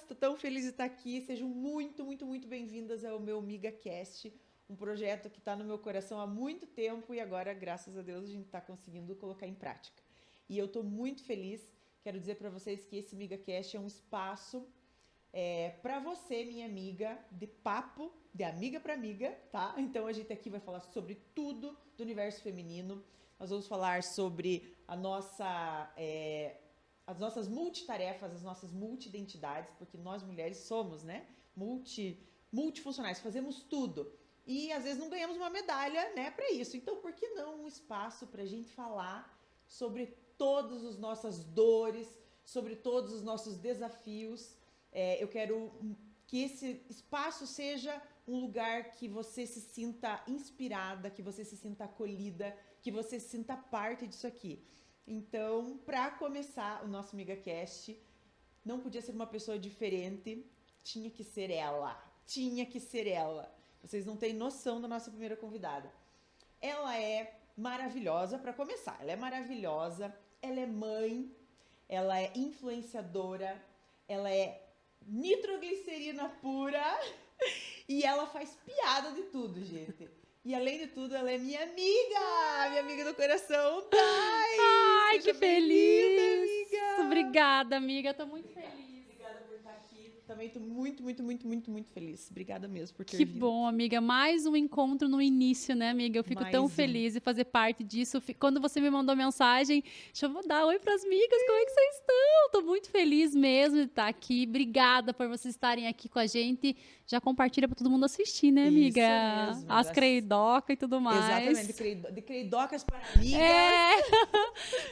Tô tão feliz de estar aqui. Sejam muito, muito, muito bem-vindas ao meu MigaCast, um projeto que está no meu coração há muito tempo e agora, graças a Deus, a gente está conseguindo colocar em prática. E eu tô muito feliz. Quero dizer para vocês que esse MigaCast é um espaço para você, minha amiga, de papo, de amiga para amiga, tá? Então a gente aqui vai falar sobre tudo do universo feminino. Nós vamos falar sobre as nossas multitarefas, as nossas multi-identidades, porque nós mulheres somos, né, multifuncionais, fazemos tudo. E às vezes não ganhamos uma medalha, né, para isso. Então, por que não um espaço para a gente falar sobre todas as nossas dores, sobre todos os nossos desafios? Eu quero que esse espaço seja um lugar que você se sinta inspirada, que você se sinta acolhida, que você se sinta parte disso aqui. Então, para começar o nosso MigaCast, não podia ser uma pessoa diferente, tinha que ser ela. Tinha que ser ela. Vocês não têm noção da nossa primeira convidada. Ela é maravilhosa, para começar. Ela é maravilhosa, ela é mãe, ela é influenciadora, ela é nitroglicerina pura e ela faz piada de tudo, gente. E além de tudo, ela é minha amiga do coração, Thay. Ai, que feliz! Amiga. Obrigada, amiga. Tô muito feliz. Obrigada por estar aqui. Também tô muito, muito, muito, muito, muito feliz. Obrigada mesmo por ter Que vindo. bom, amiga. Mais um encontro no início, né, amiga? Eu fico Mais tão um. feliz de fazer parte disso. Quando você me mandou mensagem, deixa eu dar oi pras amigas, como é que vocês estão? Tô muito feliz mesmo de estar aqui. Obrigada por vocês estarem aqui com a gente. Já compartilha pra todo mundo assistir, né, amiga? Isso mesmo. As creidocas e tudo mais. Exatamente, de creidocas para amigas.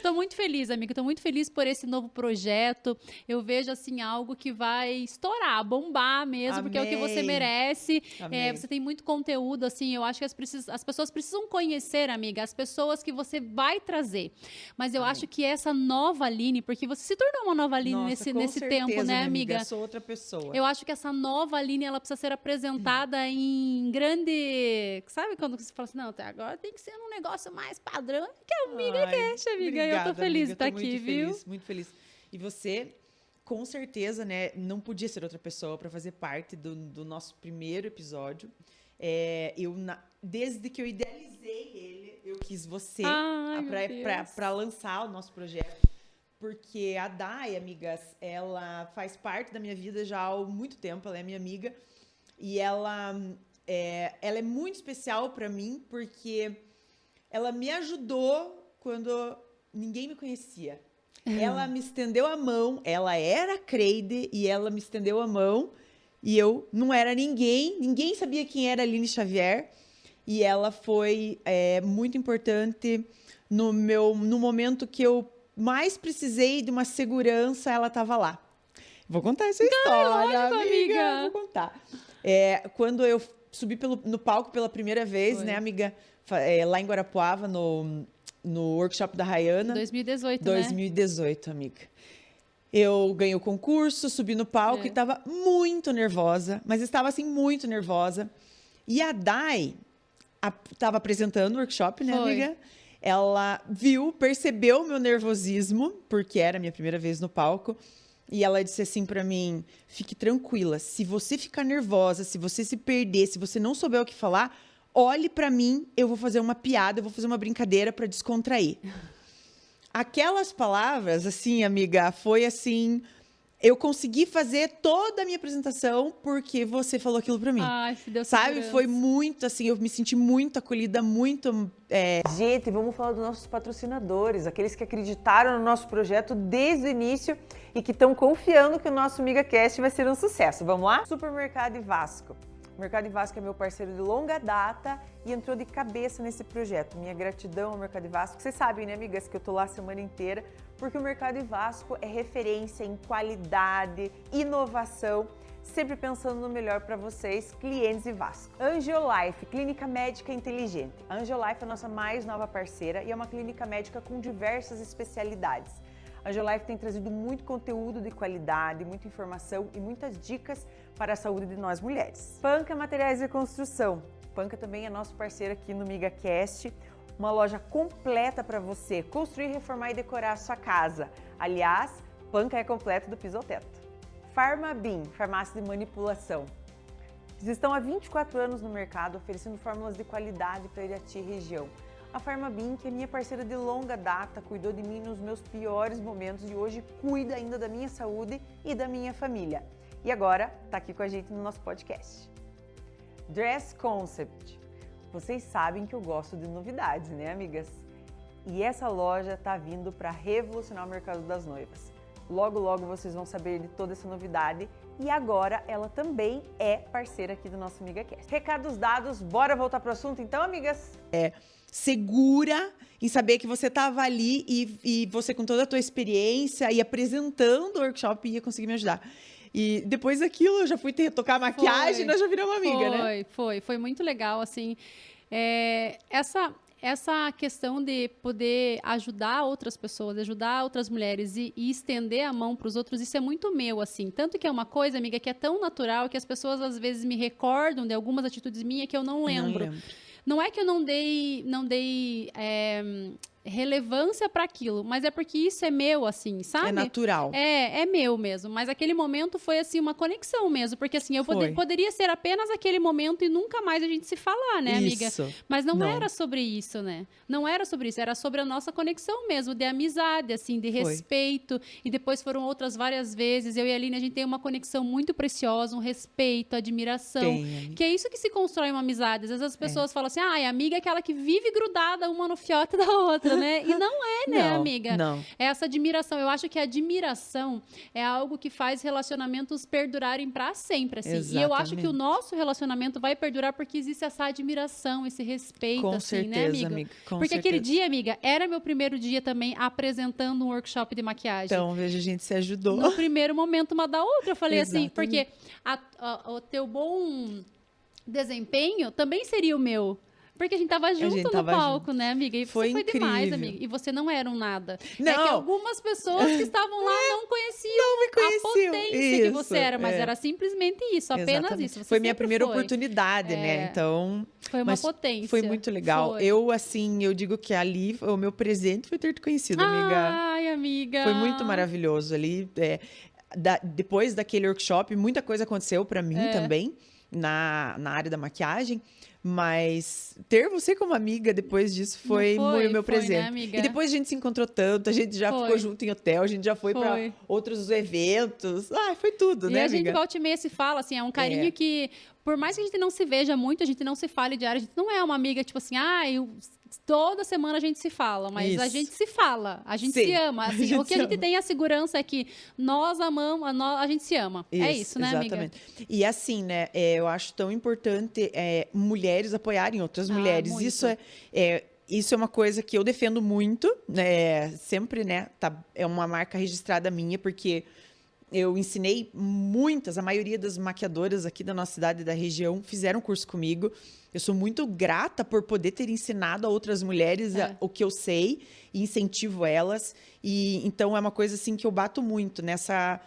Tô muito feliz, amiga. Tô muito feliz por esse novo projeto. Eu vejo, assim, algo que vai estourar, bombar mesmo, porque é o que você merece. Você tem muito conteúdo, assim, eu acho que as pessoas precisam conhecer, amiga, as pessoas que você vai trazer. Mas eu acho que essa nova Aline, porque você se tornou uma nova Aline nesse tempo, né, amiga? Eu sou outra pessoa. Eu acho que essa nova Aline, ela precisa ser apresentada em grande... Sabe quando você fala assim, não, até agora tem que ser um negócio mais padrão, que é o MigaCast, amiga. Obrigada, eu tô feliz de estar muito aqui, viu? Feliz, muito feliz. E você, com certeza, né, não podia ser outra pessoa para fazer parte do nosso primeiro episódio. Desde que eu idealizei ele, eu quis você para lançar o nosso projeto. Porque a Day, amigas, ela faz parte da minha vida já há muito tempo, ela é minha amiga. E ela é muito especial para mim, porque ela me ajudou quando ninguém me conhecia. Ela me estendeu a mão, ela era Creide e ela me estendeu a mão. E eu não era ninguém sabia quem era Aline Xavier. E ela foi muito importante no momento que eu mais precisei de uma segurança, ela estava lá. Vou contar essa história, lógico, amiga. Vou contar. Quando eu subi no palco pela primeira vez, né, amiga? Lá em Guarapuava, no workshop da Rayana. 2018, 2018, amiga. Eu ganhei o concurso, subi no palco e estava muito nervosa, mas estava assim muito nervosa. E a Day estava apresentando o workshop, né, amiga? Ela percebeu o meu nervosismo, porque era a minha primeira vez no palco. E ela disse assim pra mim, fique tranquila, se você ficar nervosa, se você se perder, se você não souber o que falar, olhe pra mim, eu vou fazer uma piada, eu vou fazer uma brincadeira pra descontrair. Aquelas palavras, assim, amiga, foi assim... Eu consegui fazer toda a minha apresentação porque você falou aquilo pra mim. Ai, se deu sabe? segurança. Foi muito, assim, eu me senti muito acolhida, muito... Gente, vamos falar dos nossos patrocinadores, aqueles que acreditaram no nosso projeto desde o início e que estão confiando que o nosso MigaCast vai ser um sucesso. Vamos lá? Supermercado Vasco. O Mercado Vasco é meu parceiro de longa data e entrou de cabeça nesse projeto. Minha gratidão ao Mercado Vasco. Vocês sabem, né, amigas, que eu tô lá a semana inteira, porque o Mercado Vasco é referência em qualidade, inovação, sempre pensando no melhor para vocês, clientes e Vasco. Angiolife, clínica médica inteligente. A Angiolife é a nossa mais nova parceira e é uma clínica médica com diversas especialidades. A Angiolife tem trazido muito conteúdo de qualidade, muita informação e muitas dicas para a saúde de nós mulheres. Panca Materiais de Construção. Panca também é nosso parceiro aqui no MigaCast. Uma loja completa para você construir, reformar e decorar a sua casa. Aliás, Panca é completo do piso ao teto. Pharmabim, farmácia de manipulação. Eles estão há 24 anos no mercado, oferecendo fórmulas de qualidade para Irati e região. A Pharmabim, que é minha parceira de longa data, cuidou de mim nos meus piores momentos e hoje cuida ainda da minha saúde e da minha família. E agora está aqui com a gente no nosso podcast. Dress Concept. Vocês sabem que eu gosto de novidades, né, amigas? E essa loja está vindo para revolucionar o mercado das noivas. Logo, logo vocês vão saber de toda essa novidade e agora ela também é parceira aqui do nosso AmigaCast. Recados dados, bora voltar pro assunto então, amigas? Segura em saber que você estava ali e você com toda a tua experiência e apresentando o workshop ia conseguir me ajudar. E depois daquilo eu já fui tocar maquiagem e nós já viramos amiga, né? Foi muito legal, assim. Essa questão de poder ajudar outras pessoas, ajudar outras mulheres e estender a mão para os outros, isso é muito meu, assim. Tanto que é uma coisa, amiga, que é tão natural que as pessoas às vezes me recordam de algumas atitudes minhas que eu não lembro. Não é que eu não dei relevância para aquilo, mas é porque isso é meu, assim, sabe? É natural. É meu mesmo, mas aquele momento foi, assim, uma conexão mesmo, porque, assim, eu poderia ser apenas aquele momento e nunca mais a gente se falar, né, amiga? Isso. Mas não era sobre isso, né? Não era sobre isso, era sobre a nossa conexão mesmo, de amizade, assim, de respeito, e depois foram outras várias vezes, eu e a Aline, a gente tem uma conexão muito preciosa, um respeito, admiração, que é isso que se constrói uma amizade. Às vezes as pessoas falam assim, amiga é aquela que vive grudada uma no fiote da outra, né? E não é, né, amiga? Não. É essa admiração. Eu acho que a admiração é algo que faz relacionamentos perdurarem para sempre, assim. Exatamente. E eu acho que o nosso relacionamento vai perdurar porque existe essa admiração, esse respeito, com assim, certeza, né, amiga? Com porque certeza. aquele dia, amiga, era meu primeiro dia também apresentando um workshop de maquiagem. Então, veja, a gente se ajudou. No primeiro momento, uma da outra. Eu falei assim, porque o teu bom desempenho também seria o meu. Porque a gente tava junto no palco, né, amiga? E foi incrível. Demais, amiga. E você não era um nada. Não. É que algumas pessoas que estavam lá não conheciam a potência que você era, mas era simplesmente isso, apenas isso. Você foi minha primeira oportunidade, né? Então... Foi uma potência. Foi muito legal. Eu digo que ali, o meu presente foi ter te conhecido, amiga. Ai, amiga. Foi muito maravilhoso ali. Depois daquele workshop, muita coisa aconteceu pra mim também, na área da maquiagem. Mas ter você como amiga depois disso foi o meu presente. Né, amiga? E depois a gente se encontrou tanto, a gente já ficou junto em hotel, a gente já foi para outros eventos. Foi tudo, né, amiga? E a gente volta e meia se fala, assim, é um carinho que, por mais que a gente não se veja muito, a gente não se fale diário, a gente não é uma amiga, tipo assim, toda semana a gente se fala, mas a gente se fala, a gente se ama. Assim, o que a gente tem a segurança é que nós amamos, a gente se ama. É isso, né, exatamente. Amiga? E assim, né, eu acho tão importante mulheres apoiarem outras mulheres. Muito. Isso é uma coisa que eu defendo muito, né? Sempre, né? É uma marca registrada minha, porque eu ensinei a maioria das maquiadoras aqui da nossa cidade e da região fizeram curso comigo. Eu sou muito grata por poder ter ensinado a outras mulheres o que eu sei e incentivo elas. E então é uma coisa assim que eu bato muito nessa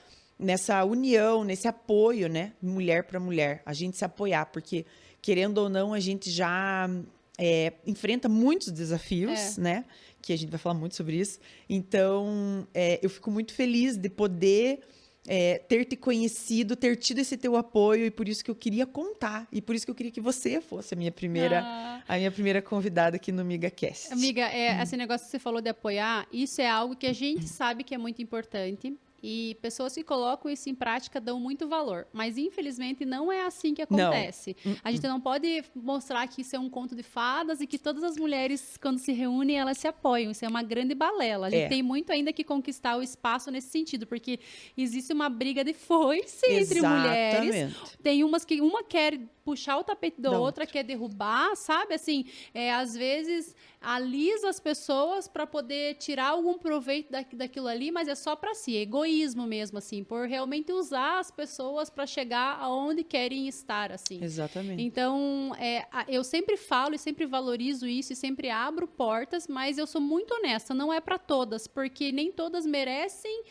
união, nesse apoio, né? Mulher para mulher, a gente se apoiar, porque querendo ou não a gente já enfrenta muitos desafios, né? Que a gente vai falar muito sobre isso. Então eu fico muito feliz de poder ter te conhecido, ter tido esse teu apoio, e por isso que eu queria contar, e por isso que eu queria que você fosse a minha primeira convidada aqui no AmigaCast. Amiga, esse negócio que você falou de apoiar, isso é algo que a gente sabe que é muito importante, e pessoas que colocam isso em prática dão muito valor, mas infelizmente não é assim que acontece. A gente não pode mostrar que isso é um conto de fadas e que todas as mulheres, quando se reúnem, elas se apoiam. Isso é uma grande balela. A gente tem muito ainda que conquistar o espaço nesse sentido, porque existe uma briga de foice entre mulheres. Tem umas que uma quer puxar o tapete da outra, quer derrubar, sabe? Assim, às vezes alisa as pessoas para poder tirar algum proveito daquilo ali, mas é só para si, é egoísmo mesmo, assim, por realmente usar as pessoas para chegar aonde querem estar, assim. Exatamente. Então, eu sempre falo e sempre valorizo isso e sempre abro portas, mas eu sou muito honesta, não é para todas, porque nem todas merecem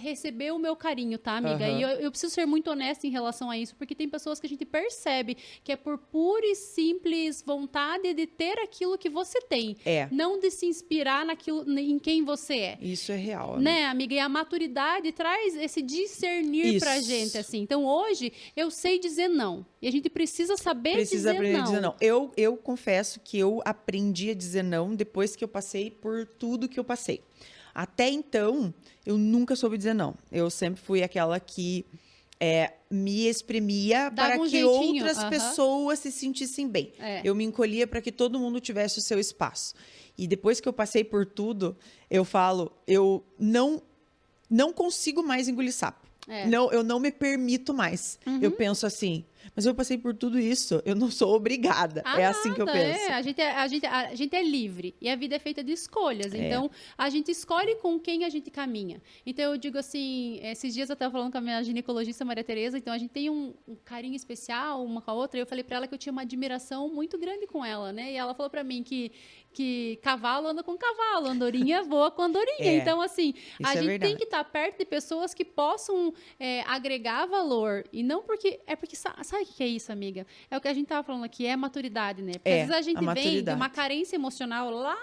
receber o meu carinho, tá, amiga? E eu preciso ser muito honesta em relação a isso, porque tem pessoas que a gente percebe que é por pura e simples vontade de ter aquilo que você tem. Não de se inspirar em quem você é. Isso é real, amiga. Né, amiga? E a maturidade traz esse discernir pra gente, assim. Então, hoje, eu sei dizer não. E a gente precisa saber dizer aprender não. A dizer não. Eu confesso que eu aprendi a dizer não depois que eu passei por tudo que eu passei. Até então, eu nunca soube dizer não. Eu sempre fui aquela que me exprimia para que outras pessoas se sentissem bem. Eu me encolhia para que todo mundo tivesse o seu espaço. E depois que eu passei por tudo, eu falo, eu não consigo mais engolir sapo. Não, eu não me permito mais. Eu penso assim, mas eu passei por tudo isso, eu não sou obrigada. Assim que eu penso. A gente é livre e a vida é feita de escolhas. Então, a gente escolhe com quem a gente caminha. Então, eu digo assim, esses dias eu estava falando com a minha ginecologista Maria Tereza, então a gente tem um carinho especial uma com a outra. Eu falei para ela que eu tinha uma admiração muito grande com ela, né? E ela falou para mim que cavalo anda com cavalo, andorinha voa com andorinha. Então, assim, a gente tem que estar perto de pessoas que possam agregar valor. E não porque... Sabe o que é isso, amiga? É o que a gente estava falando aqui, é maturidade, né? Porque às vezes a gente vem de uma carência emocional lá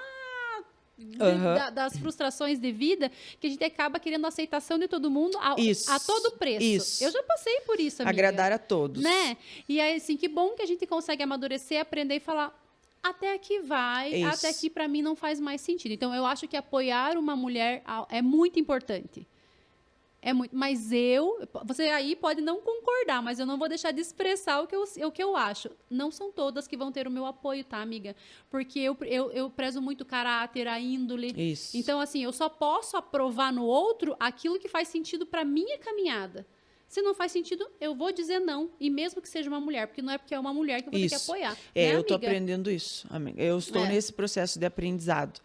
das frustrações de vida, que a gente acaba querendo a aceitação de todo mundo a todo preço. Eu já passei por isso, amiga. Agradar a todos. Né? E aí, assim, que bom que a gente consegue amadurecer, aprender e falar... Até aqui vai, até aqui para mim não faz mais sentido. Então, eu acho que apoiar uma mulher é muito importante. Mas você aí pode não concordar, mas eu não vou deixar de expressar o que eu acho. Não são todas que vão ter o meu apoio, tá, amiga? Porque eu prezo muito o caráter, a índole. Isso. Então, assim, eu só posso aprovar no outro aquilo que faz sentido para minha caminhada. Se não faz sentido, eu vou dizer não. E mesmo que seja uma mulher, porque não é porque é uma mulher que eu vou ter que apoiar. Eu estou aprendendo isso, amiga. Eu estou nesse processo de aprendizado.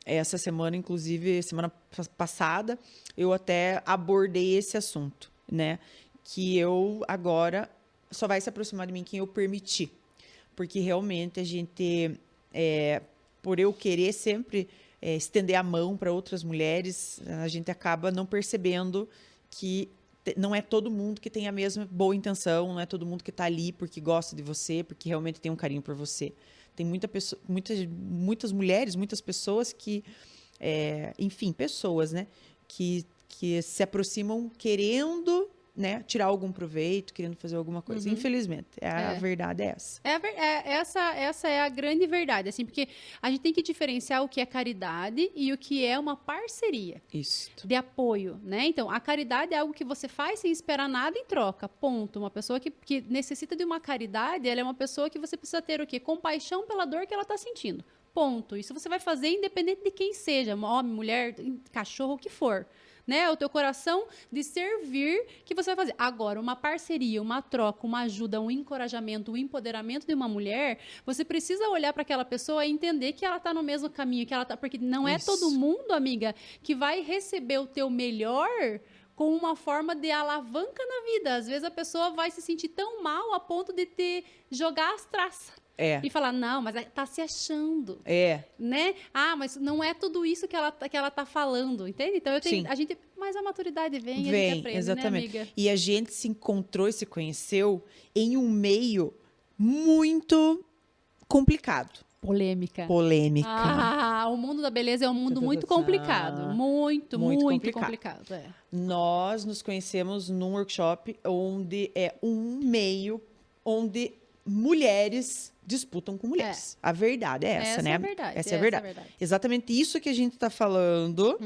Essa semana, inclusive, semana passada, eu até abordei esse assunto, né? Que eu agora só vai se aproximar de mim quem eu permitir. Porque realmente a gente, por eu querer sempre estender a mão para outras mulheres, a gente acaba não percebendo que não é todo mundo que tem a mesma boa intenção, não é todo mundo que está ali porque gosta de você, porque realmente tem um carinho por você. Tem muitas mulheres, muitas pessoas que, enfim, pessoas, né, que se aproximam querendo, né, tirar algum proveito, querendo fazer alguma coisa. Infelizmente, a verdade é essa. Essa é a grande verdade, assim, porque a gente tem que diferenciar o que é caridade e o que é uma parceria. Isso. De apoio, né? Então, a caridade é algo que você faz sem esperar nada em troca, ponto. Uma pessoa que necessita de uma caridade, ela é uma pessoa que você precisa ter o quê? Compaixão pela dor que ela está sentindo, ponto. Isso você vai fazer independente de quem seja, homem, mulher, cachorro, o que for. Né? O teu coração de servir que você vai fazer. Agora, uma parceria, uma troca, uma ajuda, um encorajamento, um empoderamento de uma mulher, você precisa olhar para aquela pessoa e entender que ela está no mesmo caminho, que ela tá, porque não é todo mundo, amiga, que vai receber o teu melhor com uma forma de alavanca na vida. Às vezes a pessoa vai se sentir tão mal a ponto de te jogar as traças. E falar, não, mas tá se achando. Né? Mas não é tudo isso que ela tá falando, entende? Então, mas a maturidade vem e a gente aprende, exatamente. Né, amiga? E a gente se encontrou e se conheceu em um meio muito complicado. Polêmica. O mundo da beleza é um mundo muito complicado. Muito complicado. Nós nos conhecemos num workshop onde é um meio onde mulheres disputam com mulheres. A verdade é essa, né? Essa é a verdade. Exatamente isso que a gente está falando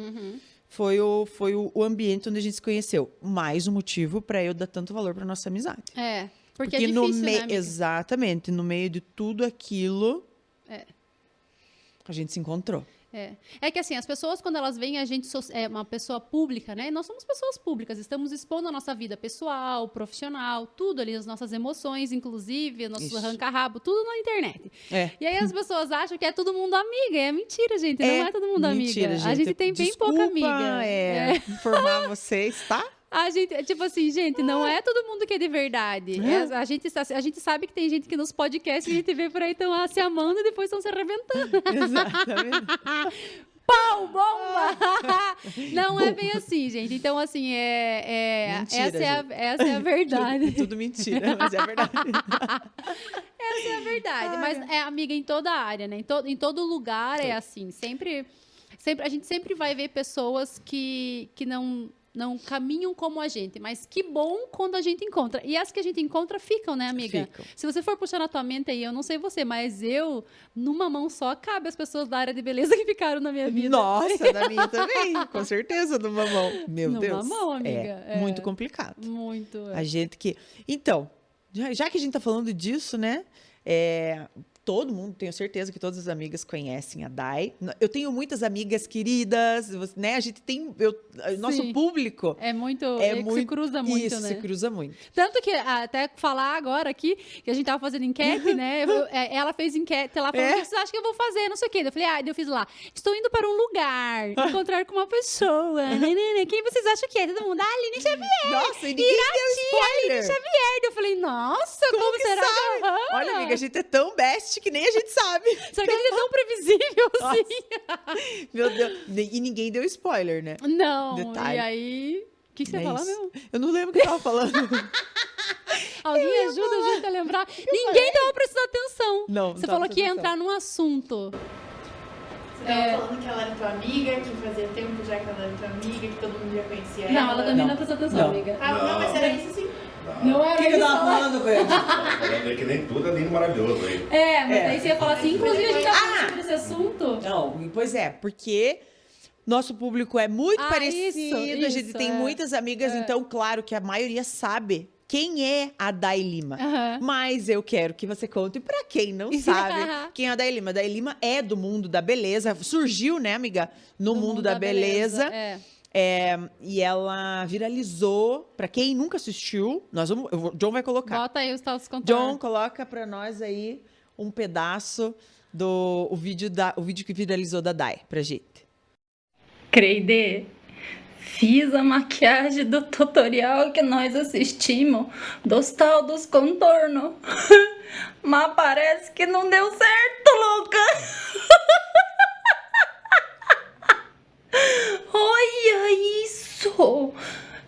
foi o ambiente onde a gente se conheceu. Mais um motivo para eu dar tanto valor para nossa amizade. Porque é difícil, né, amiga? Exatamente. No meio de tudo aquilo, a gente se encontrou. É que assim, as pessoas, quando elas veem a gente uma pessoa pública, né? Nós somos pessoas públicas, estamos expondo a nossa vida pessoal, profissional, tudo ali, as nossas emoções, inclusive, nossos arranca-rabo, tudo na internet. E aí as pessoas acham que é todo mundo amiga. É mentira, gente. Não é todo mundo amiga. Gente. A gente tem bem pouca amiga. Informar vocês, tá? A gente, tipo assim, gente, não é todo mundo que é de verdade. A gente sabe que tem gente que nos podcasts que a gente vê por aí estão se amando e depois estão se arrebentando. Exatamente. pau, bomba! Não é bem assim, gente. Então, assim, Mentira, essa é a verdade. Tudo mentira, mas é verdade. Essa é a verdade. Mas, amiga, em toda a área, né? Em todo lugar é assim. A gente sempre vai ver pessoas que não caminham como a gente, mas que bom quando a gente encontra. E as que a gente encontra ficam, né, amiga? Ficam. Se você for puxar na tua mente aí, eu não sei você, mas numa mão só, cabe as pessoas da área de beleza que ficaram na minha vida. Nossa, na minha também, com certeza, numa mão. Meu Deus. Numa mão, amiga. Muito complicado. Muito. A gente que... Então, já que a gente tá falando disso, né? Todo mundo, tenho certeza que todas as amigas conhecem a Dai. Eu tenho muitas amigas queridas, né? A gente tem... Nosso público... Se cruza muito, isso, né? se cruza muito. Tanto que, até falar agora aqui, que a gente tava fazendo enquete, né? Ela fez enquete lá, falando, o que vocês acham que eu vou fazer? Não sei o quê. Eu falei, eu fiz lá, estou indo para um lugar, encontrar com uma pessoa. Quem vocês acham que é? Todo mundo, Aline Xavier. Nossa, e ninguém deu spoiler. Aline Xavier. Eu falei, nossa, como será que... Olha, amiga, a gente é tão best que nem a gente sabe. Só que a gente é tão previsível, assim. Meu Deus. E ninguém deu spoiler, né? Não. Detalhe. E aí... O que você ia falar, meu? Eu não lembro o que eu tava falando. Alguém ajuda a gente a lembrar. Ninguém tava prestando atenção. Não Você falou que ia entrar num assunto. Você tava falando que ela era tua amiga, que fazia tempo já que ela era tua amiga, que todo mundo já conhecia ela. Não, ela também não prestou atenção, amiga. Não, mas era isso sim. Não é O que eu tava falando, velho? Falando que nem tudo é lindo maravilhoso aí. Mas aí você ia falar assim, inclusive a gente tava falando sobre esse assunto. Não, pois é, porque nosso público é muito parecido, isso, a gente tem muitas amigas, então claro que a maioria sabe quem é a Dai Lima. Mas eu quero que você conte pra quem não sabe quem é a Dai Lima. A Dai Lima é do mundo da beleza, surgiu, né, amiga, no mundo da beleza. E ela viralizou. Pra quem nunca assistiu, o John vai colocar. Bota aí os tais contatos. John, coloca pra nós aí um pedaço do vídeo que viralizou da Dai pra gente. Creide, fiz a maquiagem do tutorial que nós assistimos, dos tal dos contornos. Mas parece que não deu certo, louca. Olha isso!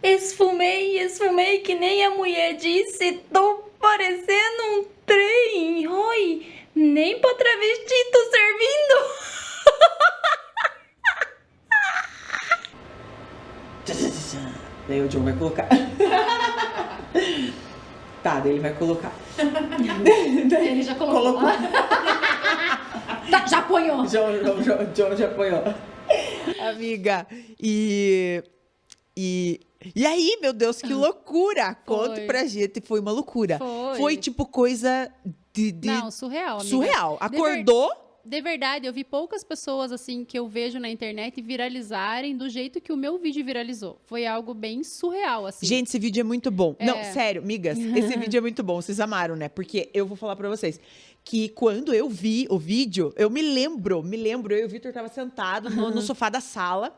Esfumei que nem a mulher disse. Tô parecendo um trem. Oi, nem pra travesti tô servindo. Daí o John vai colocar. Tá, daí ele vai colocar. Ele já colocou. Tá, já apanhou. John já apanhou. Amiga, e aí, meu Deus, que loucura! Conte pra gente, foi uma loucura. Foi tipo coisa de Não, surreal, amiga. Surreal. Acordou... De verdade, eu vi poucas pessoas, assim, que eu vejo na internet viralizarem do jeito que o meu vídeo viralizou. Foi algo bem surreal, assim. Gente, esse vídeo é muito bom. Não, sério, migas, esse vídeo é muito bom. Vocês amaram, né? Porque eu vou falar pra vocês que quando eu vi o vídeo, eu me lembro, eu e o Vitor tava sentado no sofá da sala.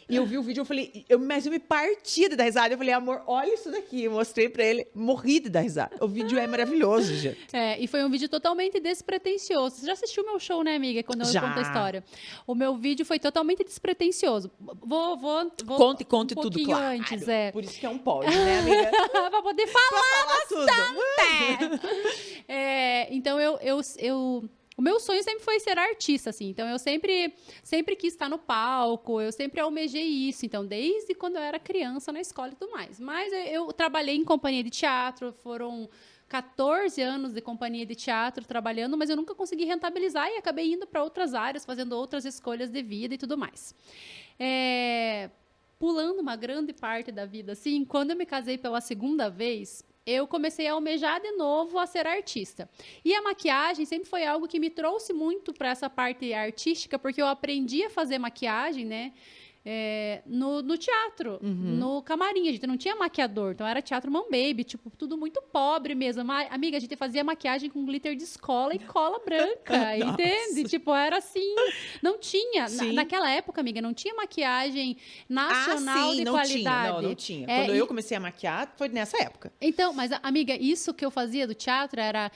E eu vi o vídeo, eu falei, mas eu me parti de dar risada. Eu falei, amor, olha isso daqui. Eu mostrei pra ele, morri de dar risada. O vídeo é maravilhoso, gente. E foi um vídeo totalmente despretensioso. Você já assistiu o meu show, né, amiga? Quando eu conto a história. O meu vídeo foi totalmente despretensioso. Vou Conte um tudo, claro. Antes, Por isso que é um pódio, né, amiga? Pra poder falar tudo. Então, o meu sonho sempre foi ser artista, assim. Então, eu sempre quis estar no palco, eu sempre almejei isso. Então, desde quando eu era criança na escola e tudo mais. Mas eu trabalhei em companhia de teatro, foram 14 anos de companhia de teatro trabalhando, mas eu nunca consegui rentabilizar e acabei indo para outras áreas, fazendo outras escolhas de vida e tudo mais. Pulando uma grande parte da vida, assim, quando eu me casei pela segunda vez... eu comecei a almejar de novo a ser artista. E a maquiagem sempre foi algo que me trouxe muito para essa parte artística, porque eu aprendi a fazer maquiagem, né? No teatro, no camarim. A gente não tinha maquiador, então era teatro mão baby, tipo, tudo muito pobre mesmo. Amiga, a gente fazia maquiagem com glitter de escola e cola branca, entende? Tipo, era assim, não tinha. Naquela época, amiga, não tinha maquiagem nacional de qualidade. Não tinha. Quando eu comecei a maquiar, foi nessa época. Então, mas, amiga, isso que eu fazia do teatro era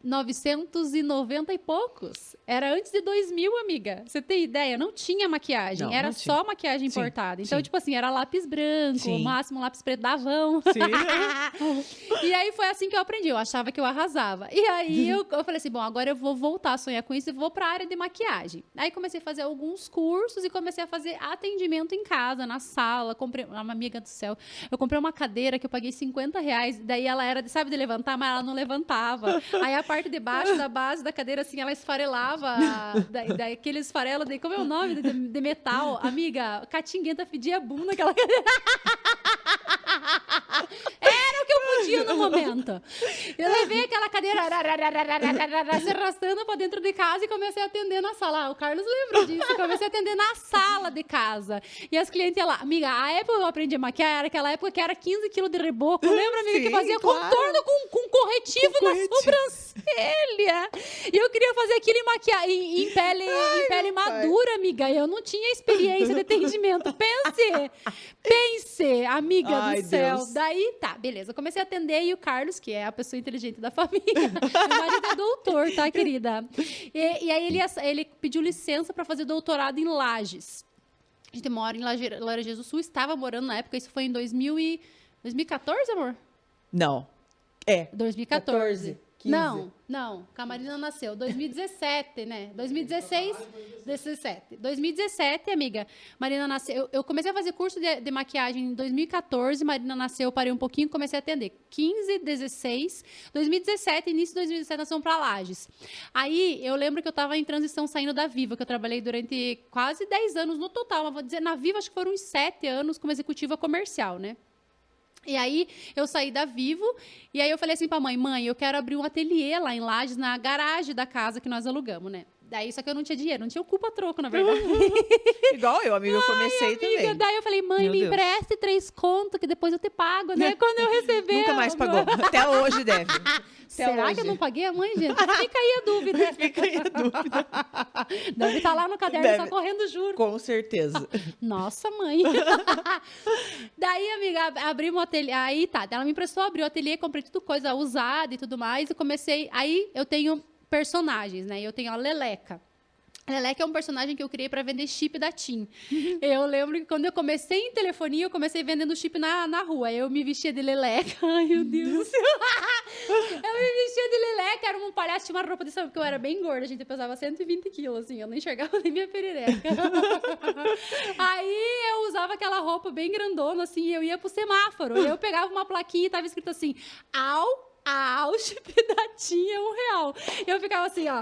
990 e poucos. Era antes de 2000, amiga. Você tem ideia? Não tinha maquiagem. Não, era não tinha. só maquiagem importada. Então, sim. tipo assim, era lápis branco, Sim. o máximo lápis preto da Avon. E aí foi assim que eu aprendi. Eu achava que eu arrasava. E aí eu falei assim, bom, agora eu vou voltar a sonhar com isso e vou pra área de maquiagem. Aí comecei a fazer alguns cursos e comecei a fazer atendimento em casa, na sala. Comprei, uma amiga do céu, eu comprei uma cadeira que eu paguei R$50. Daí ela era, sabe, de levantar, mas ela não levantava. Aí a parte de baixo da base da cadeira, assim, ela esfarelava daquele esfarelo, como é o nome? De metal. Amiga, catinguenta fedia a bunda naquela cadeira. Era o que eu podia no momento. Eu levei aquela cadeira se arrastando pra dentro de casa e comecei a atender na sala. O Carlos lembra disso. Comecei a atender na sala de casa. E as clientes iam lá. Amiga, a época que eu aprendi a maquiar era aquela época que era 15 quilos de reboco. Lembra, amiga, Sim, que fazia claro. contorno com corretivo na sobrancelha. E eu queria fazer aquilo em maquiagem, em pele madura, amiga. Eu não tinha experiência de atendimento. Pense, amiga Ai, do céu. Deus. Daí, tá, beleza. Eu comecei a atender e o Carlos, que é a pessoa inteligente da família, meu marido é doutor, tá, querida? E aí ele pediu licença para fazer doutorado em Lages. A gente mora em Laranjeiras do Sul, estava morando na época, isso foi em 2014, amor? Não. 2014. 15. Não. Que a Marina nasceu. 2017, né? 2016, 2017, amiga. Marina nasceu. Eu comecei a fazer curso de maquiagem em 2014. Marina nasceu, eu parei um pouquinho e comecei a atender. 15, 16, 2017, início de 2017, nós fomos pra Lages. Aí, eu lembro que eu tava em transição saindo da Viva, que eu trabalhei durante quase 10 anos no total. Mas vou dizer, na Viva, acho que foram uns 7 anos como executiva comercial, né? E aí, eu saí da Vivo, e aí eu falei assim pra mãe, eu quero abrir um ateliê lá em Lages, na garagem da casa que nós alugamos, né? Daí, só que eu não tinha dinheiro, não tinha o culpa-troco, na verdade. Igual eu, amiga, eu comecei também. Daí eu falei, mãe, Meu me Deus. empreste 3 contos, que depois eu te pago, né? Quando eu receber. Nunca mais pagou. Até hoje deve. Será hoje. que eu não paguei a mãe, gente? Fica aí a dúvida. Fica aí a dúvida. Deve estar lá no caderno Deve. só correndo juro. Com certeza. Nossa, mãe. Daí, amiga, abrimos um ateliê. Aí tá, ela me emprestou, abriu o ateliê, comprei tudo coisa usada e tudo mais. E comecei. Aí eu tenho personagens, né? Eu tenho a Leleca. A Leleca é um personagem que eu criei para vender chip da TIM. Eu lembro que quando eu comecei em telefonia, eu comecei vendendo chip na rua. Eu me vestia de Leleca. Ai, meu Deus do céu. Eu me vestia de Leleca, era um palhaço, tinha uma roupa dessa, porque eu era bem gorda, gente. Eu pesava 120 quilos, assim, eu não enxergava nem minha perereca. Aí eu usava aquela roupa bem grandona, assim, e eu ia pro semáforo. Eu pegava uma plaquinha e tava escrito assim, au, chip da TIM é R$1. Eu ficava assim, ó.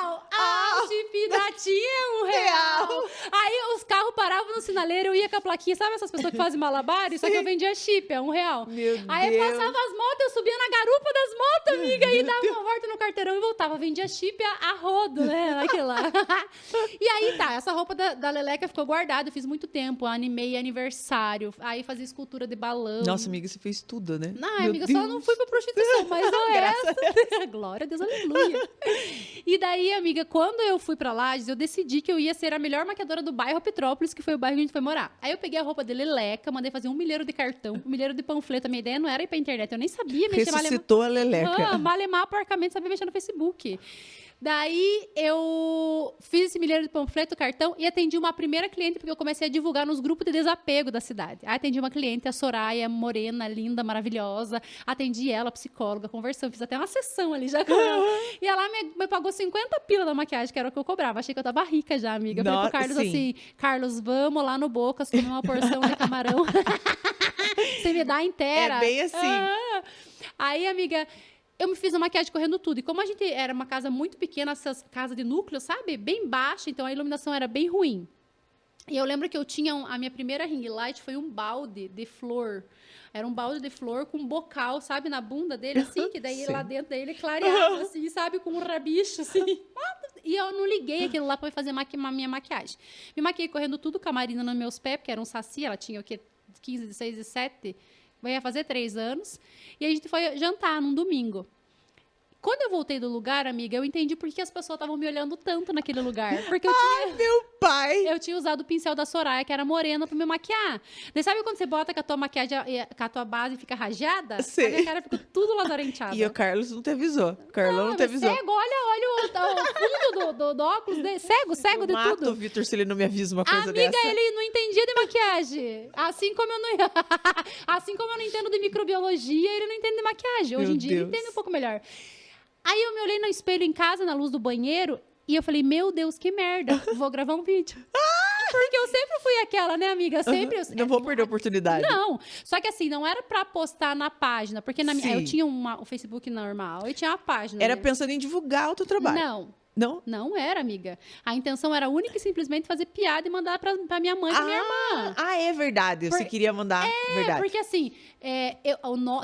Au, chip da TIM é R$1. Aí os carros paravam no sinaleiro, eu ia com a plaquinha. Sabe essas pessoas que fazem malabares? Só que eu vendia chip, é R$1. Aí Deus. passava as motos, eu subia na garupa das motos, amiga, e dava uma volta no quarteirão e voltava. Vendia chip a rodo, né? Aquilo lá. E aí tá, essa roupa da Leleca ficou guardada. Eu fiz muito tempo, animei aniversário, aí fazia escultura de balão. Nossa, amiga, você fez tudo, né? Não, Meu amiga, Deus. só não fui pra prostituição, mas o resto... Glória a Deus, aleluia. E daí, amiga, quando eu fui pra Lages, eu decidi que eu ia ser a melhor maquiadora do bairro Petrópolis, que foi o bairro que a gente foi morar. Aí eu peguei a roupa de Leleca, mandei fazer 1 milheiro de cartão, 1 milheiro de panfleto. A minha ideia não era ir pra internet, eu nem sabia mexer. Ressuscitou a Leleca. Malemar porcamente, sabia mexer no Facebook. Daí, eu fiz esse milheiro de panfleto, cartão, e atendi uma primeira cliente, porque eu comecei a divulgar nos grupos de desapego da cidade. Aí atendi uma cliente, a Soraya, morena, linda, maravilhosa. Atendi ela, psicóloga, conversando, fiz até uma sessão ali já com ela. E ela me pagou 50 pila da maquiagem, que era o que eu cobrava. Achei que eu tava rica já, amiga. Falei pro Carlos sim. assim, Carlos, vamos lá no Bocas comer uma porção de camarão. Você me dá inteira. É bem assim. Aí, amiga... Eu me fiz a maquiagem correndo tudo. E como a gente era uma casa muito pequena, essas casas de núcleo, sabe? Bem baixa, então a iluminação era bem ruim. E eu lembro que eu tinha... A minha primeira ring light foi um balde de flor. Era um balde de flor com um bocal, sabe? Na bunda dele, assim. Que daí Sim. lá dentro dele clareava, assim, sabe? Com um rabicho, assim. E eu não liguei aquilo lá pra fazer minha maquiagem. Me maquiei correndo tudo com a Marina nos meus pés, porque era um saci. Ela tinha o quê? 15, 16, 17... Ia fazer 3 anos. E a gente foi jantar num domingo. Quando eu voltei do lugar, amiga, eu entendi por que as pessoas estavam me olhando tanto naquele lugar. Porque eu tinha usado o pincel da Soraya, que era morena, pra me maquiar. Daí sabe quando você bota com a tua maquiagem, com a tua base fica rajada? Sim. A minha cara ficou tudo lazarenteada. E o Carlos não te avisou. O Carlão não te avisou. Cego, olha o fundo do óculos dele. Cego de Mato tudo. o Vitor se ele não me avisa uma coisa Amiga, dessa. ele não entendia de maquiagem. Assim como eu não entendo de microbiologia, ele não entende de maquiagem. Hoje Meu em dia ele Deus. entende um pouco melhor. Aí eu me olhei no espelho em casa, na luz do banheiro, e eu falei, meu Deus, que merda, vou gravar um vídeo. Porque eu sempre fui aquela, né, amiga? Sempre. Não vou perder a oportunidade. Não, só que assim, não era pra postar na página, porque Sim. eu tinha o Facebook normal, eu tinha uma página. Era né? pensando em divulgar o teu trabalho. Não. Não? Não era, amiga. A intenção era única e simplesmente fazer piada e mandar pra minha mãe e pra minha irmã. Ah, é verdade. Você queria mandar. Verdade. Porque assim,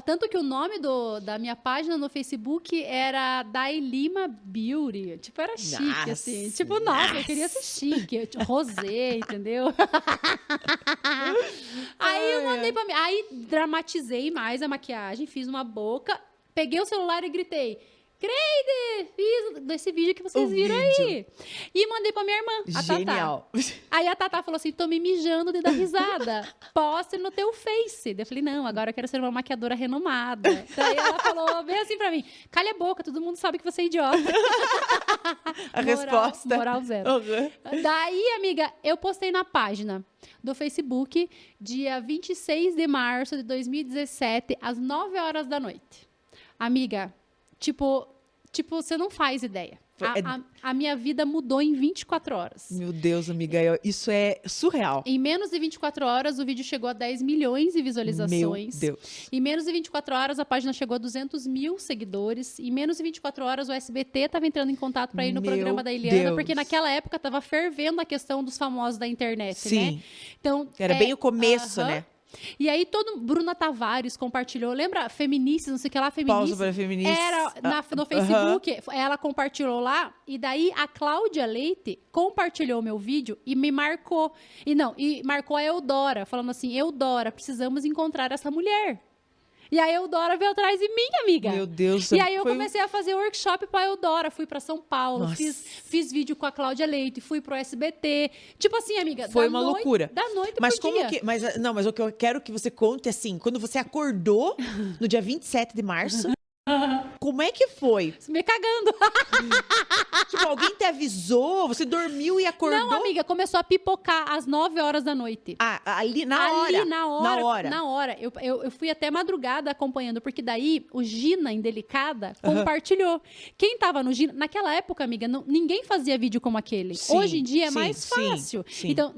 tanto que o nome da minha página no Facebook era Dailima Beauty. Tipo, era chique, Nossa, assim. Tipo, nossa, eu queria ser chique. Rosé, entendeu? Aí eu mandei pra mim. Aí dramatizei mais a maquiagem, fiz uma boca, peguei o celular e gritei. Creide, fiz desse vídeo que vocês viram aí. E mandei pra minha irmã, a Genial. Tatá. Aí a Tatá falou assim, tô me mijando de dar risada. Poste no teu Face. Daí eu falei, não, agora eu quero ser uma maquiadora renomada. Daí ela falou bem assim pra mim, calha a boca, todo mundo sabe que você é idiota. A resposta. Moral zero. Uhum. Daí, amiga, eu postei na página do Facebook, dia 26 de março de 2017, às 9 horas da noite. Amiga... Tipo, você não faz ideia. A minha vida mudou em 24 horas. Meu Deus, amiga, isso é surreal. Em menos de 24 horas, o vídeo chegou a 10 milhões de visualizações. Meu Deus. Em menos de 24 horas, a página chegou a 200 mil seguidores. Em menos de 24 horas, o SBT estava entrando em contato para ir no programa da Eliana, Deus. porque naquela época estava fervendo a questão dos famosos da internet, Sim. né? Então, Era bem o começo, aham. né? E aí, Bruna Tavares compartilhou. Lembra? Feministas, não sei o que lá, Pausa feministas. para feministas. Era no Facebook, ela compartilhou lá. E daí, a Cláudia Leite compartilhou o meu vídeo e me marcou. E marcou a Eudora, falando assim, Eudora, precisamos encontrar essa mulher. E a Eudora veio atrás de mim, amiga. Meu Deus. E aí eu comecei a fazer workshop pra Eudora. Fui pra São Paulo, Nossa. fiz vídeo com a Cláudia Leite, fui pro SBT. Tipo assim, amiga, Foi uma loucura. Da noite Mas pro como dia. que... Mas o que eu quero que você conte, assim, quando você acordou no dia 27 de março, como é que foi? Me cagando. Tipo, alguém te avisou? Você dormiu e acordou? Não, amiga, começou a pipocar às 9 horas da noite. Ah, ali na hora. Na hora. Eu fui até madrugada acompanhando, porque daí o Gina, Indelicada, compartilhou. Quem tava no Gina... Naquela época, amiga, ninguém fazia vídeo como aquele. Sim, Hoje em dia é sim, mais sim, fácil. sim. Então,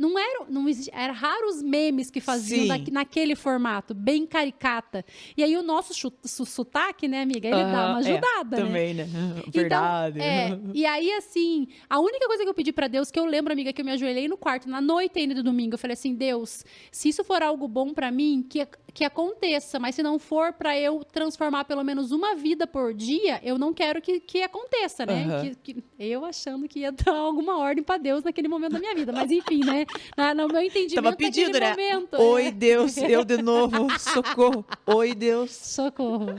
era raro os memes que faziam Sim. naquele formato, bem caricata. E aí o nosso sotaque, né, amiga, ele dá uma ajudada, né? Também, né? Verdade. Então, e aí, assim, a única coisa que eu pedi pra Deus, que eu lembro, amiga, que eu me ajoelhei no quarto, na noite ainda do domingo, eu falei assim, Deus, se isso for algo bom pra mim, que aconteça, mas se não for pra eu transformar pelo menos uma vida por dia, eu não quero que aconteça, né? Eu achando que ia dar alguma ordem pra Deus naquele momento da minha vida, mas enfim, né? No meu entendimento Tava pedindo, naquele né? momento. Oi, Deus, eu de novo, socorro. Oi, Deus. Socorro,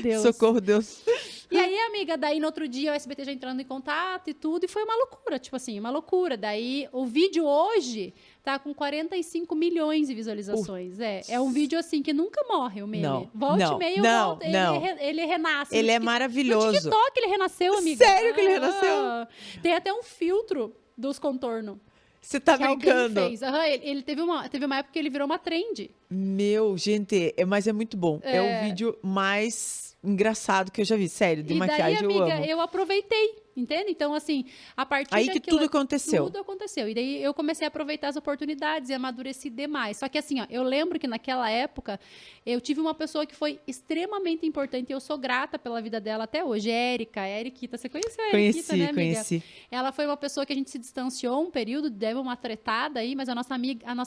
Deus. Socorro, Deus. E aí, amiga, daí no outro dia o SBT já entrando em contato e tudo, e foi uma loucura, tipo assim, uma loucura. Daí o vídeo hoje tá com 45 milhões de visualizações. É um vídeo assim que nunca morre o meme. Não, Volta não, e meio, não, volta, não. Ele renasce. Ele é No maravilhoso. TikTok ele renasceu, amiga. Sério que ele renasceu? Tem até um filtro dos contornos. Você tá que alguém brincando? fez. Ele teve uma época que ele virou uma trend. Meu, gente, mas é muito bom. É o vídeo mais engraçado que eu já vi. Sério, de maquiagem, daí, amiga, eu amo. eu aproveitei, entende? Então, assim, a partir Aí que daquilo, tudo aconteceu. Tudo aconteceu. E daí eu comecei a aproveitar as oportunidades e amadureci demais. Só que assim, ó, eu lembro que naquela época eu tive uma pessoa que foi extremamente importante e eu sou grata pela vida dela até hoje. Érica, a Eriquita. Você conheceu a Eriquita, né, amiga? Conheci. Ela foi uma pessoa que a gente se distanciou um período, deu uma tretada aí, mas a nossa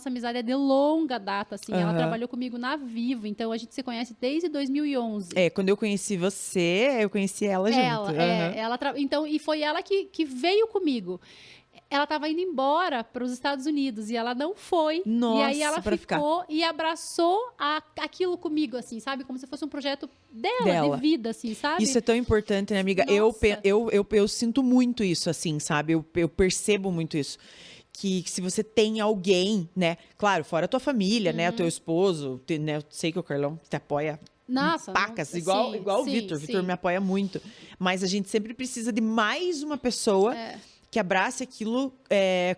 amizade é de longa data, assim. Ela trabalhou comigo na Vivo, então a gente se conhece desde 2011. Quando eu conheci você, eu conheci ela junto. Então, e foi ela que veio comigo. ela estava indo embora para os Estados Unidos e ela não foi. Nossa, e aí ela pra ficou e abraçou aquilo comigo, assim, sabe? Como se fosse um projeto dela. De vida, assim, sabe? Isso é tão importante, né, amiga? Eu sinto muito isso, assim, sabe? Eu percebo muito isso. Que se você tem alguém, né? Claro, fora a tua família, né? O teu esposo, né? Eu sei que o Carlão te apoia. Nossa, Pacas, igual o Vitor. O Vitor me apoia muito. Mas a gente sempre precisa de mais uma pessoa que abrace aquilo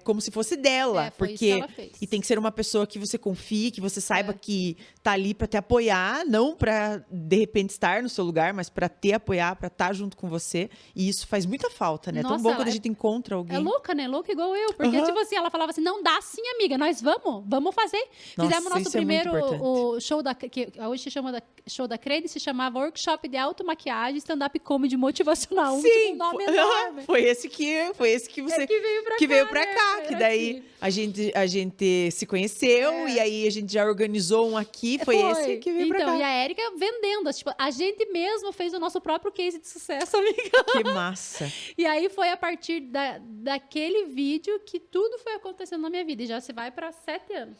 como se fosse dela. Foi porque isso que ela fez. E tem que ser uma pessoa que você confie, que você saiba que tá ali pra te apoiar, não pra, de repente, estar no seu lugar, mas pra te apoiar, pra estar junto com você. E isso faz muita falta, né? Nossa, tão bom quando a gente encontra alguém. É louca, né? Louca igual eu. Porque, tipo assim, ela falava assim, não dá sim, amiga, nós vamos fazer. Nossa, Fizemos nosso isso é muito primeiro importante. o show que hoje se chama show da Crede, se chamava Workshop de Automaquiagem Stand-Up Comedy Motivacional. Sim, Um nome enorme. foi esse que você Que veio pra pra cá, cá, né? que daí a gente se conheceu e aí a gente já organizou um aqui, foi esse que veio pra cá. Então, e a Érica vendendo, tipo, a gente mesmo fez o nosso próprio case de sucesso, amiga. Que massa. E aí foi a partir daquele vídeo que tudo foi acontecendo na minha vida. E já se vai pra 7 anos.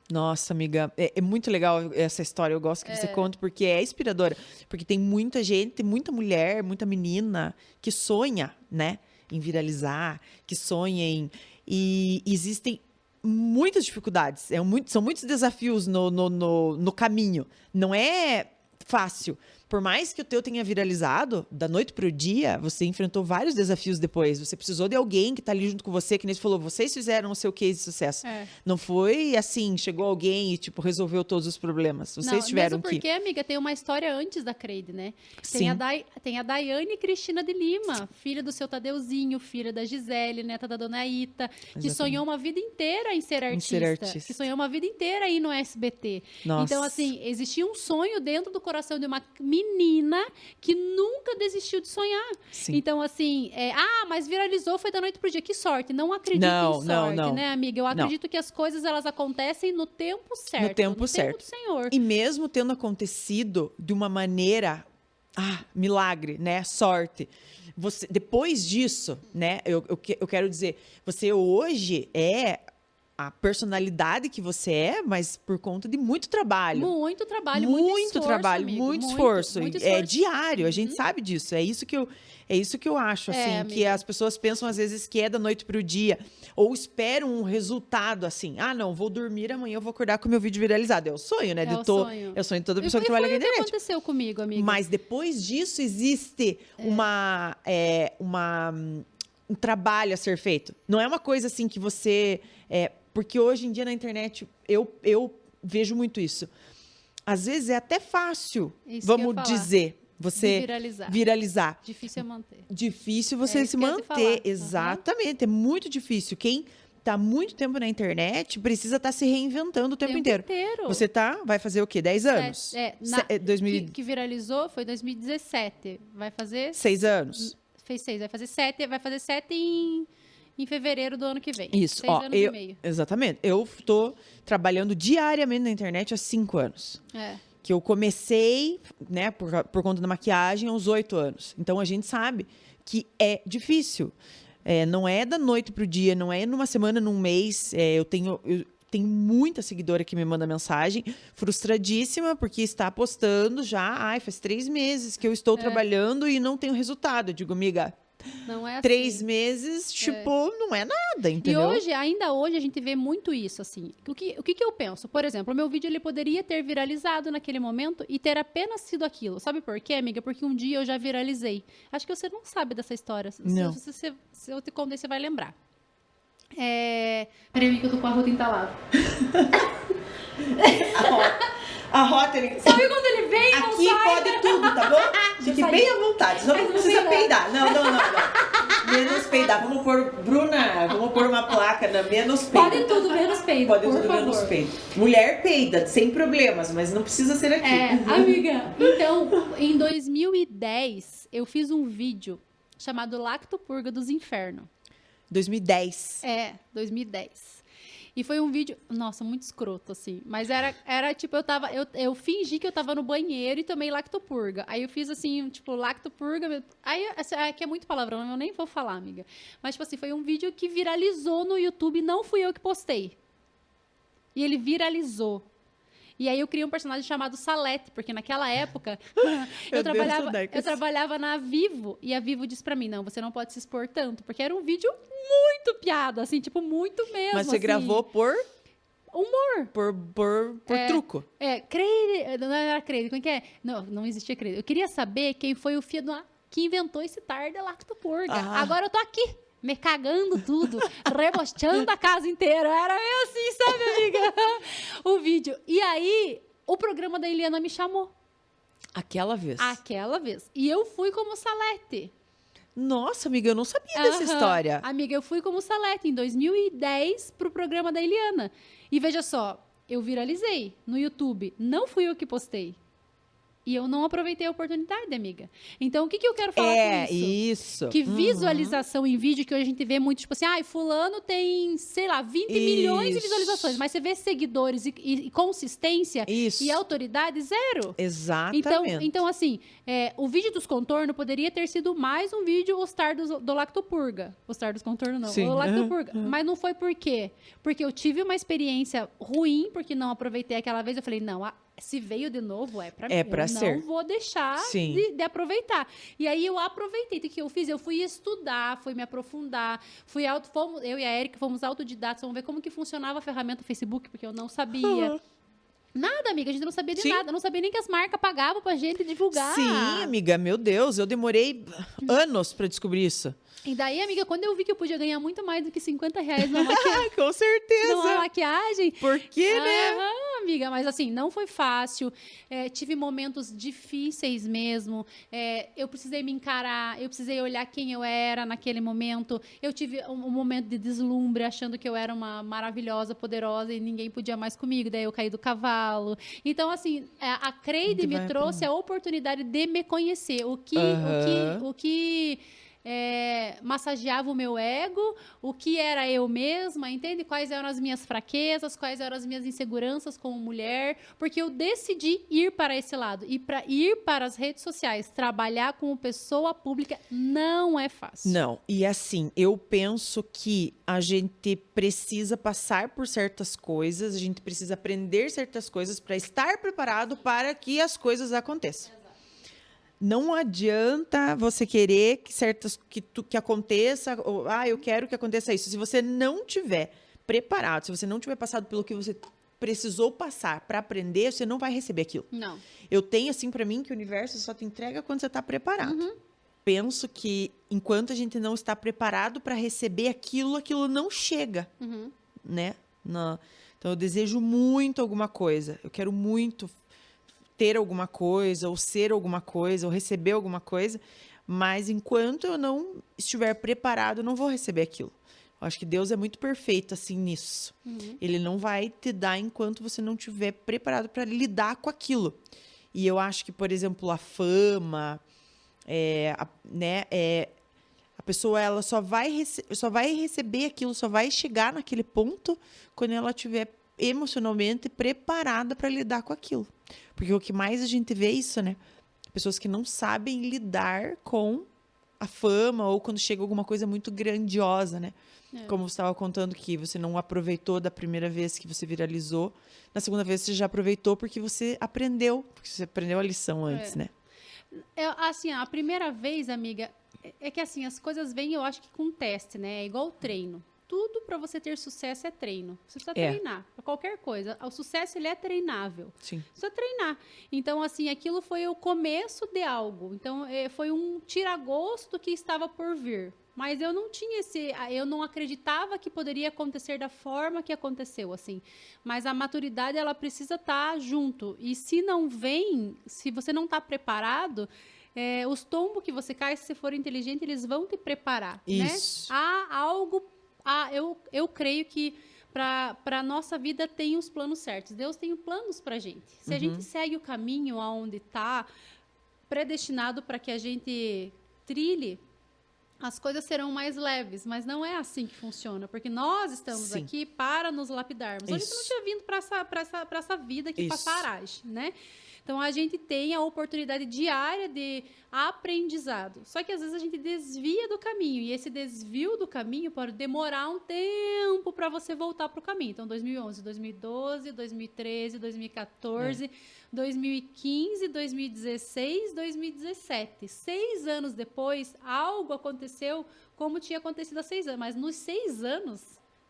Nossa, amiga, é muito legal essa história, eu gosto que você conte, porque é inspiradora. Porque tem muita gente, muita mulher, muita menina que sonha, né, em viralizar, que sonha em... E existem muitas dificuldades, são muitos desafios no caminho. Não é fácil. Por mais que o teu tenha viralizado, da noite pro dia, você enfrentou vários desafios depois. Você precisou de alguém que tá ali junto com você, que nem você falou, vocês fizeram o seu case de sucesso. Não foi assim, chegou alguém e, tipo, resolveu todos os problemas. Vocês tiveram mesmo porque, amiga, tem uma história antes da Crede, né? Tem a Daiane Cristina de Lima, filha do seu Tadeuzinho, filha da Gisele, neta da dona Ita, que sonhou uma vida inteira em ser artista. Que sonhou uma vida inteira aí no SBT. Nossa. Então, assim, existia um sonho dentro do coração de uma menina que nunca desistiu de sonhar. Sim. Então, assim, mas viralizou, foi da noite pro dia. Que sorte. Não acredito em sorte, né, amiga? Eu acredito que as coisas, elas acontecem no tempo certo. No tempo certo. Tempo do Senhor. E mesmo tendo acontecido de uma maneira... milagre, né? Sorte. Você, depois disso, né? Eu quero dizer, você hoje é a personalidade que você é, mas por conta de muito trabalho. Muito trabalho, muito esforço, trabalho, amigo. muito esforço. Muito É esforço. diário, a gente sabe disso. É isso que eu acho, assim, que amiga. as pessoas pensam às vezes que é da noite pro dia, ou esperam um resultado assim. Não, vou dormir, amanhã eu vou acordar com o meu vídeo viralizado. É o sonho, né? É o sonho de toda pessoa que trabalha com a internet. Foi o que aconteceu comigo, amiga. Mas depois disso existe um trabalho a ser feito. Não é uma coisa assim que você... porque hoje em dia na internet eu vejo muito isso. Às vezes é até fácil, vamos dizer, você viralizar. Difícil é manter. Difícil você se manter. Exatamente, é muito difícil. Quem tá muito tempo na internet precisa estar se reinventando o tempo inteiro. Você vai fazer o quê? 10 anos? 2000... que viralizou foi 2017. Vai fazer... 6 anos? Fez 6, vai fazer 7. Vai fazer 7 em fevereiro do ano que vem. Isso, 6 anos e meio. Exatamente. Eu tô trabalhando diariamente na internet há 5 anos. Que eu comecei, né, por conta da maquiagem, aos 8 anos. Então, a gente sabe que é difícil. Não é da noite pro dia, não é numa semana, num mês. Eu tenho muita seguidora que me manda mensagem, frustradíssima, porque está postando já, faz 3 meses que eu estou trabalhando e não tenho resultado. Eu digo, amiga... Não é assim. 3 meses, não é nada, entendeu? E ainda hoje, a gente vê muito isso, assim. O que eu penso? Por exemplo, o meu vídeo, ele poderia ter viralizado naquele momento e ter apenas sido aquilo. Sabe por quê, amiga? Porque um dia eu já viralizei. Acho que você não sabe dessa história. Não. Se eu te contar, você vai lembrar. Peraí, que eu tô com a rota entalada. A rota, ele... Sabe quando ele vem? Aqui pode tudo, tá bom? Fique bem à vontade, só não precisa peidar. Não. Menos peidar. Vamos pôr uma placa na menos peido. Pode tudo, menos peido, Pode tudo, menos peido. Mulher peida, sem problemas, mas não precisa ser aqui. Amiga, então, em 2010, eu fiz um vídeo chamado Lactopurga dos Infernos. 2010. 2010. E foi um vídeo, nossa, muito escroto, assim. Mas era tipo, eu fingi que eu tava no banheiro e tomei lactopurga. Aí eu fiz assim, tipo, lactopurga. Aí, aqui é muito palavrão, eu nem vou falar, amiga. Mas, tipo assim, foi um vídeo que viralizou no YouTube, não fui eu que postei. E ele viralizou. E aí eu criei um personagem chamado Salete, porque naquela época eu trabalhava na Vivo, e a Vivo disse pra mim, não, você não pode se expor tanto, porque era um vídeo muito piada, assim, tipo, muito mesmo. Mas você assim. gravou por... Humor. Por truco. Creire, não era Creire, como é que é? Não existia Creire. Eu queria saber quem foi o filho que inventou esse tarde lactopurga. Agora eu tô aqui, me cagando tudo, rebochando a casa inteira. Era meio assim, sabe, amiga? O vídeo. E aí, o programa da Eliana me chamou. Aquela vez. E eu fui como Salete. Nossa, amiga, eu não sabia dessa história. Amiga, eu fui como Salete em 2010 pro programa da Eliana. E veja só, eu viralizei no YouTube. Não fui eu que postei. E eu não aproveitei a oportunidade, amiga. Então, o que eu quero falar com isso? Que visualização em vídeo, que hoje a gente vê muito, tipo assim, fulano tem, sei lá, 20 milhões de visualizações. Mas você vê seguidores e consistência e autoridade, zero. Exatamente. Então assim, o vídeo dos contornos poderia ter sido mais um vídeo Ostar do Lactopurga. Ostar dos contornos não, o Lactopurga. Mas não foi por quê? Porque eu tive uma experiência ruim, porque não aproveitei aquela vez. Eu falei, não, se veio de novo, é pra mim. Não vou deixar de aproveitar. E aí eu aproveitei. O que eu fiz? Eu fui estudar, fui me aprofundar. Eu e a Erika fomos autodidatas. Vamos ver como que funcionava a ferramenta Facebook, porque eu não sabia. Nada, amiga, a gente não sabia de nada. Eu não sabia nem que as marcas pagavam pra gente divulgar. Sim, amiga, meu Deus, eu demorei anos pra descobrir isso. E daí, amiga, quando eu vi que eu podia ganhar muito mais do que R$50 numa maquiagem. Com certeza. Numa maquiagem. Por quê, né? Amiga, mas assim, não foi fácil. Tive momentos difíceis mesmo. Eu precisei me encarar, eu precisei olhar quem eu era naquele momento. Eu tive um momento de deslumbre, achando que eu era uma maravilhosa, poderosa e ninguém podia mais comigo. Daí eu caí do cavalo. Então, assim, a Creide me trouxe a oportunidade de me conhecer. O que massageava o meu ego, o que era eu mesma, entende? Quais eram as minhas fraquezas, quais eram as minhas inseguranças como mulher, porque eu decidi ir para esse lado. E para ir para as redes sociais, trabalhar como pessoa pública não é fácil. Não, e assim, eu penso que a gente precisa passar por certas coisas, a gente precisa aprender certas coisas para estar preparado para que as coisas aconteçam. Não adianta você querer que aconteça, ou, eu quero que aconteça isso. Se você não tiver preparado, se você não tiver passado pelo que você precisou passar para aprender, você não vai receber aquilo. Não. Eu tenho assim para mim que o universo só te entrega quando você está preparado. Penso que enquanto a gente não está preparado para receber aquilo não chega, né? Não. Então eu desejo muito alguma coisa. Eu quero muito ter alguma coisa, ou ser alguma coisa, ou receber alguma coisa, mas enquanto eu não estiver preparado, eu não vou receber aquilo. Eu acho que Deus é muito perfeito assim nisso. Ele não vai te dar enquanto você não estiver preparado para lidar com aquilo. E eu acho que, por exemplo, a fama, a pessoa ela só vai receber aquilo, só vai chegar naquele ponto quando ela estiver emocionalmente preparada para lidar com aquilo. Porque o que mais a gente vê é isso, né? Pessoas que não sabem lidar com a fama ou quando chega alguma coisa muito grandiosa, né? Como você estava contando que você não aproveitou da primeira vez que você viralizou. Na segunda vez você já aproveitou porque você aprendeu a lição antes, né? Assim, a primeira vez, amiga, é que assim, as coisas vêm, eu acho que com teste, né? É igual treino. Tudo para você ter sucesso é treino. Você precisa treinar. Para qualquer coisa. O sucesso, ele é treinável. Sim. Precisa treinar. Então, assim, aquilo foi o começo de algo. Então, foi um tira-gosto do que estava por vir. Mas eu não tinha eu não acreditava que poderia acontecer da forma que aconteceu, assim. Mas a maturidade, ela precisa estar junto. E se não vem, se você não está preparado, os tombos que você cai, se você for inteligente, eles vão te preparar. Isso. Né? Há algo... eu creio que para a nossa vida tem os planos certos. Deus tem planos para a gente. Se a gente segue o caminho aonde está predestinado para que a gente trilhe, as coisas serão mais leves, mas não é assim que funciona, porque nós estamos Sim. aqui para nos lapidarmos. A gente não Isso. tinha vindo para essa vida aqui, para Isso. paragem, né? Então, a gente tem a oportunidade diária de aprendizado. Só que, às vezes, a gente desvia do caminho. E esse desvio do caminho pode demorar um tempo para você voltar para o caminho. Então, 2011, 2012, 2013, 2014, 2015, 2016, 2017. 6 anos depois, algo aconteceu como tinha acontecido há 6 anos. Mas nos 6 anos...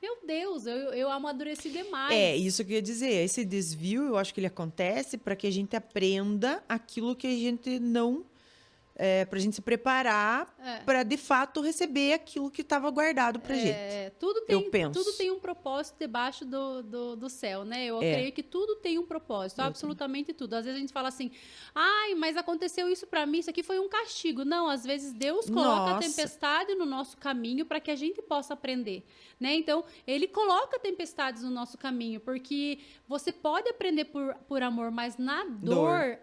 Meu Deus, eu amadureci demais. É, isso que eu ia dizer. Esse desvio, eu acho que ele acontece para que a gente aprenda aquilo que a gente não... para a gente se preparar para, de fato, receber aquilo que estava guardado para gente. Tudo penso. tudo tem um propósito debaixo do céu, né? Eu creio que tudo tem um propósito, absolutamente tudo. Às vezes a gente fala assim, ai, mas aconteceu isso para mim, isso aqui foi um castigo. Não, às vezes Deus coloca a Nossa. tempestade no nosso caminho para que a gente possa aprender, né? Então, Ele coloca tempestades no nosso caminho, porque você pode aprender por amor, mas na dor,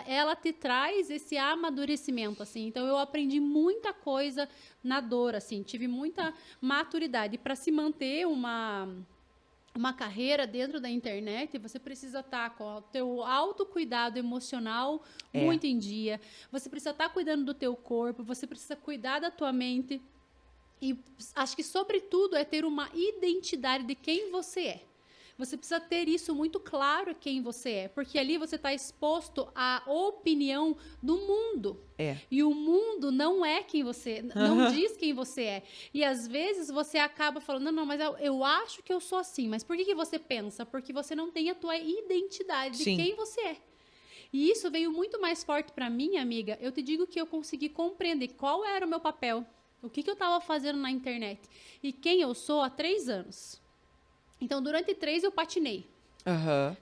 ela te traz esse amadurecimento, assim. Então, eu aprendi muita coisa na dor, assim. Tive muita maturidade. Para se manter uma carreira dentro da internet, você precisa estar com o teu autocuidado emocional muito em dia. Você precisa estar cuidando do teu corpo, você precisa cuidar da tua mente. E acho que, sobretudo, é ter uma identidade de quem você é. Você precisa ter isso muito claro, quem você é. Porque ali você está exposto à opinião do mundo. E o mundo não é quem você... Não diz quem você é. E, às vezes, você acaba falando, não, mas eu acho que eu sou assim. Mas por que você pensa? Porque você não tem a tua identidade de quem você é. E isso veio muito mais forte para mim, amiga. Eu te digo que eu consegui compreender qual era o meu papel. O que eu estava fazendo na internet. E quem eu sou há 3 anos. Então, durante 3 eu patinei.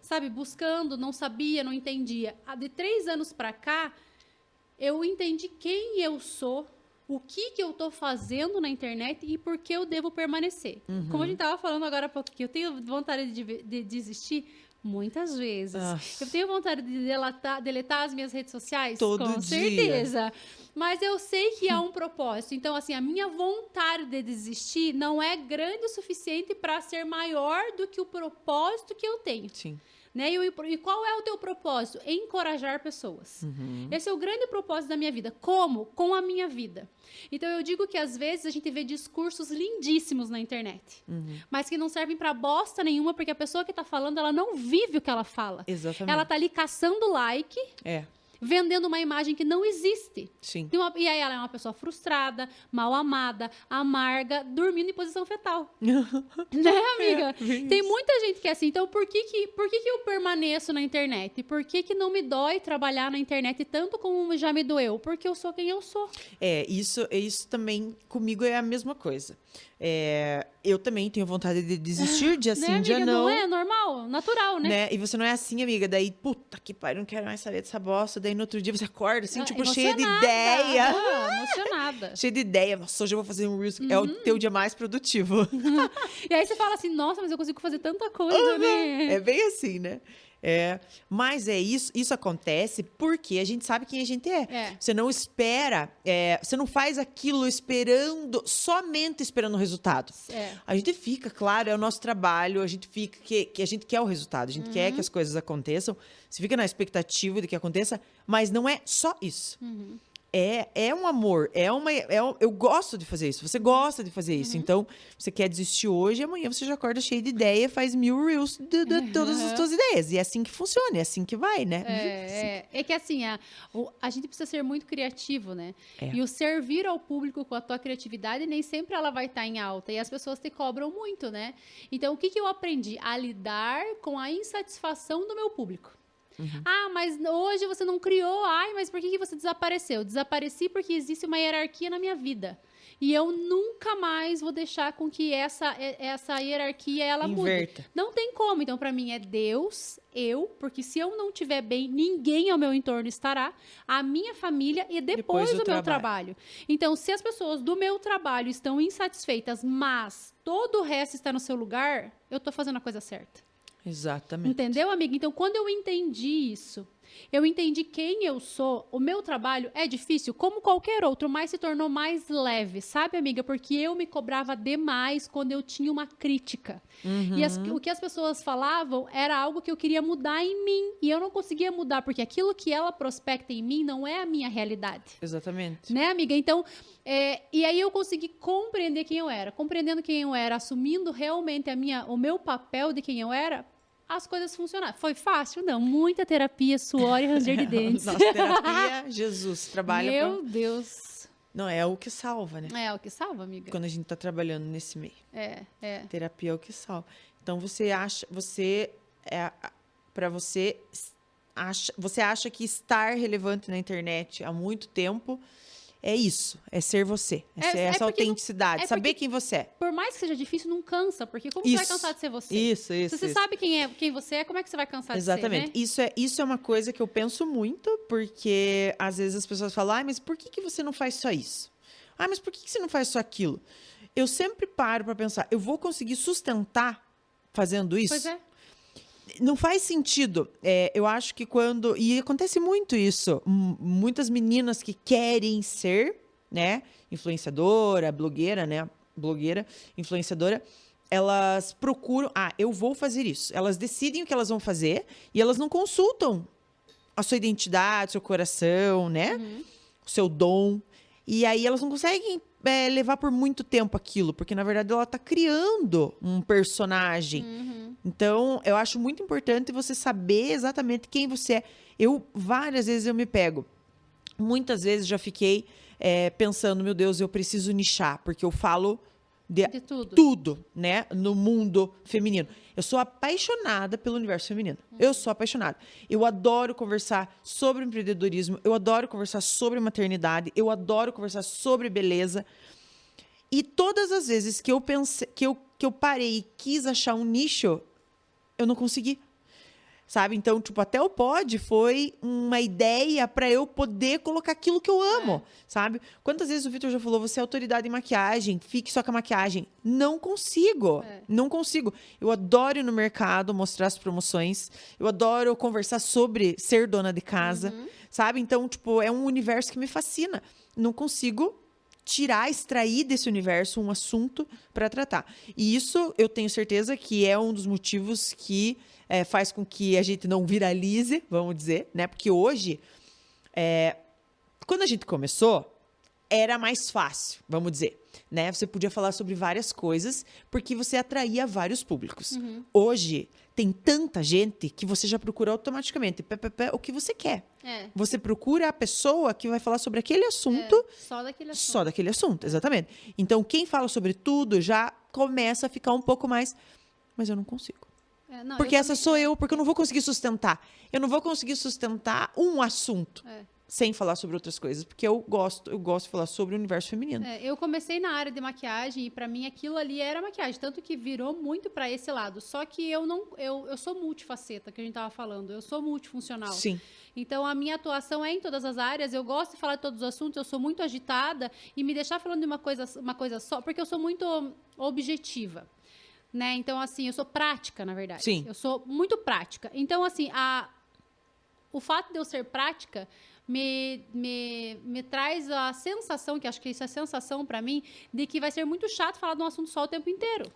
Sabe, buscando, não sabia, não entendia. De 3 anos para cá, eu entendi quem eu sou, o que eu tô fazendo na internet e por que eu devo permanecer. Como a gente tava falando agora há pouco, que eu tenho vontade de desistir muitas vezes. Eu tenho vontade de deletar as minhas redes sociais, com certeza. Mas eu sei que há um propósito. Então, assim, a minha vontade de desistir não é grande o suficiente para ser maior do que o propósito que eu tenho. Sim. Né? E qual é o teu propósito? Encorajar pessoas. Esse é o grande propósito da minha vida. Como? Com a minha vida. Então, eu digo que, às vezes, a gente vê discursos lindíssimos na internet, mas que não servem pra bosta nenhuma, porque a pessoa que tá falando, ela não vive o que ela fala. Exatamente. Ela tá ali caçando like, vendendo uma imagem que não existe. Sim. E aí ela é uma pessoa frustrada, mal amada, amarga, dormindo em posição fetal. Né, amiga? Tem muita gente que é assim. Então, por que eu permaneço na internet? Por que não me dói trabalhar na internet tanto como já me doeu? Porque eu sou quem eu sou. Isso também comigo é a mesma coisa. Eu também tenho vontade de desistir, dia sim, né, dia amiga? não. Não é normal, natural, né? E você não é assim, amiga. Daí, puta que pariu, não quero mais saber dessa bosta. Daí, no outro dia, você acorda, assim, tipo, cheia de ideia. Emocionada. Cheia de ideia. Nossa, hoje eu vou fazer um Reels. É o teu dia mais produtivo. E aí você fala assim, nossa, mas eu consigo fazer tanta coisa, né? É bem assim, né? Mas isso acontece porque a gente sabe quem a gente é. Você não espera, você não faz aquilo somente esperando o resultado. A gente fica, claro, é o nosso trabalho, a gente fica que a gente quer o resultado, a gente quer que as coisas aconteçam, você fica na expectativa de que aconteça, mas não é só isso. É um amor, eu gosto de fazer isso, você gosta de fazer isso, então você quer desistir hoje, amanhã você já acorda cheio de ideia, faz 1000 reels de todas as suas ideias, e é assim que funciona, é assim que vai, né? É que assim, a gente precisa ser muito criativo, né? E o servir ao público com a tua criatividade, nem sempre ela vai estar em alta, e as pessoas te cobram muito, né? Então, o que eu aprendi? A lidar com a insatisfação do meu público. Ah, mas hoje você não criou. Ai, mas por que você desapareceu? Desapareci porque existe uma hierarquia na minha vida. E eu nunca mais vou deixar com que essa hierarquia ela inverta. Mude. Não tem como. Então, para mim, é Deus, porque se eu não estiver bem, ninguém ao meu entorno estará, a minha família e depois o meu trabalho. Então, se as pessoas do meu trabalho estão insatisfeitas, mas todo o resto está no seu lugar, eu estou fazendo a coisa certa. Exatamente. Entendeu, amiga? Então, quando eu entendi isso, Eu entendi quem eu sou. O meu trabalho é difícil, como qualquer outro, mas se tornou mais leve, sabe, amiga? Porque eu me cobrava demais quando eu tinha uma crítica. E o que as pessoas falavam era algo que eu queria mudar em mim. E eu não conseguia mudar, porque aquilo que ela prospecta em mim não é a minha realidade. Exatamente. Né, amiga? Então, e aí eu consegui compreender quem eu era. Compreendendo quem eu era, assumindo realmente o meu papel de quem eu era, as coisas funcionaram. Foi fácil? Não. Muita terapia, suor e ranger de dentes. Nossa, terapia, Jesus, trabalha Meu Deus. Não, é o que salva, né? É o que salva, amiga. Quando a gente tá trabalhando nesse meio. É. Terapia é o que salva. Então, você acha que estar relevante na internet há muito tempo é isso, é ser você, essa autenticidade, saber quem você é. Por mais que seja difícil, não cansa, porque como você vai cansar de ser você? Isso. Se você sabe quem você é, como é que você vai cansar Exatamente. de ser, né? Isso é uma coisa que eu penso muito, porque às vezes as pessoas falam, mas por que você não faz só isso? Mas por que você não faz só aquilo? Eu sempre paro para pensar, eu vou conseguir sustentar fazendo isso? Pois é. Não faz sentido. Eu acho que quando... E acontece muito isso. Muitas meninas que querem ser, né? Influenciadora, blogueira, né? Blogueira, influenciadora. Elas procuram... eu vou fazer isso. Elas decidem o que elas vão fazer e elas não consultam a sua identidade, seu coração, né? O seu dom. E aí elas não conseguem levar por muito tempo aquilo, porque na verdade ela está criando um personagem. Então, eu acho muito importante você saber exatamente quem você é. Várias vezes eu me pego. Muitas vezes já fiquei pensando, meu Deus, eu preciso nichar, porque eu falo de tudo, né, no mundo feminino. Eu sou apaixonada pelo universo feminino. Eu sou apaixonada. Eu adoro conversar sobre empreendedorismo, eu adoro conversar sobre maternidade, eu adoro conversar sobre beleza. E todas as vezes que eu pensei, que eu parei e quis achar um nicho, eu não consegui. Sabe? Então, até o pod foi uma ideia para eu poder colocar aquilo que eu amo, sabe? Quantas vezes o Vitor já falou, você é autoridade em maquiagem, fique só com a maquiagem. Não consigo, não consigo. Eu adoro ir no mercado, mostrar as promoções, eu adoro conversar sobre ser dona de casa, sabe? Então, é um universo que me fascina. Não consigo extrair desse universo um assunto para tratar. E isso, eu tenho certeza que é um dos motivos que faz com que a gente não viralize, vamos dizer, né? Porque hoje, quando a gente começou, era mais fácil, vamos dizer, né? Você podia falar sobre várias coisas, porque você atraía vários públicos. Hoje, tem tanta gente que você já procura automaticamente o que você quer. Você procura a pessoa que vai falar sobre aquele assunto. Só daquele assunto. Só daquele assunto, exatamente. Então, quem fala sobre tudo já começa a ficar um pouco mais... Mas eu não consigo. Porque essa sou eu, porque eu não vou conseguir sustentar. Eu não vou conseguir sustentar um assunto sem falar sobre outras coisas, porque eu gosto de falar sobre o universo feminino. Eu comecei na área de maquiagem e pra mim aquilo ali era maquiagem, tanto que virou muito pra esse lado. Só que eu sou multifaceta, que a gente tava falando, eu sou multifuncional. Sim. Então a minha atuação é em todas as áreas, eu gosto de falar de todos os assuntos, eu sou muito agitada e me deixar falando de uma coisa só, porque eu sou muito objetiva. Né? Então, assim, eu sou prática, na verdade. Sim. Eu sou muito prática. Então, assim, o fato de eu ser prática me traz a sensação, que acho que isso é sensação pra mim, de que vai ser muito chato falar de um assunto só o tempo inteiro.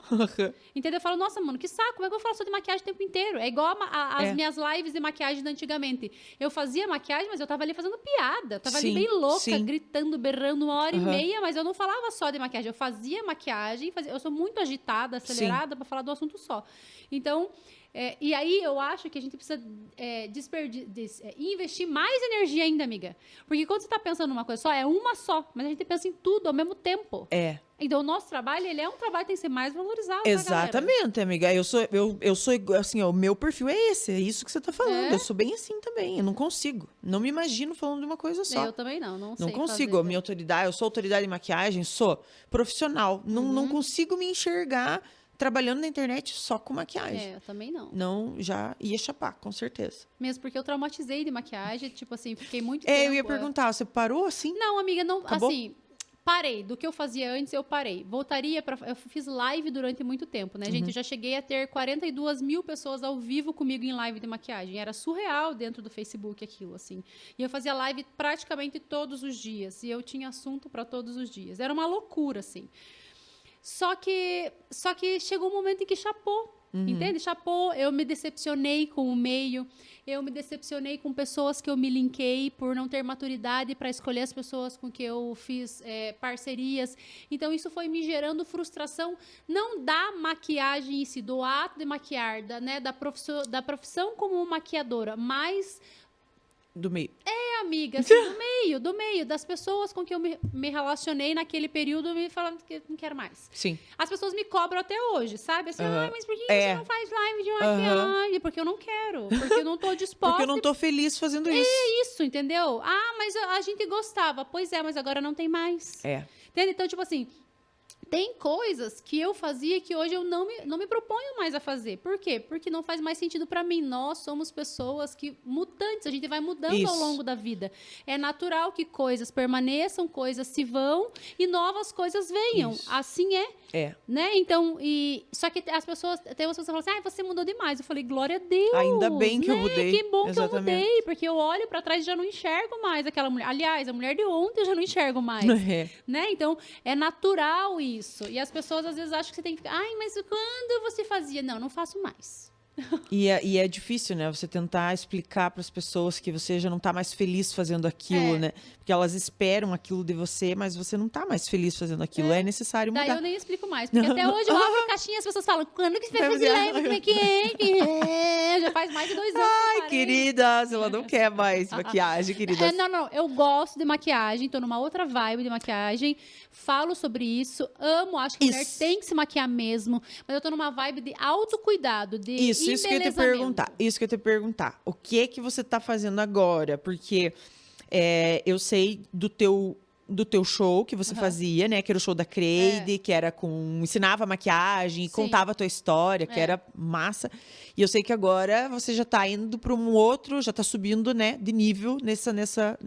Entendeu? Eu falo, nossa, mano, que saco, como é que eu vou falar só de maquiagem o tempo inteiro? É igual as minhas lives de maquiagem de antigamente. Eu fazia maquiagem, mas eu tava ali fazendo piada. Eu tava ali bem louca, gritando, berrando 1h30, mas eu não falava só de maquiagem. Eu fazia maquiagem, eu sou muito agitada, acelerada pra falar do assunto só. Então... e aí eu acho que a gente precisa investir mais energia ainda, amiga. Porque quando você está pensando numa coisa só, é uma só. Mas a gente pensa em tudo ao mesmo tempo. Então o nosso trabalho, ele é um trabalho que tem que ser mais valorizado. Exatamente, amiga. Eu sou assim, o meu perfil é esse. É isso que você está falando. Eu sou bem assim também. Eu não consigo. Não me imagino falando de uma coisa só. Eu também não. Não sei Não consigo. A minha autoridade, eu sou autoridade em maquiagem, sou profissional. Não consigo me enxergar trabalhando na internet só com maquiagem. Eu também não. Não, já ia chapar, com certeza. Mesmo porque eu traumatizei de maquiagem, tipo assim, fiquei muito tempo... Eu ia perguntar, você parou assim? Não, amiga, não, acabou? assim... Parei. Do que eu fazia antes, eu parei. Voltaria para... Eu fiz live durante muito tempo, né, gente? Eu já cheguei a ter 42 mil pessoas ao vivo comigo em live de maquiagem. Era surreal dentro do Facebook aquilo, assim. E eu fazia live praticamente todos os dias. E eu tinha assunto para todos os dias. Era uma loucura, assim. Só que chegou um momento em que chapou. Entende? Chapou, eu me decepcionei com o meio, eu me decepcionei com pessoas que eu me linkei por não ter maturidade para escolher as pessoas com que eu fiz parcerias. Então, isso foi me gerando frustração, não da maquiagem em si, do ato de maquiar, da profissão como maquiadora, mas... Do meio. Amiga, assim, do meio, das pessoas com que eu me relacionei naquele período, me falando que não quero mais. Sim. As pessoas me cobram até hoje, sabe? Assim, mas por que você não faz live de maquiagem? Porque eu não quero, porque eu não tô disposta. Porque eu não tô feliz fazendo isso. É isso, entendeu? Mas a gente gostava. Pois é, mas agora não tem mais. Entende? Então, tipo assim, tem coisas que eu fazia que hoje eu não me proponho mais a fazer. Por quê? Porque não faz mais sentido para mim. Nós somos pessoas mutantes, a gente vai mudando ao longo da vida. É natural que coisas permaneçam, coisas se vão e novas coisas venham. Assim é. Né? Então, só que as pessoas, tem umas pessoas que falam assim, você mudou demais. Eu falei, glória a Deus. Ainda bem que eu mudei. Que bom que eu mudei, porque eu olho para trás e já não enxergo mais aquela mulher. Aliás, a mulher de ontem eu já não enxergo mais. Né? Então, é natural isso. E as pessoas às vezes acham que você tem que ficar, mas quando você fazia? Não faço mais. E é difícil, né? Você tentar explicar para as pessoas que você já não está mais feliz fazendo aquilo, né? Porque elas esperam aquilo de você, mas você não está mais feliz fazendo aquilo. É necessário mudar. Daí eu nem explico mais, porque até hoje eu abro a caixinha e as pessoas falam, quando que você vai fazer live? Como é que é? Já faz mais de 2 anos. Ai, queridas, ela não quer mais maquiagem, queridas. Não, eu gosto de maquiagem, tô numa outra vibe de maquiagem, falo sobre isso, acho que a mulher tem que se maquiar mesmo, mas eu tô numa vibe de autocuidado, de isso que eu ia te perguntar. O que é que você tá fazendo agora? Porque eu sei do teu show que você fazia, né? Que era o show da Creide, que era ensinava maquiagem e contava a tua história, que era massa. E eu sei que agora você já tá indo para um outro, já tá subindo, né, de nível nessa...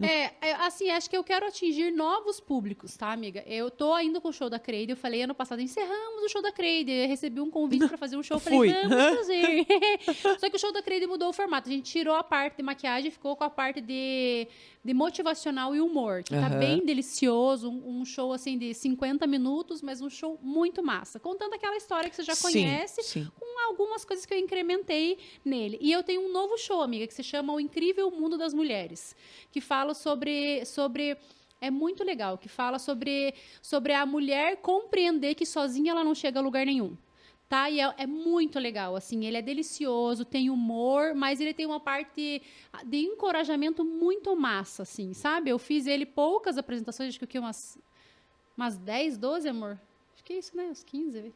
assim, acho que eu quero atingir novos públicos, tá, amiga? Eu tô indo com o show da Creide, eu falei ano passado, encerramos o show da Creide, eu recebi um convite para fazer um show, eu falei, vamos fazer. Só que o show da Creide mudou o formato, a gente tirou a parte de maquiagem e ficou com a parte de motivacional e humor, que tá bem delicioso, um show assim de 50 minutos, mas um show muito massa, contando aquela história que você já conhece, com algumas coisas que eu incrementei nele. E eu tenho um novo show, amiga, que se chama O Incrível Mundo das Mulheres, que fala sobre é muito legal, que fala sobre a mulher compreender que sozinha ela não chega a lugar nenhum. Tá? E é muito legal, assim, ele é delicioso, tem humor, mas ele tem uma parte de encorajamento muito massa, assim, sabe? Eu fiz ele poucas apresentações, acho que o quê? Umas 10, 12, amor? Acho que é isso, né? Uns 15,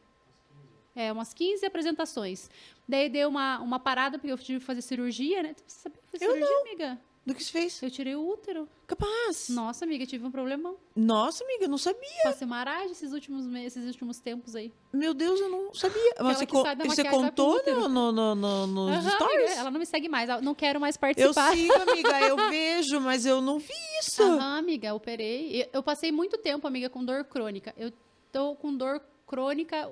umas 15 apresentações. Daí deu uma parada, porque eu tive que fazer cirurgia, né? Você sabia que fazer cirurgia, amiga? Do que você fez? Eu tirei o útero. Capaz. Nossa, amiga, tive um problemão. Nossa, amiga, eu não sabia. Passei uma aragem esses últimos tempos aí. Meu Deus, eu não sabia. Mas você contou nos stories? Amiga, ela não me segue mais, não quero mais participar. Eu sigo, amiga, eu vejo, mas eu não vi isso. Amiga, operei. Eu passei muito tempo, amiga, com dor crônica. Eu tô com dor crônica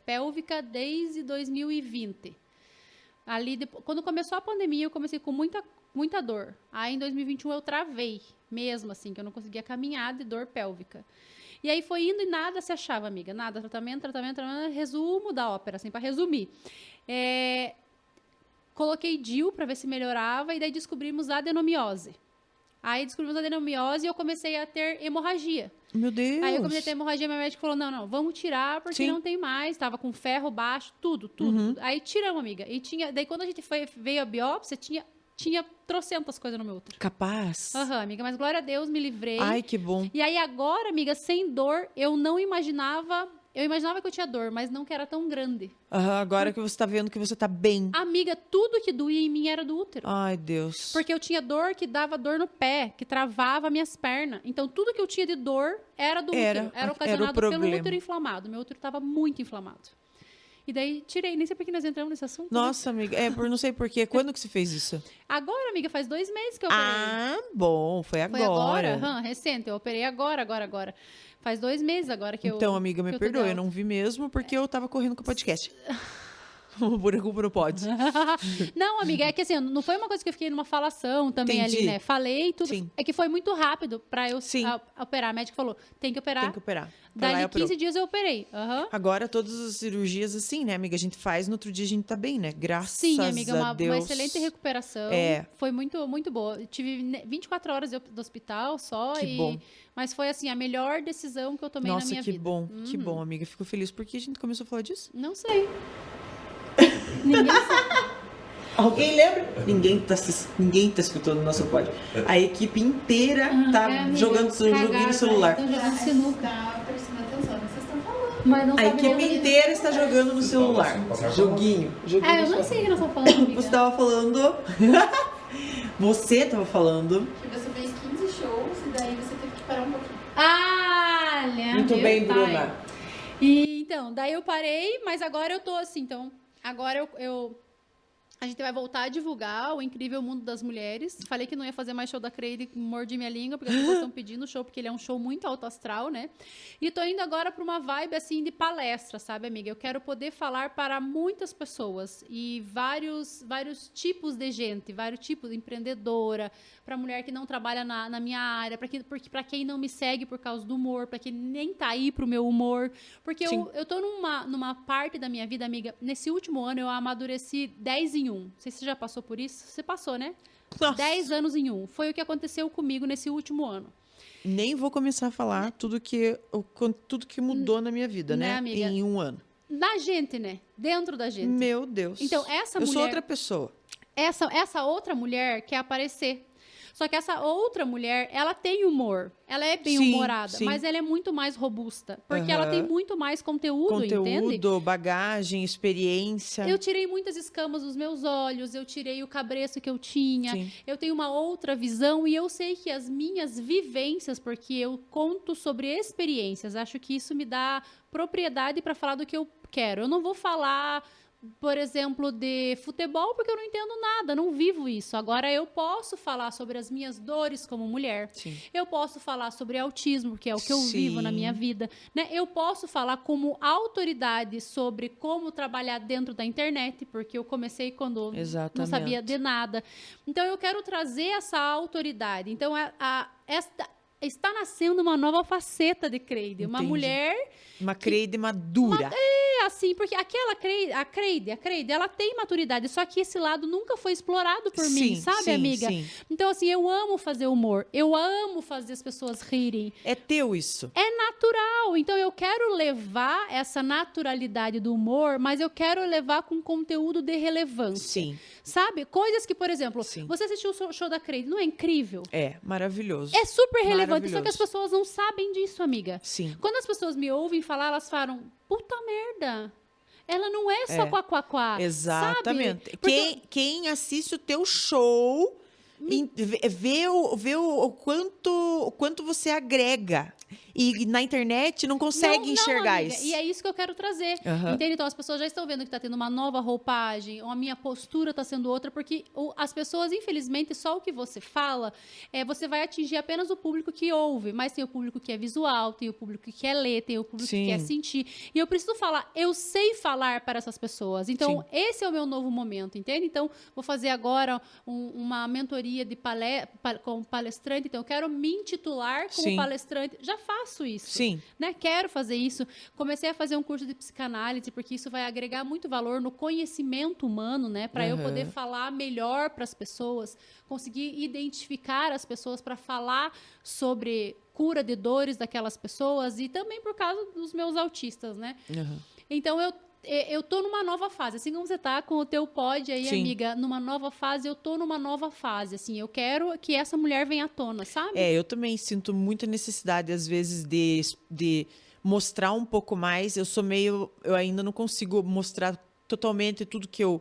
pélvica desde 2020. Quando começou a pandemia, eu comecei com muita dor. Aí, em 2021, eu travei mesmo, assim, que eu não conseguia caminhar de dor pélvica. E aí, foi indo e nada se achava, amiga. Nada, tratamento, resumo da ópera, assim, para resumir. Coloquei DIU para ver se melhorava e daí descobrimos a adenomiose. Aí, descobrimos a adenomiose e eu comecei a ter hemorragia. Meu Deus! Aí, eu comecei a ter hemorragia, meu médico falou, não, vamos tirar porque não tem mais. Tava com ferro baixo, tudo. Aí, tiramos, amiga. E daí, quando a gente veio a biópsia, tinha trocentas coisas no meu útero. Capaz. Amiga, mas glória a Deus, me livrei. Ai, que bom. E aí agora, amiga, sem dor, eu não imaginava... Eu imaginava que eu tinha dor, mas não que era tão grande. Agora que você tá vendo que você tá bem. Amiga, tudo que doía em mim era do útero. Ai, Deus. Porque eu tinha dor que dava dor no pé, que travava minhas pernas. Então, tudo que eu tinha de dor era do útero. Era ocasionado pelo útero inflamado. Meu útero estava muito inflamado. E daí tirei, nem sei por que nós entramos nesse assunto. Nossa, amiga, não sei porquê. Quando que você fez isso? Agora, amiga, faz 2 meses que eu operei. Ah, bom, foi agora. Foi agora? Recente, eu operei agora. Faz 2 meses agora que eu... Então, amiga, me perdoe, eu não vi mesmo porque eu tava correndo com o podcast. O buraco não pode. Não, amiga, é que assim, não foi uma coisa que eu fiquei numa falação também Entendi. ali, né? Falei tudo. Sim. É que foi muito rápido pra eu Sim. operar. A médica falou, tem que operar. Tem que operar. Foi lá e Dali operou. 15 dias eu operei. Agora, todas as cirurgias, assim, né, amiga? A gente faz, no outro dia a gente tá bem, né? Graças Sim, amiga, a uma Deus. excelente recuperação. É. Foi muito, muito boa. Eu tive 24 horas do hospital só. Que bom. Mas foi, assim, a melhor decisão que eu tomei na minha vida. Nossa, que bom, amiga. Fico feliz porque a gente começou a falar disso. Não sei. Ninguém sabe. Alguém lembra? Ninguém tá escutando o nosso pod. A equipe inteira tá amiga, jogando seu joguinho cagada, no celular. Estão jogando sinuca. Tá prestando atenção no que vocês estão falando. Mas não A sabe equipe nem- inteira está jogando no celular. Joguinho. Eu não sei o que nós estamos falando, amiga. Você tava falando. Você tava falando. Que você fez 15 shows e daí você teve que parar um pouquinho. Olha, Muito meu bem, pai. Bruna. E então, daí eu parei, mas agora eu tô assim, então, agora a gente vai voltar a divulgar o Incrível Mundo das Mulheres. Falei que não ia fazer mais show da Creide, mordi minha língua, porque as pessoas estão pedindo show, porque ele é um show muito alto astral, né? E tô indo agora pra uma vibe, assim, de palestra, sabe, amiga? Eu quero poder falar para muitas pessoas e vários tipos de gente, vários tipos de empreendedora, pra mulher que não trabalha na minha área, pra quem não me segue por causa do humor, pra quem nem tá aí pro meu humor. Porque Sim. eu tô numa parte da minha vida, amiga, nesse último ano eu amadureci 10 em 1. Não sei se você já passou por isso. Você passou, né? Nossa. 10 anos em 1. Foi o que aconteceu comigo nesse último ano. Nem vou começar a falar tudo que mudou na minha vida, Né, né? amiga? Em um ano. Da gente, né? Dentro da gente. Meu Deus. Então, essa Eu sou mulher- outra pessoa. Essa outra mulher quer aparecer. Só que essa outra mulher, ela tem humor. Ela é bem Sim, humorada, sim. mas ela é muito mais robusta. Porque Aham. ela tem muito mais conteúdo, entende? Conteúdo, bagagem, experiência. Eu tirei muitas escamas dos meus olhos, eu tirei o cabreço que eu tinha, Sim. eu tenho uma outra visão e eu sei que as minhas vivências, porque eu conto sobre experiências, acho que isso me dá propriedade para falar do que eu quero. Eu não vou falar, por exemplo, de futebol, porque eu não entendo nada, não vivo isso. Agora, eu posso falar sobre as minhas dores como mulher. Sim. Eu posso falar sobre autismo, porque é o que eu Sim. vivo na minha vida. Né? Eu posso falar como autoridade sobre como trabalhar dentro da internet, porque eu comecei quando não Exatamente. sabia de nada. Então, eu quero trazer essa autoridade. Então, está nascendo uma nova faceta de Creide. Uma Entendi. mulher Uma Creide madura. assim, porque aquela Creide, ela tem maturidade, só que esse lado nunca foi explorado por mim, Sim, sabe, sim, amiga? sim. Então, assim, eu amo fazer humor, eu amo fazer as pessoas rirem. É teu isso. É natural, então eu quero levar essa naturalidade do humor, mas eu quero levar com conteúdo de relevância. Sim. Sabe? Coisas que, por exemplo, Sim. você assistiu o show da Creide, não é incrível? É, maravilhoso. É super relevante, só que Maravilhoso. as pessoas não sabem disso, amiga. Sim. Quando as pessoas me ouvem falar, elas falam, puta merda. Ela não é só quá. Exatamente. Sabe? Porque- Quem assiste o teu show vê o quanto você agrega. E na internet não consegue enxergar amiga, isso. E é isso que eu quero trazer. Aham. Entende? Então, as pessoas já estão vendo que está tendo uma nova roupagem, ou a minha postura está sendo outra, porque as pessoas, infelizmente, só o que você fala, você vai atingir apenas o público que ouve, mas tem o público que é visual, tem o público que quer ler, tem o público Sim. que quer sentir. E eu preciso falar, eu sei falar para essas pessoas. Então, Sim. esse é o meu novo momento, entende? Então, vou fazer agora uma mentoria de como palestrante. Então, eu quero me intitular como Sim. palestrante. Já faço isso. Sim. Né? Quero fazer isso. Comecei a fazer um curso de psicanálise, porque isso vai agregar muito valor no conhecimento humano, né? Para eu Aham. poder falar melhor para as pessoas, conseguir identificar as pessoas para falar sobre cura de dores daquelas pessoas e também por causa dos meus autistas, né? Aham. Então, eu tô numa nova fase. Assim como você tá com o teu pod aí, Sim. amiga, numa nova fase, eu tô numa nova fase. Assim, eu quero que essa mulher venha à tona, sabe? Eu também sinto muita necessidade, às vezes, de mostrar um pouco mais. Eu ainda não consigo mostrar totalmente tudo que eu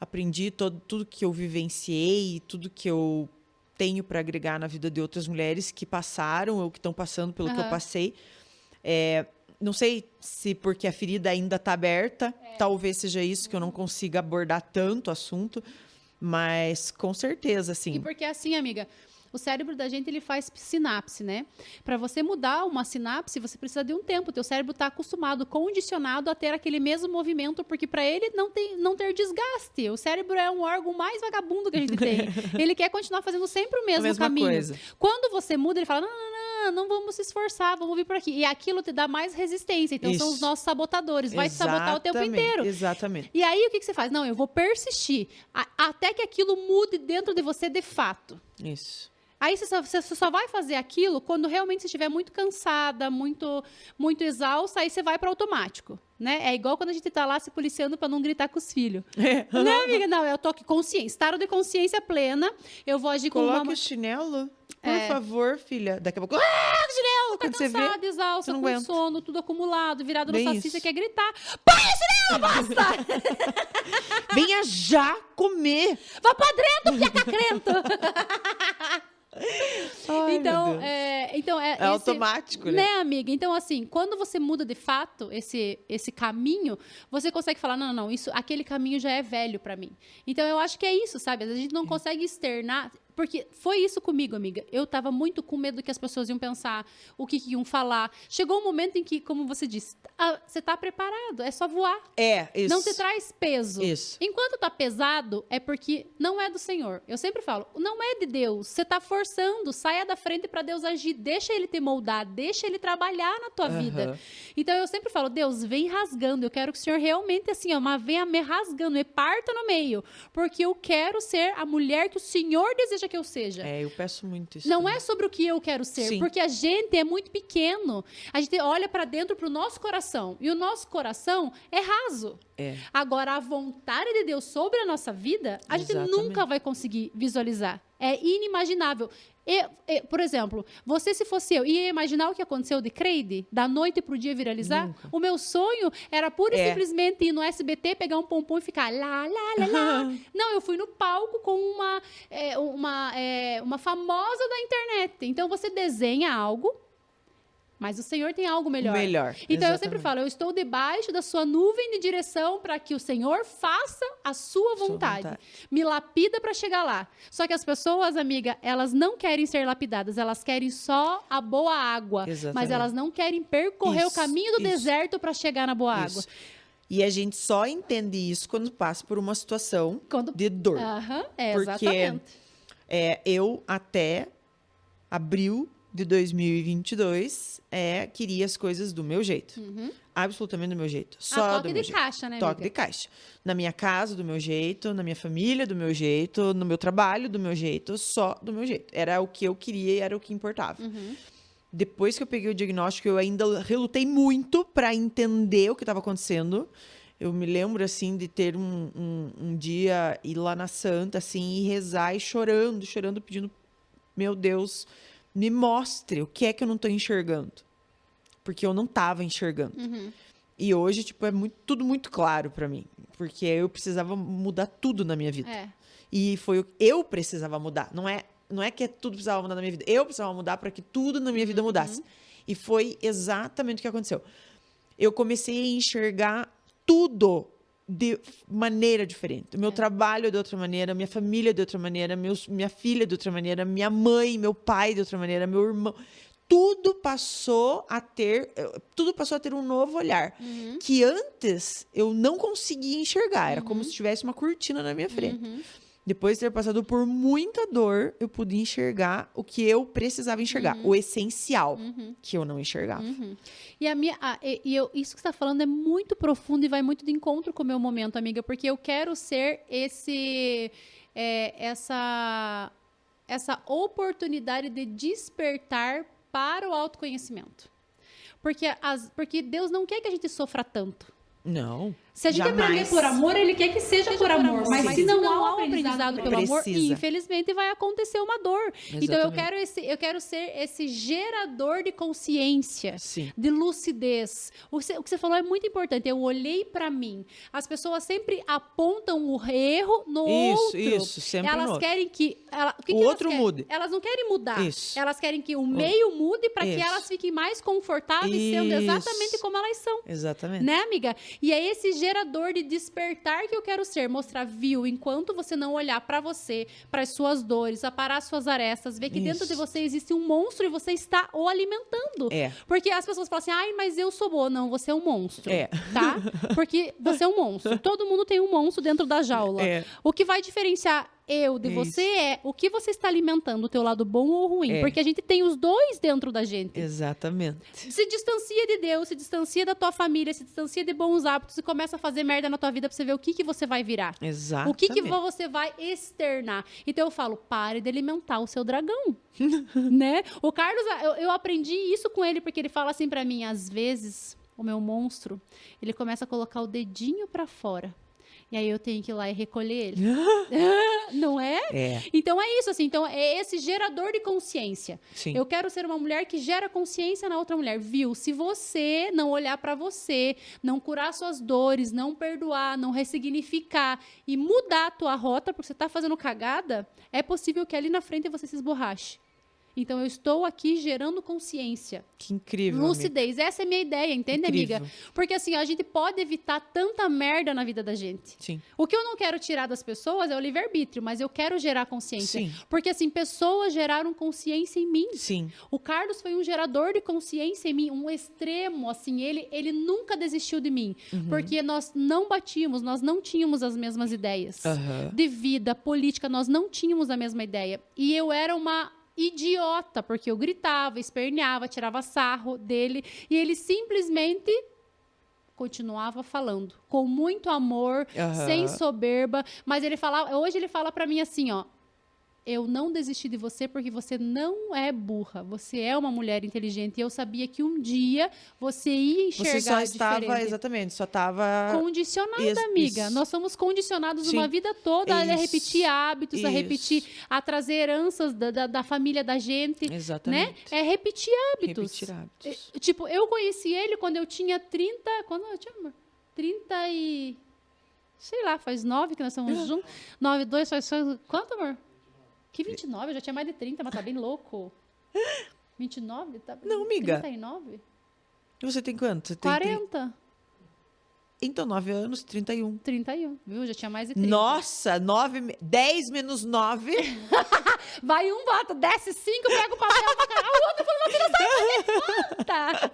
aprendi, tudo que eu vivenciei, tudo que eu tenho para agregar na vida de outras mulheres que passaram ou que estão passando pelo que eu Aham. passei. Não sei se porque a ferida ainda está aberta, talvez seja isso que eu não consiga abordar tanto o assunto, mas com certeza, sim. E porque assim, amiga, o cérebro da gente, ele faz sinapse, né? Para você mudar uma sinapse, você precisa de um tempo. O teu cérebro está acostumado, condicionado a ter aquele mesmo movimento, porque para ele não ter desgaste. O cérebro é um órgão mais vagabundo que a gente tem. Ele quer continuar fazendo sempre o mesmo caminho. Coisa. Quando você muda, ele fala, não vamos se esforçar, vamos vir por aqui. E aquilo te dá mais resistência. Então, são os nossos sabotadores. Vai te sabotar o tempo inteiro. Exatamente. E aí, o que você faz? Não, eu vou persistir até que aquilo mude dentro de você de fato. Isso. Aí você só vai fazer aquilo quando realmente você estiver muito cansada, muito exausta, aí você vai para automático, né? É igual quando a gente tá lá se policiando para não gritar com os filhos. Não, amiga, não, eu tô aqui consciência, estado de consciência plena, eu vou agir com Coloque o chinelo, por favor, filha. Daqui a pouco, chinelo! Quando você vê, cansada, exausta, não com aguenta. sono, tudo acumulado, virado Bem no saci, isso. você quer gritar. Põe o chinelo, basta! venha já comer. Vá pra dentro, piaca crento! Ai, Então, meu Deus. é esse, automático, né? Né, amiga? Então, assim, quando você muda de fato esse caminho, você consegue falar, não, aquele caminho já é velho pra mim. Então, eu acho que é isso, sabe? A gente não consegue externar, porque foi isso comigo, amiga. Eu tava muito com medo do que as pessoas iam pensar, o que iam falar. Chegou um momento em que, como você disse, você tá preparado, é só voar. Isso. Não te traz peso. Isso. Enquanto tá pesado, é porque não é do Senhor. Eu sempre falo, não é de Deus. Você tá forçando, saia da frente para Deus agir. Deixa Ele te moldar, deixa Ele trabalhar na tua vida. Então, eu sempre falo, Deus, vem rasgando. Eu quero que o Senhor realmente, assim, venha me rasgando, me parta no meio. Porque eu quero ser a mulher que o Senhor deseja que eu seja. Eu peço muito isso. Não também. é sobre o que eu quero ser, Sim. porque a gente é muito pequeno. A gente olha para dentro, para o nosso coração, e o nosso coração é raso. Agora, a vontade de Deus sobre a nossa vida, a gente nunca vai conseguir visualizar. É inimaginável. Por exemplo, você, se fosse eu, ia imaginar o que aconteceu de Creide, da noite pro dia viralizar? Nunca. O meu sonho era pura e simplesmente ir no SBT, pegar um pompom e ficar lá, lá, lá, lá. Não, eu fui no palco com uma famosa da internet. Então, você desenha algo, mas o Senhor tem algo melhor. Então, eu sempre falo, eu estou debaixo da sua nuvem de direção para que o Senhor faça a sua vontade. Me lapida para chegar lá. Só que as pessoas, amiga, elas não querem ser lapidadas, elas querem só a boa água. Mas elas não querem percorrer o caminho do deserto para chegar na boa água. E a gente só entende isso quando passa por uma situação de dor. Porque exatamente. Eu, até abril de 2022, queria as coisas do meu jeito. Absolutamente do meu jeito. Só do meu jeito. Toque de caixa, né, Toque de caixa. Na minha casa, do meu jeito. Na minha família, do meu jeito. No meu trabalho, do meu jeito. Só do meu jeito. Era o que eu queria e era o que importava. Depois que eu peguei o diagnóstico, eu ainda relutei muito para entender o que estava acontecendo. Eu me lembro, assim, de ter um dia, ir lá na Santa, assim, e rezar e chorando, pedindo, meu Deus, me mostre o que é que eu não estou enxergando. Porque eu não estava enxergando. E hoje, tipo, tudo muito claro para mim. Porque eu precisava mudar tudo na minha vida. E eu precisava mudar. Não é que tudo precisava mudar na minha vida. Eu precisava mudar para que tudo na minha vida mudasse. E foi exatamente o que aconteceu. Eu comecei a enxergar tudo de maneira diferente. O meu trabalho é de outra maneira, minha família é de outra maneira, minha filha é de outra maneira, minha mãe, meu pai de outra maneira, meu irmão. Tudo passou a ter um novo olhar. Que antes eu não conseguia enxergar. Era como se tivesse uma cortina na minha frente. Depois de ter passado por muita dor, eu pude enxergar o que eu precisava enxergar. O essencial, que eu não enxergava. E isso que você está falando é muito profundo e vai muito de encontro com o meu momento, amiga. Porque eu quero ser essa oportunidade de despertar para o autoconhecimento. Porque Deus não quer que a gente sofra tanto. Não. Se a gente Jamais. aprender por amor, ele quer que seja por amor. Mas se não há um aprendizado pelo amor, Precisa. infelizmente vai acontecer uma dor. Então eu quero ser esse gerador de consciência, Sim. de lucidez. O que você falou é muito importante. Eu olhei pra mim. As pessoas sempre apontam o erro no outro. Isso, sempre no Elas outro. querem que O outro mude. Elas não querem mudar. Isso. Elas querem que o meio mude para que Isso. elas fiquem mais confortáveis sendo Isso. exatamente como elas são. Exatamente. Né, amiga? E é esse gerador de despertar que eu quero ser. Mostrar, viu? Enquanto você não olhar pra você, pras suas dores, aparar suas arestas, ver que dentro de você existe um monstro e você está o alimentando. É. Porque as pessoas falam assim, ai, mas eu sou boa. Não, você é um monstro. É. Tá? Porque você é um monstro. Todo mundo tem um monstro dentro da jaula. É. O que vai diferenciar eu de você é o que você está alimentando, o teu lado bom ou ruim. É. Porque a gente tem os dois dentro da gente. Exatamente. Se distancia de Deus, se distancia da tua família, se distancia de bons hábitos e começa a fazer merda na tua vida pra você ver o que você vai virar. Exatamente. O que você vai externar. Então eu falo, pare de alimentar o seu dragão. Né? O Carlos, eu aprendi isso com ele, porque ele fala assim pra mim, às vezes, o meu monstro, ele começa a colocar o dedinho pra fora. E aí eu tenho que ir lá e recolher ele. Não é? É. Então é isso, assim. Então é esse gerador de consciência. Sim. Eu quero ser uma mulher que gera consciência na outra mulher. Viu? Se você não olhar pra você, não curar suas dores, não perdoar, não ressignificar e mudar a tua rota porque você tá fazendo cagada, é possível que ali na frente você se esborrache. Então eu estou aqui gerando consciência. Que incrível. Lucidez. Essa é a minha ideia, entende, Incrível. amiga? Porque assim, a gente pode evitar tanta merda na vida da gente. Sim. O que eu não quero tirar das pessoas é o livre-arbítrio, mas eu quero gerar consciência. Sim. Porque assim, pessoas geraram consciência em mim. Sim. O Carlos foi um gerador de consciência em mim, um extremo, assim, ele nunca desistiu de mim. Porque nós não batíamos, nós não tínhamos as mesmas ideias. Aham. De vida, política, nós não tínhamos a mesma ideia. E eu era uma idiota, porque eu gritava, esperneava, tirava sarro dele, e ele simplesmente continuava falando, com muito amor, Aham. sem soberba, mas hoje ele fala pra mim assim, ó, eu não desisti de você porque você não é burra, você é uma mulher inteligente, e eu sabia que um dia você ia enxergar Você só estava, diferente. exatamente, só estava... Condicionada, Isso, amiga. isso. Nós somos condicionados Sim. uma vida toda a Isso. repetir hábitos, a Isso. repetir, a trazer heranças da família da gente, né? Exatamente. É repetir hábitos. Repetir hábitos. Tipo, eu conheci ele quando eu tinha 30... Quando eu tinha, amor? 30 e... Sei lá, faz 9 que nós estamos juntos. 9, 2, faz... Quanto, amor? Que 29? Eu já tinha mais de 30, mas tá bem louco. 29? Tá... Não, amiga. 39? Você tem quanto? Você tem 40? Então, 9 anos, 31. 31, viu? Já tinha mais de 30. Nossa, 10 menos 9. Vai um, bota, desce 5, pega o papel, o outro falando, você não sabe fazer conta.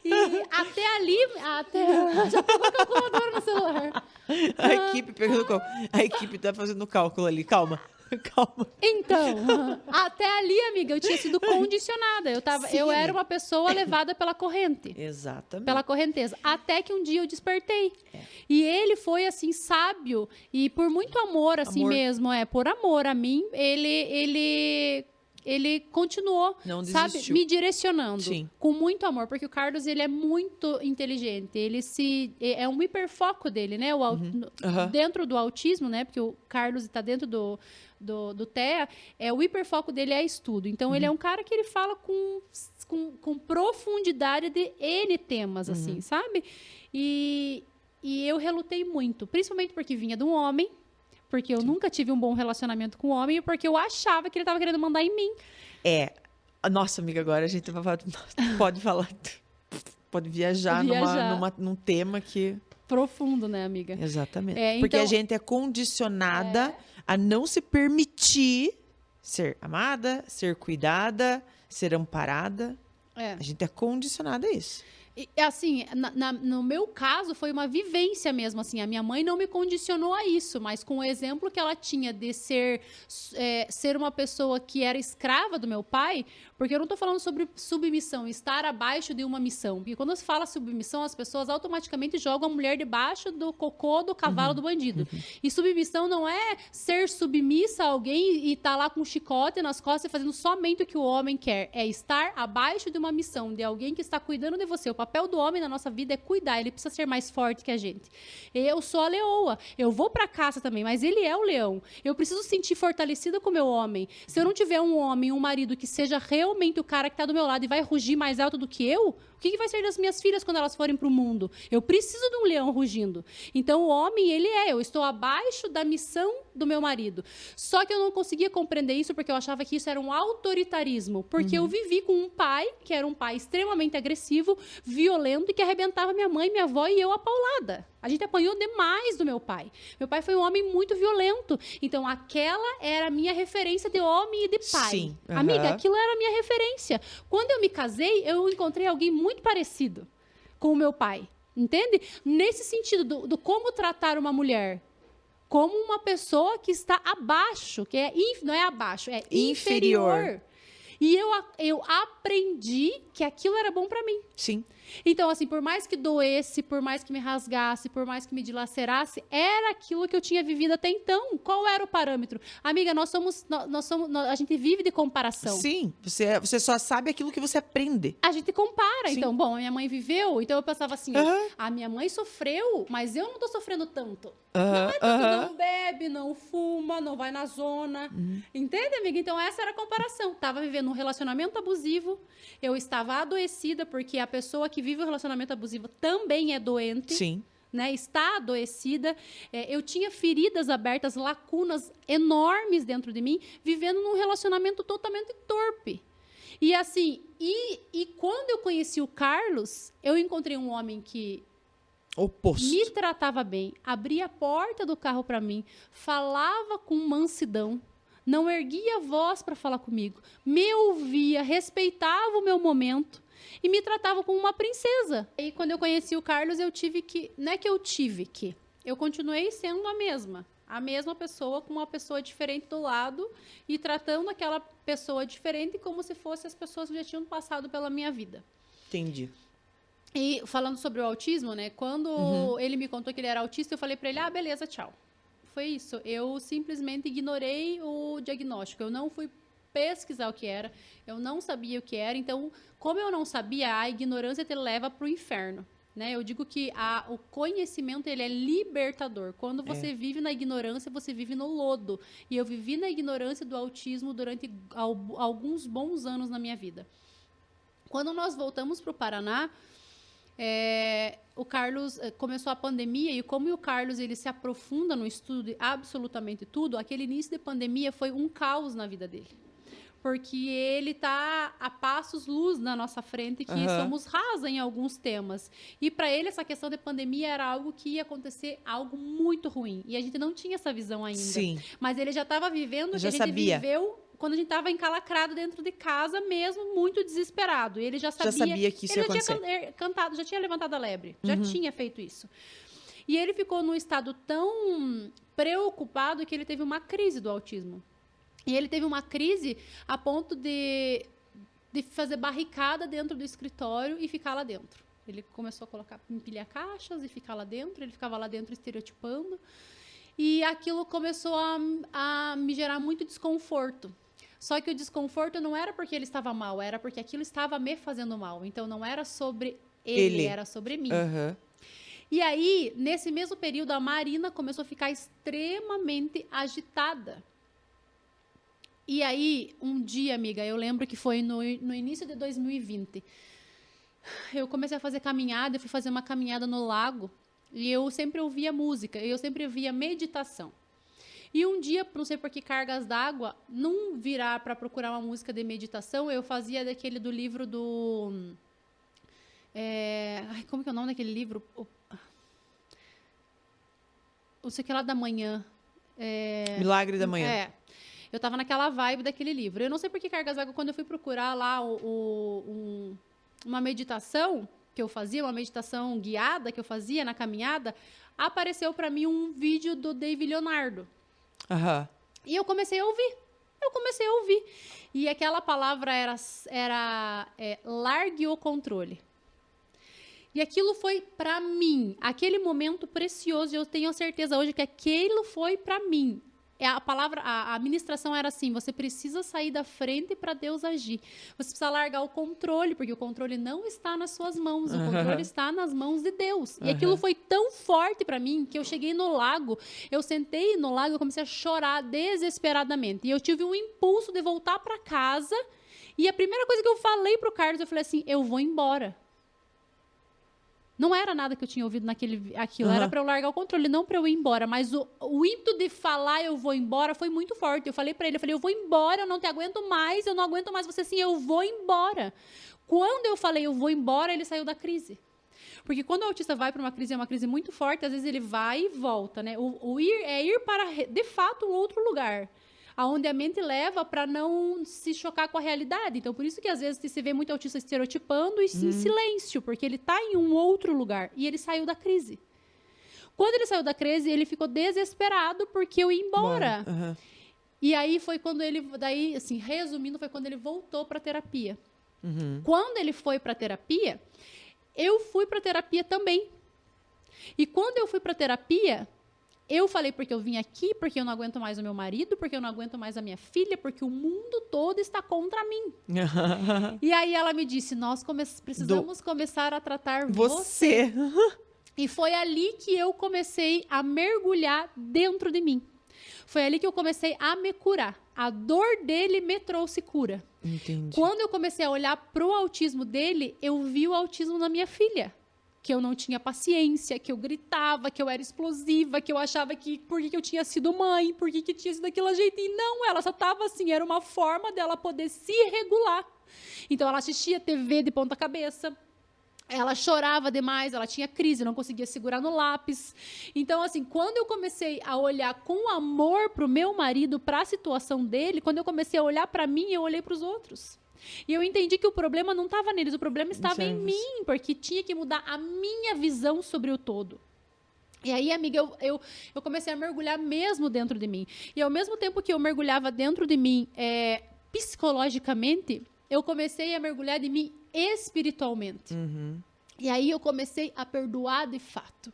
E até ali, já pegou a calculadora no celular. A equipe pegando o cálculo. A equipe tá fazendo o cálculo ali. Calma. Calma. Então, até ali, amiga, eu tinha sido condicionada. Eu era uma pessoa levada pela corrente. Exatamente. Pela correnteza. Até que um dia eu despertei. E ele foi, assim, sábio. E por muito amor, assim Amor. mesmo, por amor a mim, ele continuou, Não sabe, desistiu. me direcionando. Sim. Com muito amor. Porque o Carlos, ele é muito inteligente. É um hiperfoco dele, né? Aham. Dentro do autismo, né? Porque o Carlos está dentro do TEA, o hiperfoco dele é estudo. Então, ele é um cara que ele fala com profundidade de N temas, assim, sabe? E eu relutei muito, principalmente porque vinha de um homem, porque eu nunca tive um bom relacionamento com o homem e porque eu achava que ele estava querendo mandar em mim. Nossa, amiga, agora a gente pode falar. Pode viajar. Num tema que... Profundo, né, amiga? Exatamente. Então, porque a gente é condicionada a não se permitir ser amada, ser cuidada, ser amparada. A gente é condicionada a isso. E, assim, no meu caso, foi uma vivência mesmo, assim. A minha mãe não me condicionou a isso, mas com o exemplo que ela tinha de ser uma pessoa que era escrava do meu pai, Porque eu não tô falando sobre submissão, estar abaixo de uma missão. Porque quando se fala submissão, as pessoas automaticamente jogam a mulher debaixo do cocô do cavalo do bandido. E submissão não é ser submissa a alguém e tá lá com um chicote nas costas e fazendo somente o que o homem quer. É estar abaixo de uma missão, de alguém que está cuidando de você. O papel do homem na nossa vida é cuidar, ele precisa ser mais forte que a gente. Eu sou a leoa, eu vou pra caça também, mas ele é o leão. Eu preciso sentir fortalecida com o meu homem. Se eu não tiver um homem, um marido que seja realmente o cara que tá do meu lado e vai rugir mais alto do que eu, o que vai ser das minhas filhas quando elas forem pro mundo? Eu preciso de um leão rugindo. Então, o homem, eu estou abaixo da missão do meu marido. Só que eu não conseguia compreender isso porque eu achava que isso era um autoritarismo. Porque eu vivi com um pai, que era um pai extremamente agressivo, violento e que arrebentava minha mãe, minha avó e eu a paulada. A gente apanhou demais do meu pai. Meu pai foi um homem muito violento. Então, aquela era a minha referência de homem e de pai. Sim. Amiga, aquilo era a minha referência. Quando eu me casei, eu encontrei alguém muito parecido com o meu pai. Entende? Nesse sentido do como tratar uma mulher como uma pessoa que está abaixo, que não é abaixo, é inferior. E eu aprendi que aquilo era bom para mim. Sim. Então, assim, por mais que doesse, por mais que me rasgasse, por mais que me dilacerasse, era aquilo que eu tinha vivido até então. Qual era o parâmetro? Amiga, a gente vive de comparação. Sim, você só sabe aquilo que você aprende. A gente compara. Sim. Então, bom, a minha mãe viveu, então eu pensava assim, a minha mãe sofreu, mas eu não tô sofrendo tanto. Não é tanto, não bebe, não fuma, não vai na zona. Entende, amiga? Então, essa era a comparação. Tava vivendo um relacionamento abusivo, eu estava adoecida, porque a pessoa que vive um relacionamento abusivo também é doente. Sim. Né, está adoecida, eu tinha feridas abertas, lacunas enormes dentro de mim, vivendo num relacionamento totalmente torpe. E assim, e quando eu conheci o Carlos, eu encontrei um homem que oposto. Me tratava bem, abria a porta do carro para mim, falava com mansidão, não erguia a voz para falar comigo, me ouvia, respeitava o meu momento e me tratava como uma princesa. E quando eu conheci o Carlos, eu tive que... Não é que eu tive que... Eu continuei sendo a mesma pessoa com uma pessoa diferente do lado e tratando aquela pessoa diferente como se fossem as pessoas que já tinham passado pela minha vida. Entendi. E falando sobre o autismo, né? Quando ele me contou que ele era autista, eu falei pra ele, beleza, tchau. Foi isso. Eu simplesmente ignorei o diagnóstico. Eu não fui pesquisar o que era. Eu não sabia o que era. Então, como eu não sabia, a ignorância te leva pro inferno. Né? Eu digo que o conhecimento ele é libertador. Quando você vive na ignorância, você vive no lodo. E eu vivi na ignorância do autismo durante alguns bons anos na minha vida. Quando nós voltamos para o Paraná, o Carlos começou a pandemia e como o Carlos ele se aprofunda no estudo de absolutamente tudo, aquele início de pandemia foi um caos na vida dele. Porque ele está a passos luz na nossa frente, que somos rasa em alguns temas. E para ele, essa questão de pandemia era algo que ia acontecer algo muito ruim. E a gente não tinha essa visão ainda. Sim. Mas ele já estava vivendo o que a gente viveu quando a gente estava encalacrado dentro de casa, mesmo muito desesperado. Ele já sabia que isso ia acontecer. Já tinha levantado a lebre, já tinha feito isso. E ele ficou num estado tão preocupado que ele teve uma crise do autismo. E ele teve uma crise a ponto de fazer barricada dentro do escritório e ficar lá dentro. Ele começou a empilhar caixas e ficar lá dentro. Ele ficava lá dentro estereotipando. E aquilo começou a me gerar muito desconforto. Só que o desconforto não era porque ele estava mal, era porque aquilo estava me fazendo mal. Então, não era sobre ele. Era sobre mim. E aí, nesse mesmo período, a Marina começou a ficar extremamente agitada. E aí, um dia, amiga, eu lembro que foi no início de 2020, eu comecei a fazer caminhada, eu fui fazer uma caminhada no lago, e eu sempre ouvia música, eu sempre ouvia meditação. E um dia, não sei por que cargas d'água, não virar para procurar uma música de meditação, eu fazia daquele do livro do... como que é o nome daquele livro? Não sei o que lá da manhã. Milagre da Manhã. Eu tava naquela vibe daquele livro. Eu não sei por que cargas d'água, quando eu fui procurar lá uma meditação que eu fazia, uma meditação guiada que eu fazia na caminhada, apareceu para mim um vídeo do David Leonardo. E eu comecei a ouvir. Eu comecei a ouvir. E aquela palavra era largue o controle. E aquilo foi para mim, aquele momento precioso, e eu tenho certeza hoje que aquilo foi para mim. A ministração era assim: você precisa sair da frente para Deus agir. Você precisa largar o controle, porque o controle não está nas suas mãos, o controle está nas mãos de Deus. E aquilo foi tão forte para mim que eu cheguei no lago, eu sentei no lago e comecei a chorar desesperadamente. E eu tive um impulso de voltar para casa, e a primeira coisa que eu falei pro Carlos, eu falei assim: eu vou embora. Não era nada que eu tinha ouvido aquilo, era para eu largar o controle, não para eu ir embora. Mas o ímpeto de falar eu vou embora foi muito forte. Eu falei para ele, eu vou embora, eu não te aguento mais, eu não aguento mais você assim, eu vou embora. Quando eu falei eu vou embora, ele saiu da crise. Porque quando o autista vai para uma crise, é uma crise muito forte, às vezes ele vai e volta, né? O ir é ir para, de fato, um outro lugar, aonde a mente leva para não se chocar com a realidade. Então, por isso que às vezes se vê muito autista estereotipando e em silêncio, porque ele está em um outro lugar. E ele saiu da crise. Quando ele saiu da crise, ele ficou desesperado porque eu ia embora. E aí foi quando ele, daí, assim, resumindo, foi quando ele voltou para terapia. Quando ele foi para terapia, eu fui para terapia também. E quando eu fui para terapia, eu falei porque eu vim aqui, porque eu não aguento mais o meu marido, porque eu não aguento mais a minha filha, porque o mundo todo está contra mim. E aí ela me disse, nós precisamos começar a tratar você. E foi ali que eu comecei a mergulhar dentro de mim. Foi ali que eu comecei a me curar. A dor dele me trouxe cura. Entendi. Quando eu comecei a olhar pro autismo dele, eu vi o autismo na minha filha. Que eu não tinha paciência, que eu gritava, que eu era explosiva, que eu achava que por que eu tinha sido mãe, por que tinha sido daquele jeito. E não, ela só estava assim, era uma forma dela poder se regular. Então, ela assistia TV de ponta cabeça, ela chorava demais, ela tinha crise, não conseguia segurar no lápis. Então, assim, quando eu comecei a olhar com amor para o meu marido, para a situação dele, quando eu comecei a olhar para mim, eu olhei para os outros. E eu entendi que o problema não estava neles, o problema estava em mim, porque tinha que mudar a minha visão sobre o todo. E aí, amiga, eu comecei a mergulhar mesmo dentro de mim. E ao mesmo tempo que eu mergulhava dentro de mim psicologicamente, eu comecei a mergulhar de mim espiritualmente. E aí eu comecei a perdoar de fato.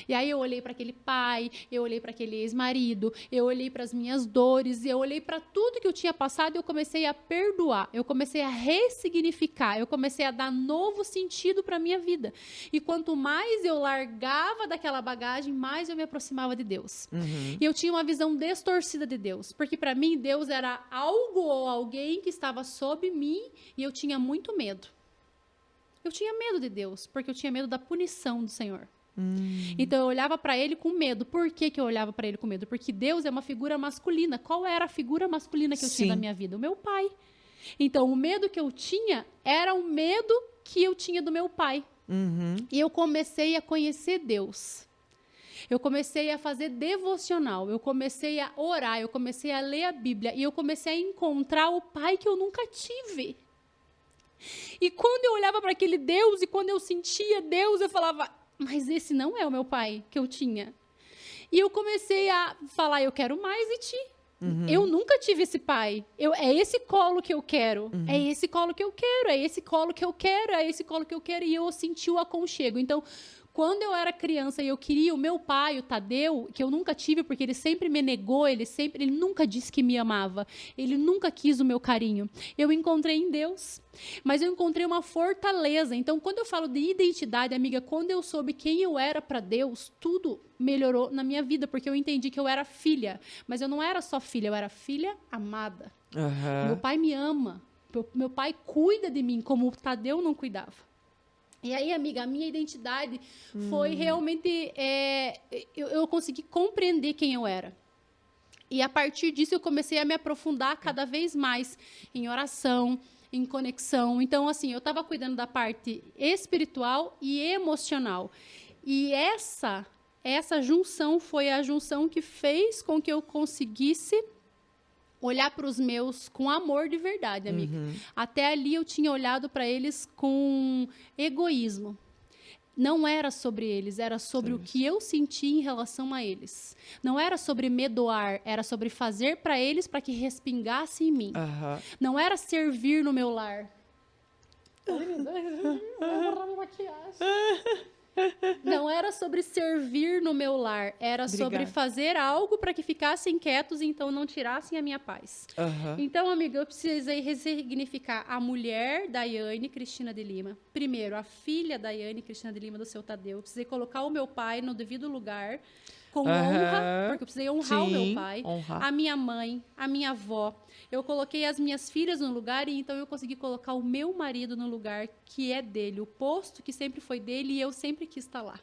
E aí eu olhei para aquele pai, eu olhei para aquele ex-marido, eu olhei para as minhas dores, eu olhei para tudo que eu tinha passado e eu comecei a perdoar, eu comecei a ressignificar, eu comecei a dar novo sentido para a minha vida. E quanto mais eu largava daquela bagagem, mais eu me aproximava de Deus. E eu tinha uma visão distorcida de Deus, porque para mim Deus era algo ou alguém que estava sob mim e eu tinha muito medo. Eu tinha medo de Deus, porque eu tinha medo da punição do Senhor. Então eu olhava para ele com medo. Por que eu olhava para ele com medo? Porque Deus é uma figura masculina. Qual era a figura masculina que eu tinha na minha vida? O meu pai. Então o medo que eu tinha era o medo que eu tinha do meu pai. E eu comecei a conhecer Deus. Eu comecei a fazer devocional, eu comecei a orar, eu comecei a ler a Bíblia e eu comecei a encontrar o pai que eu nunca tive. E quando eu olhava para aquele Deus e quando eu sentia Deus, eu falava, mas esse não é o meu pai que eu tinha. E eu comecei a falar, eu quero mais de ti. Eu nunca tive esse pai. É esse colo que eu quero. É esse colo que eu quero. É esse colo que eu quero. É esse colo que eu quero. E eu senti o aconchego. Então, quando eu era criança e eu queria o meu pai, o Tadeu, que eu nunca tive, porque ele sempre me negou, ele nunca disse que me amava, ele nunca quis o meu carinho. Eu encontrei em Deus, mas eu encontrei uma fortaleza. Então, quando eu falo de identidade, amiga, quando eu soube quem eu era para Deus, tudo melhorou na minha vida, porque eu entendi que eu era filha, mas eu não era só filha, eu era filha amada. Meu pai me ama, meu pai cuida de mim como o Tadeu não cuidava. E aí, amiga, a minha identidade foi realmente... eu consegui compreender quem eu era. E a partir disso, eu comecei a me aprofundar cada vez mais em oração, em conexão. Então, assim, eu estava cuidando da parte espiritual e emocional. E essa junção foi a junção que fez com que eu conseguisse olhar para os meus com amor de verdade, amiga. Até ali eu tinha olhado para eles com egoísmo. Não era sobre eles, era sobre o que eu senti em relação a eles. Não era sobre me doar, era sobre fazer para eles para que respingasse em mim. Não era servir no meu lar. Não era sobre servir no meu lar, era sobre fazer algo para que ficassem quietos e então não tirassem a minha paz. Então, amiga, eu precisei ressignificar a mulher Daiane Cristina de Lima. Primeiro, a filha Daiane Cristina de Lima do seu Tadeu. Eu precisei colocar o meu pai no devido lugar, com honra, porque eu precisei honrar o meu pai, a minha mãe, a minha avó. Eu coloquei as minhas filhas no lugar e então eu consegui colocar o meu marido no lugar que é dele, o posto que sempre foi dele e eu sempre quis estar lá.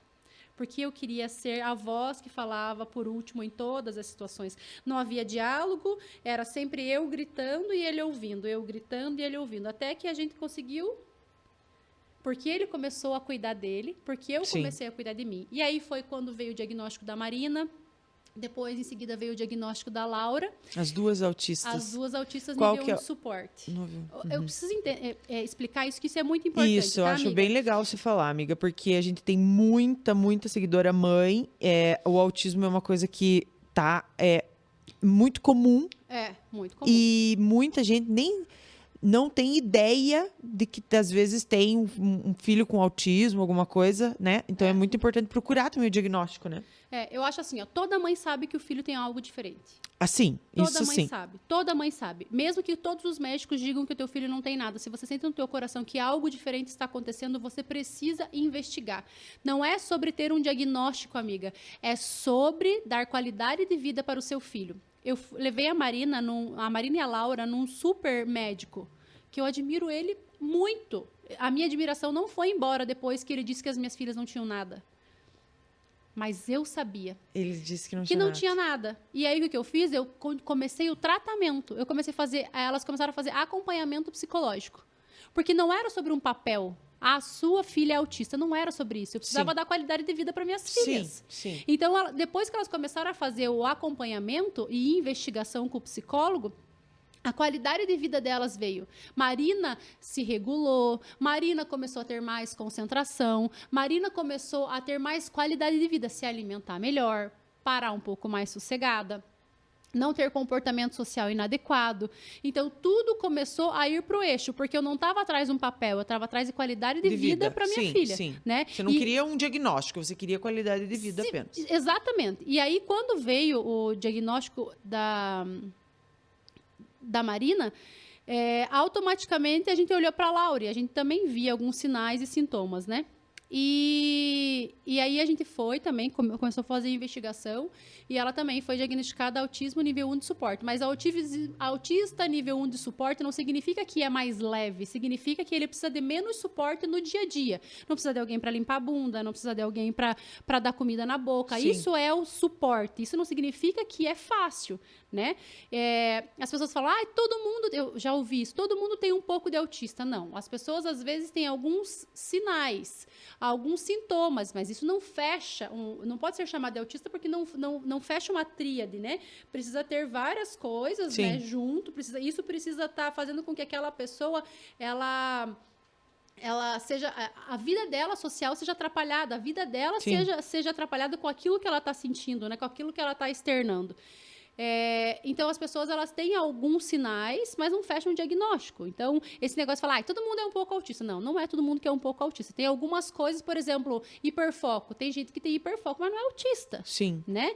Porque eu queria ser a voz que falava por último em todas as situações. Não havia diálogo, era sempre eu gritando e ele ouvindo, eu gritando e ele ouvindo. Até que a gente conseguiu, porque ele começou a cuidar dele, porque eu comecei a cuidar de mim. E aí foi quando veio o diagnóstico da Marina. Depois, em seguida, veio o diagnóstico da Laura. As duas autistas. As duas autistas Qual nível que é? 1 de suporte. Uhum. Eu preciso explicar isso, que isso é muito importante. Isso, eu tá, acho amiga? bem legal você falar, amiga, porque a gente tem muita seguidora mãe. O autismo é uma coisa que muito comum. É, muito comum. E muita gente nem não tem ideia de que às vezes tem um filho com autismo, alguma coisa, né? Então é muito importante procurar também o diagnóstico, né? Eu acho assim, ó, toda mãe sabe que o filho tem algo diferente. Assim, Toda isso mãe sim. sabe, toda mãe sabe. Mesmo que todos os médicos digam que o teu filho não tem nada, se você sente no teu coração que algo diferente está acontecendo, você precisa investigar. Não é sobre ter um diagnóstico, amiga. É sobre dar qualidade de vida para o seu filho. Eu levei a Marina e a Laura num super médico, que eu admiro ele muito. A minha admiração não foi embora depois que ele disse que as minhas filhas não tinham nada. Mas eu sabia. Ele disse que não Que não tinha nada. E aí, o que eu fiz? Eu comecei o tratamento. Eu comecei a fazer... Elas começaram a fazer acompanhamento psicológico. Porque não era sobre um papel. A sua filha é autista. Não era sobre isso. Eu precisava dar qualidade de vida para minhas filhas. Sim. Então, depois que elas começaram a fazer o acompanhamento e investigação com o psicólogo, a qualidade de vida delas veio. Marina se regulou, Marina começou a ter mais concentração, Marina começou a ter mais qualidade de vida, se alimentar melhor, parar um pouco mais sossegada, não ter comportamento social inadequado. Então, tudo começou a ir para o eixo, porque eu não estava atrás de um papel, eu estava atrás de qualidade de vida para minha filha. Sim. Né? Você não queria um diagnóstico, você queria qualidade de vida apenas. Exatamente. E aí, quando veio o diagnóstico da Marina, automaticamente a gente olhou para a Laura e a gente também via alguns sinais e sintomas, né? E aí a gente foi também, começou a fazer investigação e ela também foi diagnosticada autismo nível 1 de suporte. Mas autista nível 1 de suporte não significa que é mais leve, significa que ele precisa de menos suporte no dia a dia. Não precisa de alguém para limpar a bunda, não precisa de alguém para dar comida na boca. Sim. Isso é o suporte, isso não significa que é fácil, né? As pessoas falam, todo mundo, eu já ouvi isso, todo mundo tem um pouco de autista. Não, as pessoas às vezes têm alguns sinais, alguns sintomas, mas isso não fecha, não pode ser chamado de autista porque não fecha uma tríade, né? Precisa ter várias coisas, né, junto, isso precisa estar fazendo com que aquela pessoa, ela seja, a vida dela social seja atrapalhada, a vida dela seja atrapalhada com aquilo que ela está sentindo, né, com aquilo que ela está externando. Então, as pessoas elas têm alguns sinais, mas não fecham o diagnóstico. Então, esse negócio de falar, todo mundo é um pouco autista. Não é todo mundo que é um pouco autista. Tem algumas coisas, por exemplo, hiperfoco. Tem gente que tem hiperfoco, mas não é autista. Sim. Né?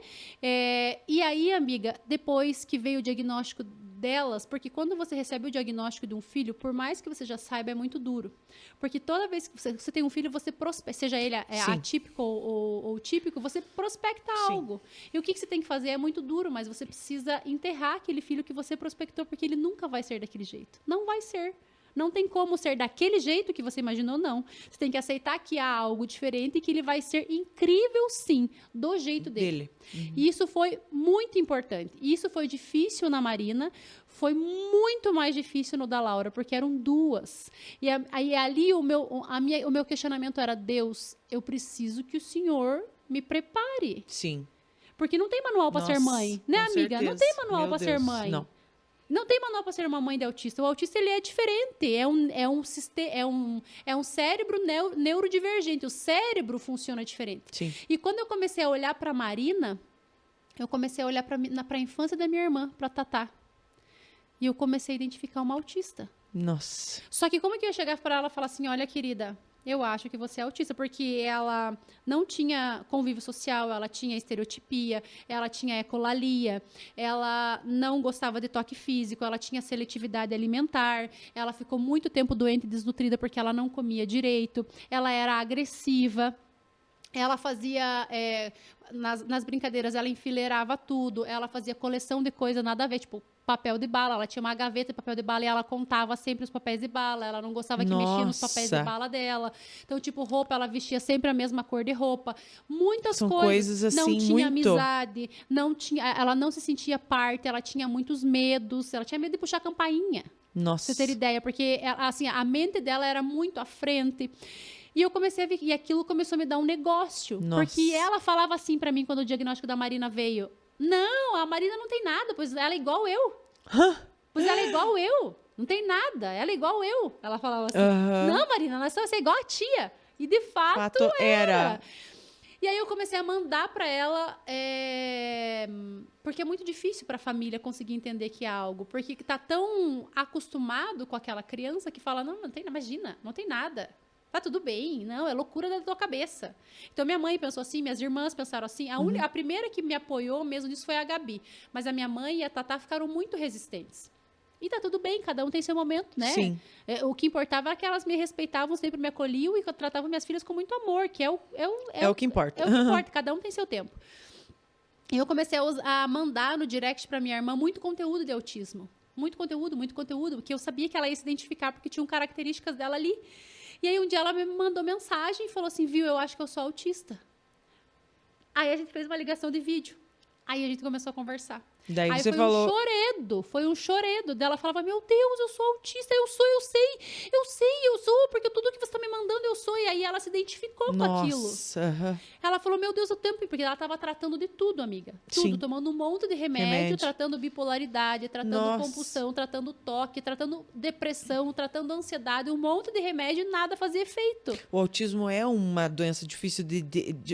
E aí, amiga, depois que veio o diagnóstico delas, porque quando você recebe o diagnóstico de um filho, por mais que você já saiba, é muito duro. Porque toda vez que você tem um filho, você prospecta, seja ele atípico ou típico, você prospecta algo. E o que você tem que fazer é muito duro, mas você precisa enterrar aquele filho que você prospectou, porque ele nunca vai ser daquele jeito. Não vai ser. Não tem como ser daquele jeito que você imaginou, não. Você tem que aceitar que há algo diferente e que ele vai ser incrível, sim, do jeito dele. Uhum. E isso foi muito importante. Isso foi difícil na Marina, foi muito mais difícil no da Laura, porque eram duas. E aí ali o meu questionamento era, Deus, eu preciso que o Senhor me prepare. Sim. Porque não tem manual para ser mãe, né, amiga? Certeza. Não tem manual para ser mãe. Não. Não tem manual para ser uma mãe de autista. O autista, ele é diferente. É um cérebro neurodivergente. O cérebro funciona diferente. Sim. E quando eu comecei a olhar para a Marina, eu comecei a olhar para a infância da minha irmã, para a Tatá. E eu comecei a identificar uma autista. Nossa. Só que como que eu ia chegar para ela e falar assim, olha, querida, eu acho que você é autista, porque ela não tinha convívio social, ela tinha estereotipia, ela tinha ecolalia, ela não gostava de toque físico, ela tinha seletividade alimentar, ela ficou muito tempo doente e desnutrida porque ela não comia direito, ela era agressiva, ela fazia, nas brincadeiras, ela enfileirava tudo, ela fazia coleção de coisa nada a ver, tipo, papel de bala, ela tinha uma gaveta de papel de bala e ela contava sempre os papéis de bala, ela não gostava que mexia nos papéis de bala dela. Então, tipo, roupa, ela vestia sempre a mesma cor de roupa. Muitas São coisas, assim, não tinha muito... amizade, ela não se sentia parte, ela tinha muitos medos, ela tinha medo de puxar a campainha. Nossa. Pra você ter ideia, porque assim, a mente dela era muito à frente. E eu comecei a ver, e aquilo começou a me dar um negócio. Nossa. Porque ela falava assim pra mim quando o diagnóstico da Marina veio: não, a Marina não tem nada, pois ela é igual eu. Pois ela é igual eu. Não tem nada, ela é igual eu. Ela falava assim: não, Marina, você é igual a tia. E de fato era. E aí eu comecei a mandar pra ela, porque é muito difícil pra família conseguir entender que é algo. Porque tá tão acostumado com aquela criança que fala: não tem, imagina, não tem nada. Tá tudo bem, não, é loucura da tua cabeça. Então, minha mãe pensou assim, minhas irmãs pensaram assim. A primeira que me apoiou mesmo nisso foi a Gabi. Mas a minha mãe e a Tatá ficaram muito resistentes. E tá tudo bem, cada um tem seu momento, né? Sim. O que importava é que elas me respeitavam, sempre me acolhiam e tratavam minhas filhas com muito amor, que é o que importa. É o que importa, cada um tem seu tempo. E eu comecei a mandar no direct pra minha irmã muito conteúdo de autismo. Muito conteúdo, porque eu sabia que ela ia se identificar, porque tinham características dela ali. E aí, um dia ela me mandou mensagem e falou assim, viu, eu acho que eu sou autista. Aí a gente fez uma ligação de vídeo. Aí a gente começou a conversar. Daí aí você foi um choredo. Dela falava, meu Deus, eu sou autista, eu sou, porque tudo que você está me mandando eu sou. E aí ela se identificou com aquilo. Ela falou, meu Deus, o tempo, porque ela estava tratando de tudo, amiga. Tudo, Sim. tomando um monte de remédio, tratando bipolaridade, tratando compulsão, tratando toque, tratando depressão, tratando ansiedade, um monte de remédio e nada fazia efeito. O autismo é uma doença difícil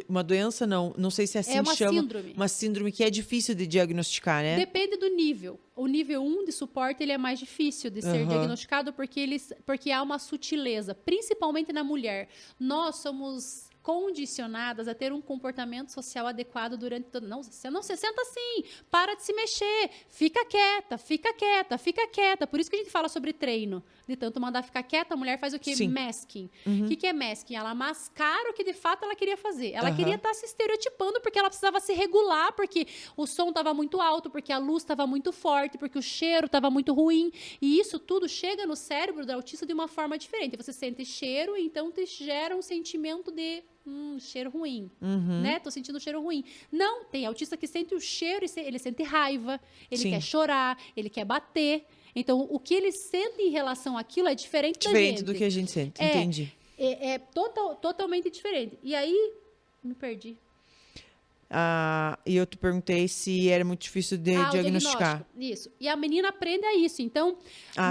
uma doença, não sei se assim chama. Síndrome. Uma síndrome que é difícil de diagnosticar, né? Depende do nível. O nível 1 de suporte ele é mais difícil de ser diagnosticado porque há uma sutileza, principalmente na mulher. Nós somos condicionadas a ter um comportamento social adequado durante todo... Não, você não se senta assim, para de se mexer, fica quieta. Por isso que a gente fala sobre treino. De tanto mandar ficar quieta, a mulher faz o quê? Sim. Masking. O que é masking? Ela mascara o que de fato ela queria fazer. Ela queria estar se estereotipando porque ela precisava se regular, porque o som estava muito alto, porque a luz estava muito forte, porque o cheiro estava muito ruim. E isso tudo chega no cérebro do autista de uma forma diferente. Você sente cheiro, então te gera um sentimento de... cheiro ruim, né? Tô sentindo um cheiro ruim. Não, tem autista que sente o cheiro e ele sente raiva, ele quer chorar, ele quer bater. Então, o que ele sente em relação àquilo é diferente da gente. Diferente do que a gente sente, entendi. É totalmente diferente. E aí, me perdi. E eu te perguntei se era muito difícil de diagnosticar. Isso. E a menina aprende a isso. Então,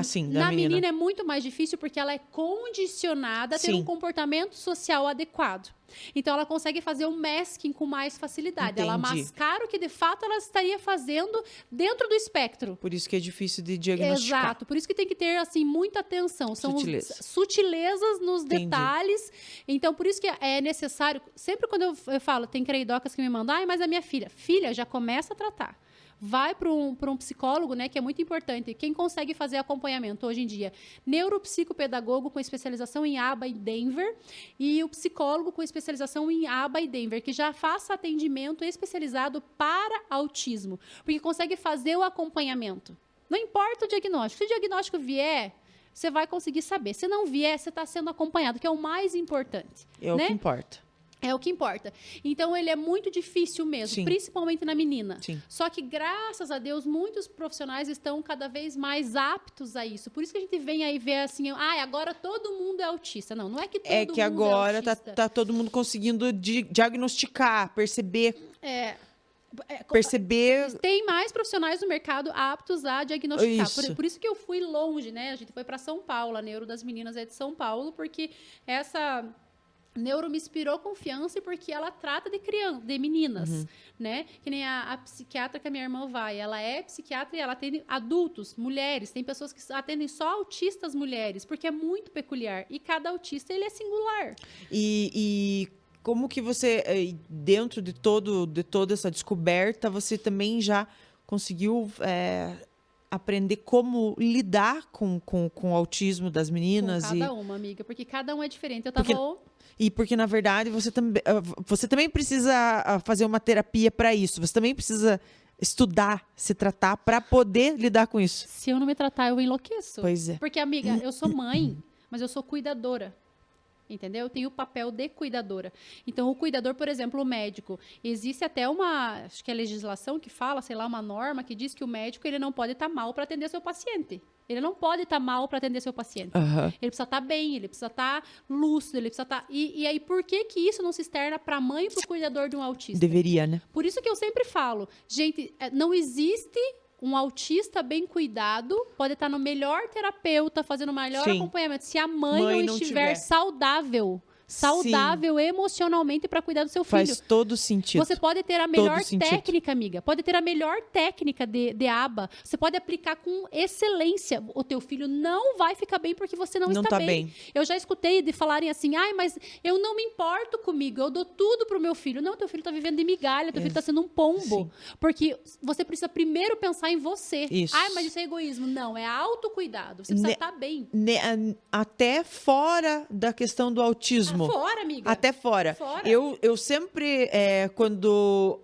sim, na menina é muito mais difícil porque ela é condicionada a ter um comportamento social adequado. Então, ela consegue fazer um masking com mais facilidade. Entendi. Ela mascara o que, de fato, ela estaria fazendo dentro do espectro. Por isso que é difícil de diagnosticar. Exato. Por isso que tem que ter, assim, muita atenção. São sutilezas nos detalhes. Então, por isso que é necessário... Sempre quando eu falo, tem creidocas que me mandam, mas a minha filha... Filha, já começa a tratar. Vai para um psicólogo, né, que é muito importante. Quem consegue fazer acompanhamento hoje em dia? Neuropsicopedagogo com especialização em ABA e Denver e o psicólogo com especialização em ABA e Denver, que já faça atendimento especializado para autismo, porque consegue fazer o acompanhamento. Não importa o diagnóstico. Se o diagnóstico vier, você vai conseguir saber. Se não vier, você está sendo acompanhado, que é o mais importante. É o que importa. É o que importa. Então, ele é muito difícil mesmo, principalmente na menina. Sim. Só que, graças a Deus, muitos profissionais estão cada vez mais aptos a isso. Por isso que a gente vem aí ver assim, agora todo mundo é autista. Não é que todo mundo é autista. É que agora tá todo mundo conseguindo diagnosticar, perceber. perceber... Tem mais profissionais no mercado aptos a diagnosticar. Isso. Por isso que eu fui longe, né? A gente foi para São Paulo, a Neuro das Meninas é de São Paulo, porque essa Neuro me inspirou confiança e porque ela trata de crianças, de meninas, né? Que nem a psiquiatra que a minha irmã vai. Ela é psiquiatra e ela atende adultos, mulheres. Tem pessoas que atendem só autistas mulheres, porque é muito peculiar. E cada autista, ele é singular. E como que você, dentro de toda essa descoberta, você também já conseguiu aprender como lidar com o autismo das meninas? Com cada uma, amiga, porque cada um é diferente. Eu tava... E porque, na verdade, você também precisa fazer uma terapia para isso. Você também precisa estudar, se tratar, para poder lidar com isso. Se eu não me tratar, eu enlouqueço. Pois é. Porque, amiga, eu sou mãe, mas eu sou cuidadora. Entendeu? Eu tenho o papel de cuidadora. Então, o cuidador, por exemplo, o médico. Existe até acho que é legislação que fala, sei lá, uma norma que diz que o médico ele não pode estar mal para atender seu paciente. Ele não pode estar mal para atender seu paciente. Ele precisa estar bem, ele precisa estar lúcido, ele precisa estar... E aí, por que isso não se externa para a mãe e para o cuidador de um autista? Deveria, né? Por isso que eu sempre falo, gente, não existe... Um autista bem cuidado pode estar no melhor terapeuta, fazendo o melhor acompanhamento. Se a mãe não estiver saudável emocionalmente para cuidar do seu filho. Faz todo sentido. Você pode ter a melhor técnica, amiga. Pode ter a melhor técnica de aba. Você pode aplicar com excelência. O teu filho não vai ficar bem porque você não está bem. Eu já escutei de falarem assim, mas eu não me importo comigo, eu dou tudo pro meu filho. Não, teu filho está vivendo de migalha, teu filho está sendo um pombo. Porque você precisa primeiro pensar em você. Isso. Mas isso é egoísmo. Não, é autocuidado. Você precisa estar bem. Até fora da questão do autismo. Fora, amiga. Até fora. Eu sempre, quando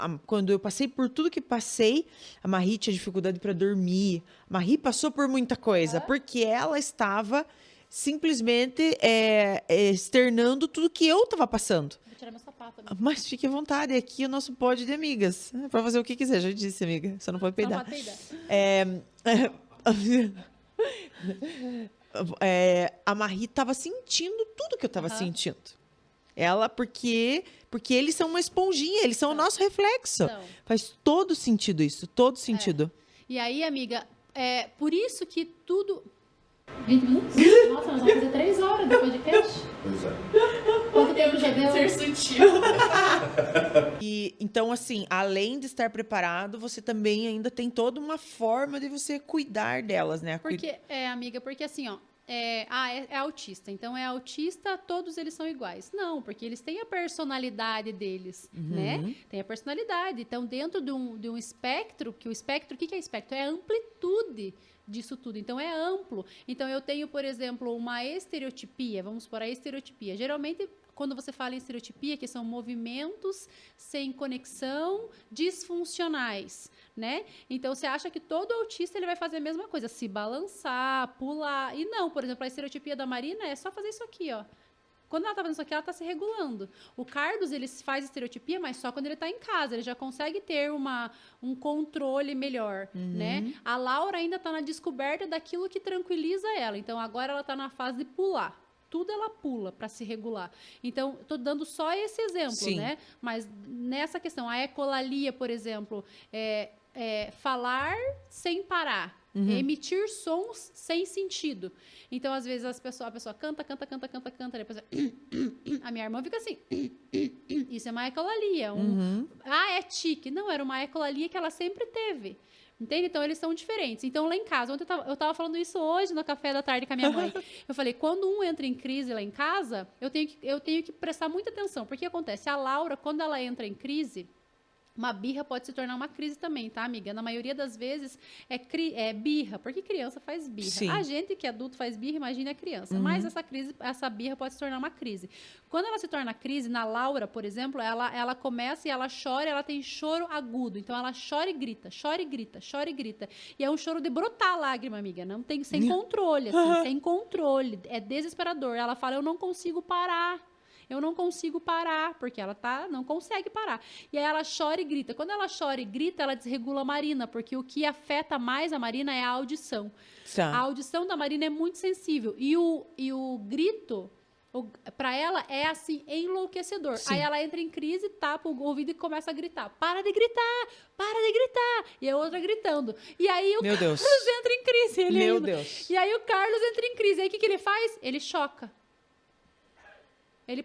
eu passei por tudo que passei, a Marie tinha dificuldade para dormir. A Marie passou por muita coisa, porque ela estava simplesmente externando tudo que eu estava passando. Vou tirar meu sapato, amiga. Mas fique à vontade, aqui é o nosso pódio de amigas. Para fazer o que quiser, já disse, amiga. Só não pode peidar. Não pode peidar. A Marie estava sentindo tudo que eu estava sentindo. Ela, porque eles são uma esponjinha, eles são o nosso reflexo. Faz todo sentido isso, todo sentido. E aí, amiga, por isso que tudo... 20 minutos? Nossa, nós vamos fazer 3 horas de podcast. Pois é. Quanto tempo já deu? Ser sutil. E então, assim, além de estar preparado, você também ainda tem toda uma forma de você cuidar delas, né? Porque, amiga, porque assim, ó, é autista. Então, é autista, todos eles são iguais. Não, porque eles têm a personalidade deles, né? Tem a personalidade. Então, dentro de um espectro, o que é espectro? É a amplitude disso tudo. Então, é amplo. Então, eu tenho, por exemplo, uma estereotipia. Vamos por a estereotipia. Geralmente, quando você fala em estereotipia, que são movimentos sem conexão, disfuncionais, né? Então, você acha que todo autista ele vai fazer a mesma coisa, se balançar, pular. E não, por exemplo, a estereotipia da Marina é só fazer isso aqui, ó. Quando ela tá fazendo isso aqui, ela tá se regulando. O Carlos, ele faz estereotipia, mas só quando ele tá em casa. Ele já consegue ter um controle melhor, né? A Laura ainda tá na descoberta daquilo que tranquiliza ela. Então, agora ela tá na fase de pular. Tudo ela pula para se regular. Então, estou dando só esse exemplo, né? Mas nessa questão, a ecolalia, por exemplo, falar sem parar. Emitir sons sem sentido. Então, às vezes, a pessoa canta, depois a minha irmã fica assim. Isso é uma ecolalia. É tique. Não, era uma ecolalia que ela sempre teve. Entende? Então, eles são diferentes. Então, lá em casa, ontem eu tava falando isso hoje no café da tarde com a minha mãe. Eu falei, quando um entra em crise lá em casa, eu tenho que prestar muita atenção. Porque acontece, a Laura, quando ela entra em crise, uma birra pode se tornar uma crise também, tá, amiga? Na maioria das vezes é birra, porque criança faz birra. Sim. A gente que é adulto faz birra, imagina a criança. Mas essa birra pode se tornar uma crise. Quando ela se torna crise, na Laura, por exemplo, ela começa e ela chora, ela tem choro agudo. Então, ela chora e grita, chora e grita, chora e grita. E é um choro de brotar lágrima, amiga. Não tem, sem controle, assim, sem controle. É desesperador. Ela fala, eu não consigo parar. Eu não consigo parar, porque ela não consegue parar. E aí ela chora e grita. Quando ela chora e grita, ela desregula a Marina, porque o que afeta mais a Marina é a audição. A audição da Marina é muito sensível. E o grito Pra ela é assim, enlouquecedor. Sim. Aí ela entra em crise, tapa o ouvido e começa a gritar. Para de gritar! Para de gritar! E a outra gritando. E aí o Meu Deus. Carlos entra em crise. Ele Meu ainda. Deus. E aí o Carlos entra em crise. Aí o que ele faz? Ele choca. Ele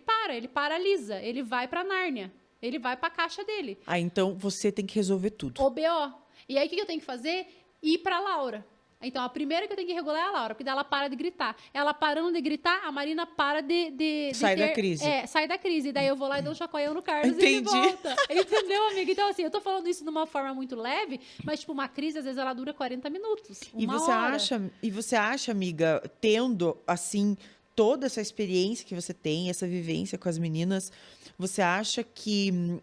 paralisa. Ele vai pra Nárnia. Ele vai pra caixa dele. Ah, então você tem que resolver tudo. O BO. E aí o que eu tenho que fazer? Ir pra Laura. Então, a primeira que eu tenho que regular é a Laura, porque daí ela para de gritar. Ela parando de gritar, a Marina para de Sai da crise. Sai da crise. E daí eu vou lá e dou um chacoalhão no Carlos Entendi. e ele volta. Entendeu, amiga? Então, assim, eu tô falando isso de uma forma muito leve, mas, tipo, uma crise, às vezes, ela dura 40 minutos. Uma hora. E você acha, amiga, tendo, assim, toda essa experiência que você tem, essa vivência com as meninas, você acha que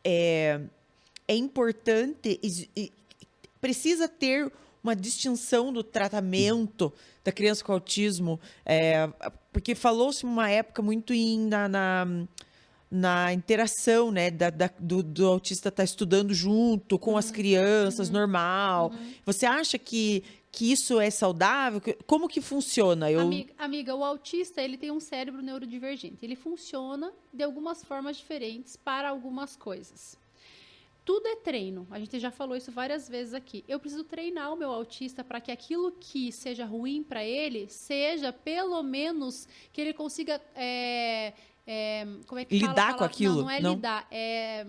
é importante, precisa ter uma distinção do tratamento da criança com autismo, porque falou-se uma época muito na interação, né, do autista estar estudando junto com as crianças, normal. Você acha que isso é saudável? Como que funciona? Amiga, o autista, ele tem um cérebro neurodivergente. Ele funciona de algumas formas diferentes para algumas coisas. Tudo é treino. A gente já falou isso várias vezes aqui. Eu preciso treinar o meu autista para que aquilo que seja ruim para ele seja, pelo menos, que ele consiga... como é que fala? Lidar com aquilo? Não é lidar, é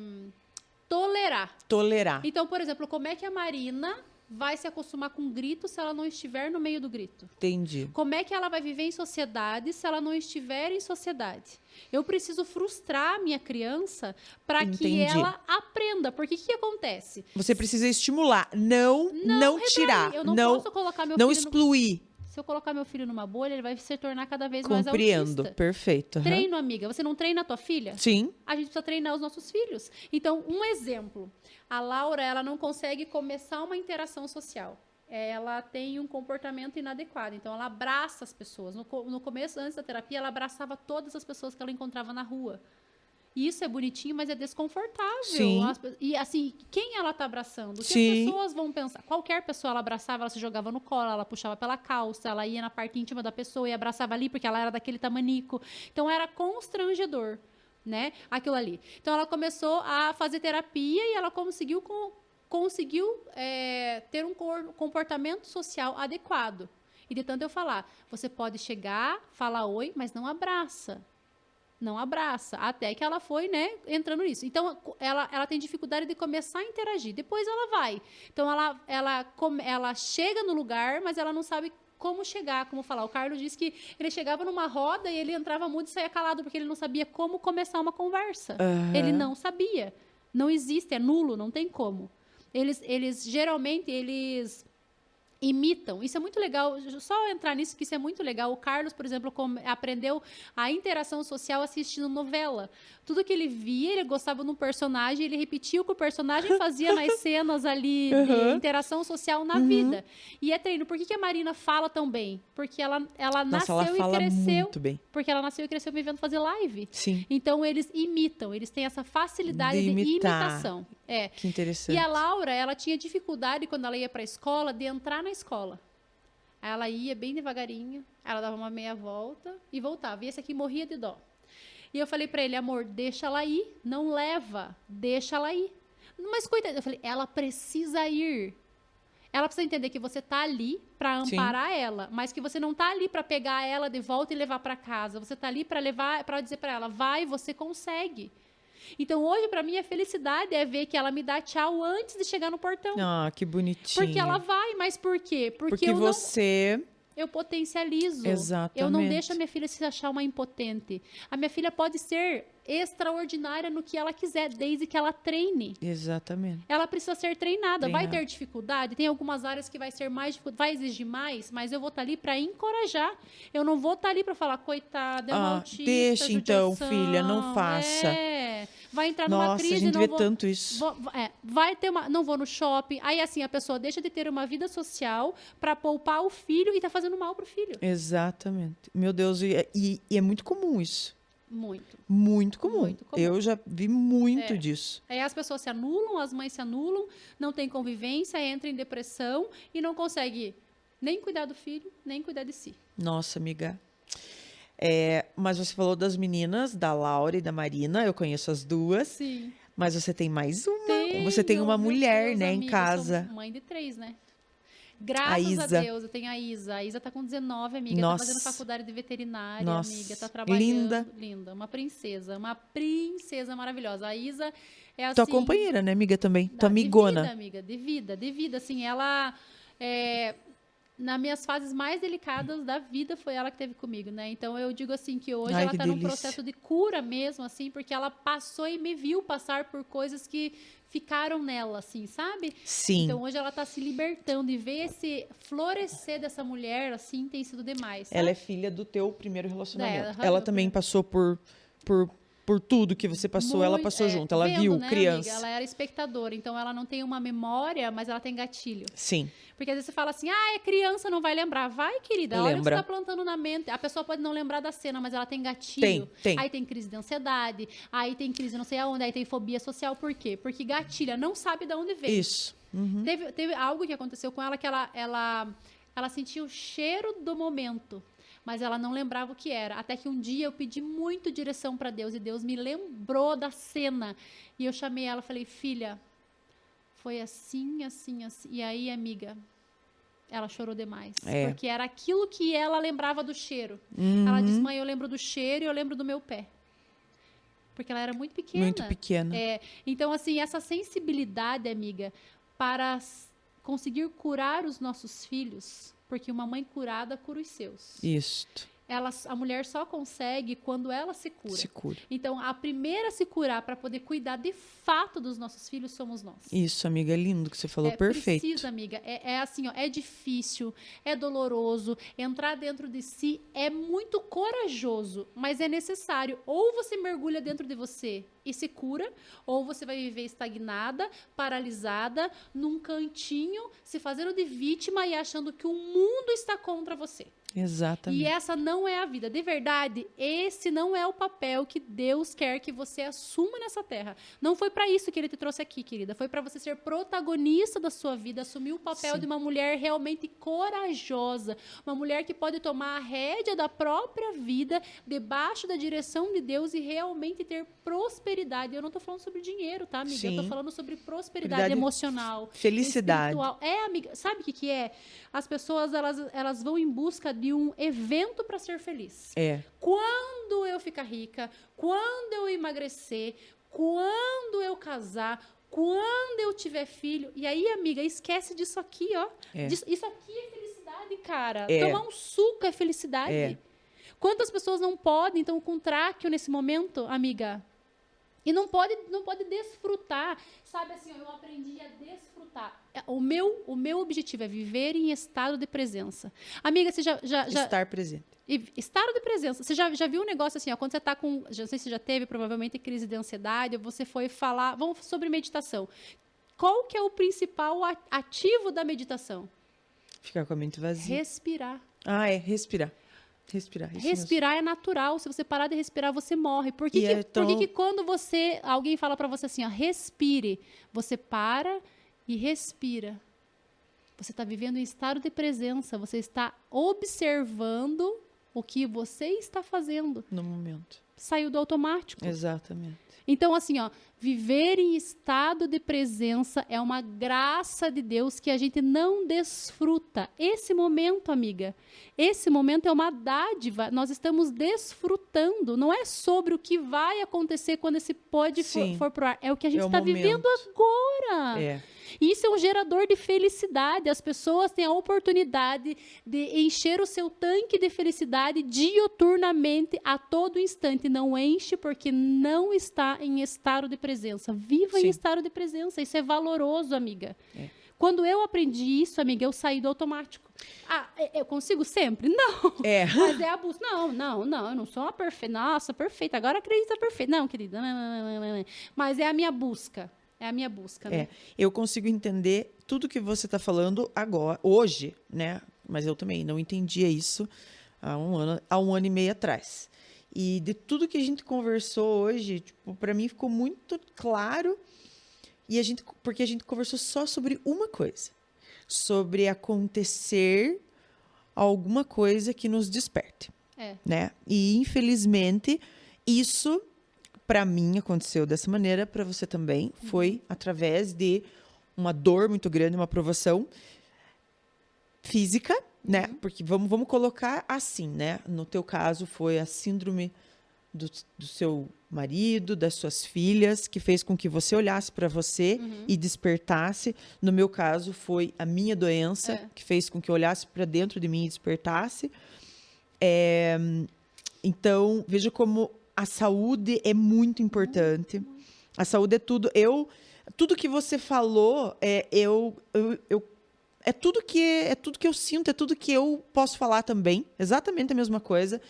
tolerar. Tolerar. Então, por exemplo, como é que a Marina vai se acostumar com grito se ela não estiver no meio do grito? Entendi. Como é que ela vai viver em sociedade se ela não estiver em sociedade? Eu preciso frustrar a minha criança para que Entendi. ela aprenda. Porque o que acontece? Você precisa estimular, não retrair. tirar, Eu não posso colocar meu não filho excluir. Se eu colocar meu filho numa bolha, ele vai se tornar cada vez mais Compreendo, autista. perfeito. Aham. Treino, amiga. Você não treina a tua filha? Sim. A gente precisa treinar os nossos filhos. Então, um exemplo. A Laura, ela não consegue começar uma interação social. Ela tem um comportamento inadequado. Então, ela abraça as pessoas. No começo, antes da terapia, ela abraçava todas as pessoas que ela encontrava na rua. E isso é bonitinho, mas é desconfortável. Sim. E, assim, quem ela tá abraçando? O que Sim. as pessoas vão pensar? Qualquer pessoa ela abraçava, ela se jogava no colo, ela puxava pela calça, ela ia na parte íntima da pessoa e abraçava ali, porque ela era daquele tamanico. Então, era constrangedor, né? Aquilo ali. Então, ela começou a fazer terapia e ela conseguiu ter um comportamento social adequado. E de tanto eu falar, você pode chegar, falar oi, mas não abraça. Não abraça. Até que ela foi, né, entrando nisso. Então, ela tem dificuldade de começar a interagir. Depois ela vai. Então, ela chega no lugar, mas ela não sabe como chegar, como falar. O Carlos disse que ele chegava numa roda e ele entrava mudo e saía calado, porque ele não sabia como começar uma conversa. Ele não sabia. Não existe, é nulo, não tem como. Geralmente, eles imitam. Isso é muito legal. Só entrar nisso, que isso é muito legal. O Carlos, por exemplo, aprendeu a interação social assistindo novela. Tudo que ele via, ele gostava de um personagem, ele repetia o que o personagem fazia nas cenas ali de interação social na vida. E é treino. Por que a Marina fala tão bem? Porque ela nasceu ela fala e cresceu. muito bem. Porque ela nasceu e cresceu me vendo fazer live. Sim. Então, eles imitam. Eles têm essa facilidade de imitação. Que interessante. E a Laura, ela tinha dificuldade, quando ela ia para a escola, de entrar na escola. Ela ia bem devagarinho, ela dava uma meia volta e voltava. E esse aqui morria de dó. E eu falei para ele, amor, deixa ela ir, não leva, deixa ela ir. Mas coitada, eu falei, ela precisa ir. Ela precisa entender que você tá ali para amparar ela, mas que você não tá ali para pegar ela de volta e levar para casa. Você tá ali para dizer para ela, vai, você consegue. Então, hoje, para mim, a felicidade é ver que ela me dá tchau antes de chegar no portão. Ah, que bonitinho. Porque ela vai, mas por quê? Porque eu potencializo. Exatamente. Eu não deixo a minha filha se achar uma impotente. A minha filha pode ser extraordinária no que ela quiser, desde que ela treine. Exatamente. Ela precisa ser treinada. Vai ter dificuldade? Tem algumas áreas que vai ser mais, vai exigir mais, mas eu vou estar ali para encorajar. Eu não vou estar ali para falar, coitada, é uma autista, deixa então, judiação, filha, não faça. Vai entrar numa crise, a gente não vê vou, tanto isso. Vai ter não vou no shopping. Aí assim a pessoa deixa de ter uma vida social para poupar o filho e tá fazendo mal pro filho. Exatamente. Meu Deus, e é muito comum isso. Muito. Muito comum. Muito comum. Eu já vi muito disso. Aí as pessoas se anulam, as mães se anulam, não tem convivência, entra em depressão e não consegue nem cuidar do filho, nem cuidar de si. Nossa, amiga. Mas você falou das meninas, da Laura e da Marina, eu conheço as duas. Sim. Mas você tem mais uma. Tenho, Você tem uma meu mulher, Deus, né, em amiga, casa. Eu sou mãe de 3, né? Graças a Isa. Deus, eu tenho a Isa. A Isa tá com 19, amiga. Nossa. Tá fazendo faculdade de veterinária, Nossa. amiga. Tá trabalhando. Linda. Linda. Uma princesa maravilhosa. A Isa é assim... Tua companheira, né, amiga, também? Tua de amigona. vida, amiga. De vida. Assim, ela... nas minhas fases mais delicadas da vida, foi ela que teve comigo, né? Então, eu digo assim, que hoje Ai, ela que tá num delícia. processo de cura mesmo, assim, porque ela passou e me viu passar por coisas que ficaram nela, assim, sabe? Sim. Então, hoje ela tá se libertando e ver esse florescer dessa mulher, assim, tem sido demais, sabe? Ela é filha do teu primeiro relacionamento. Aham, Ela meu também primeiro. passou por tudo que você passou, ela passou junto. Ela vendo, viu né, criança. amiga? Ela era espectadora, então ela não tem uma memória, mas ela tem gatilho. Sim. Porque às vezes você fala assim, é criança, não vai lembrar. Vai, querida, olha o que você Lembra. tá plantando na mente. A pessoa pode não lembrar da cena, mas ela tem gatilho. Tem. Aí tem crise de ansiedade, aí tem crise não sei aonde, aí tem fobia social. Por quê? Porque gatilha, não sabe de onde veio. Isso. Uhum. Teve algo que aconteceu com ela que ela sentia o cheiro do momento, mas ela não lembrava o que era. Até que um dia eu pedi muito direção para Deus e Deus me lembrou da cena. E eu chamei ela e falei, filha, foi assim, assim, assim. E aí, amiga, ela chorou demais. É. Porque era aquilo que ela lembrava do cheiro. Uhum. Ela disse, mãe, eu lembro do cheiro e eu lembro do meu pé. Porque ela era muito pequena. Muito pequena. Então, assim, essa sensibilidade, amiga, para conseguir curar os nossos filhos, porque uma mãe curada cura os seus. Isso. A mulher só consegue quando ela se cura. Se cura. Então, a primeira a se curar para poder cuidar de fato dos nossos filhos somos nós. Isso, amiga, é lindo que você falou, perfeito. Precisa, amiga. Assim, ó, é difícil, é doloroso. Entrar dentro de si é muito corajoso, mas é necessário. Ou você mergulha dentro de você e se cura, ou você vai viver estagnada, paralisada, num cantinho, se fazendo de vítima e achando que o mundo está contra você. Exatamente. E essa não é a vida. De verdade, esse não é o papel que Deus quer que você assuma nessa terra. Não foi para isso que ele te trouxe aqui, querida. Foi para você ser protagonista da sua vida, assumir o papel Sim. de uma mulher realmente corajosa, uma mulher que pode tomar a rédea da própria vida debaixo da direção de Deus e realmente ter prosperidade. Eu não tô falando sobre dinheiro, tá, amiga? Sim. Eu tô falando sobre prosperidade Prosperidade, emocional, felicidade. espiritual. Amiga, sabe o que é? As pessoas, elas vão em busca de um evento para ser feliz. Quando eu ficar rica, quando eu emagrecer, quando eu casar, quando eu tiver filho. E aí, amiga, esquece disso aqui, ó. Isso aqui é felicidade, cara. Tomar um suco é felicidade. Quantas pessoas não podem, então, com tráqueo nesse momento, amiga? E não pode desfrutar. Sabe assim, eu aprendi a desfrutar. O meu objetivo é viver em estado de presença. Amiga, você já Estar presente. Estado de presença. Você já viu um negócio assim, ó, quando você tá com... Não sei se você já teve, provavelmente, crise de ansiedade, ou você foi falar... Vamos sobre meditação. Qual que é o principal ativo da meditação? Ficar com a mente vazia. Respirar. Respirar. Respirar. Isso Respirar é natural. Se você parar de respirar, você morre. Por que quando alguém fala pra você assim, ó, respire, você para e respira? Você está vivendo em estado de presença. Você está observando o que você está fazendo. No momento. Saiu do automático. Exatamente. Então, assim, ó, viver em estado de presença é uma graça de Deus que a gente não desfruta. Esse momento, amiga, esse momento é uma dádiva. Nós estamos desfrutando. Não é sobre o que vai acontecer quando esse pod for pro ar. É o que a gente está vivendo agora. E isso é um gerador de felicidade. As pessoas têm a oportunidade de encher o seu tanque de felicidade diuturnamente, a todo instante. Não enche porque não está em estado de presença. Viva em estado de presença. Isso é valoroso, amiga. Quando eu aprendi isso, amiga, eu saí do automático. Eu consigo sempre? Não. Mas é a busca. Não, eu não sou uma perfeita. Nossa, perfeita. Agora acredita perfeita. Não, querida. Não. Mas é a minha busca. É a minha busca, né? Eu consigo entender tudo que você está falando agora, hoje, né? Mas eu também não entendia isso há um ano e meio atrás. E de tudo que a gente conversou hoje, tipo, para mim ficou muito claro. Porque a gente conversou só sobre uma coisa. Sobre acontecer alguma coisa que nos desperte. né? E, infelizmente, isso, para mim, aconteceu dessa maneira, para você também. Foi através de uma dor muito grande, uma provação física, né? Porque vamos colocar assim, né? No teu caso, foi a síndrome do seu marido, das suas filhas, que fez com que você olhasse para você e despertasse. No meu caso, foi a minha doença, que fez com que eu olhasse para dentro de mim e despertasse. Então, veja como a saúde é muito importante. A saúde é tudo. Tudo que você falou, é tudo que eu sinto, é tudo que eu posso falar também. Exatamente a mesma coisa.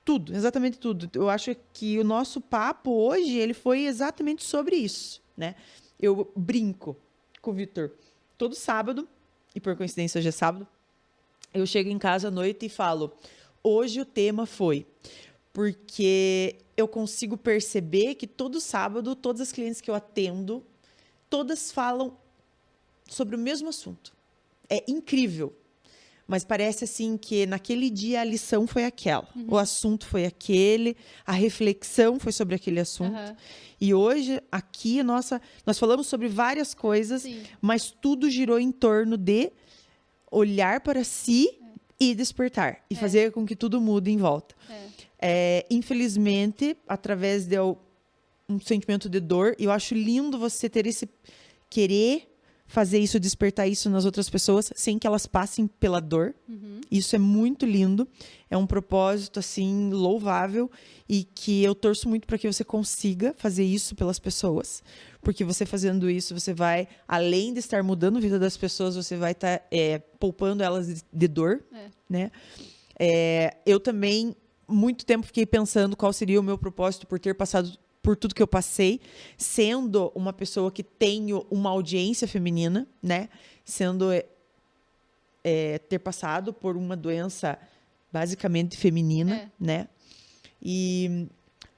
Tudo, exatamente tudo. Eu acho que o nosso papo hoje, ele foi exatamente sobre isso, né? Eu brinco com o Vitor todo sábado, e por coincidência hoje é sábado, eu chego em casa à noite e falo, hoje o tema foi, porque eu consigo perceber que todo sábado, todas as clientes que eu atendo, todas falam sobre o mesmo assunto. É incrível. Mas parece assim que naquele dia a lição foi aquela, o assunto foi aquele, a reflexão foi sobre aquele assunto. E hoje, aqui, nós falamos sobre várias coisas, mas tudo girou em torno de olhar para si e despertar. E fazer com que tudo mude em volta. Infelizmente, através de um sentimento de dor, eu acho lindo você ter esse querer fazer isso, despertar isso nas outras pessoas, sem que elas passem pela dor. Isso é muito lindo. É um propósito, assim, louvável. E que eu torço muito para que você consiga fazer isso pelas pessoas. Porque você fazendo isso, você vai, além de estar mudando a vida das pessoas, você vai estar poupando elas de dor, né? Eu também, muito tempo, fiquei pensando qual seria o meu propósito por ter passado por tudo que eu passei, sendo uma pessoa que tenho uma audiência feminina, né? Sendo ter passado por uma doença basicamente feminina, né? E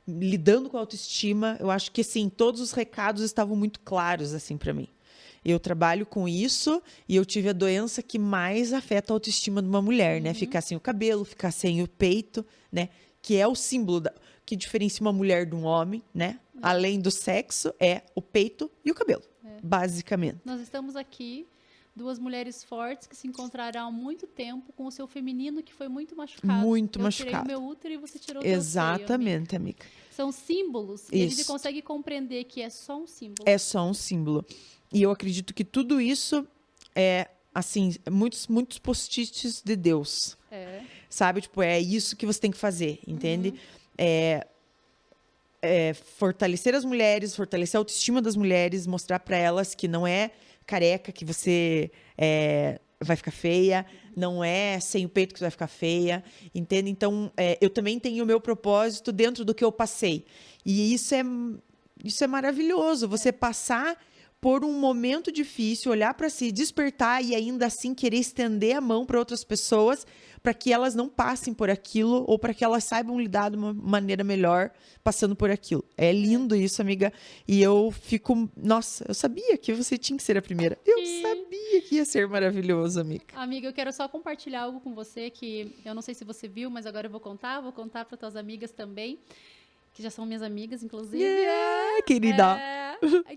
lidando com a autoestima, eu acho que assim, todos os recados estavam muito claros assim para mim. Eu trabalho com isso e eu tive a doença que mais afeta a autoestima de uma mulher, né? Ficar sem o cabelo, ficar sem o peito, né? Que é o símbolo que diferencia uma mulher de um homem, né? Além do sexo, é o peito e o cabelo, basicamente. Nós estamos aqui, duas mulheres fortes que se encontraram há muito tempo com o seu feminino que foi muito machucado. Muito eu machucado. Eu tirei o meu útero e você tirou o teu Exatamente, seio, amiga. São símbolos e a gente consegue compreender que é só um símbolo. É só um símbolo. E eu acredito que tudo isso é, assim, muitos post-its de Deus. Sabe? Tipo, é isso que você tem que fazer, entende? Fortalecer as mulheres, fortalecer a autoestima das mulheres, mostrar para elas que não é careca que você vai ficar feia, não é sem o peito que você vai ficar feia, entende? Então, eu também tenho o meu propósito dentro do que eu passei. E isso é maravilhoso, você passar por um momento difícil, olhar para si, despertar e ainda assim querer estender a mão para outras pessoas para que elas não passem por aquilo ou para que elas saibam lidar de uma maneira melhor passando por aquilo. É lindo isso, amiga. E eu fico... Nossa, eu sabia que você tinha que ser a primeira. Eu sabia que ia ser maravilhoso, amiga. Amiga, eu quero só compartilhar algo com você que eu não sei se você viu, mas agora eu vou contar para tuas amigas também, que já são minhas amigas, inclusive. Querida.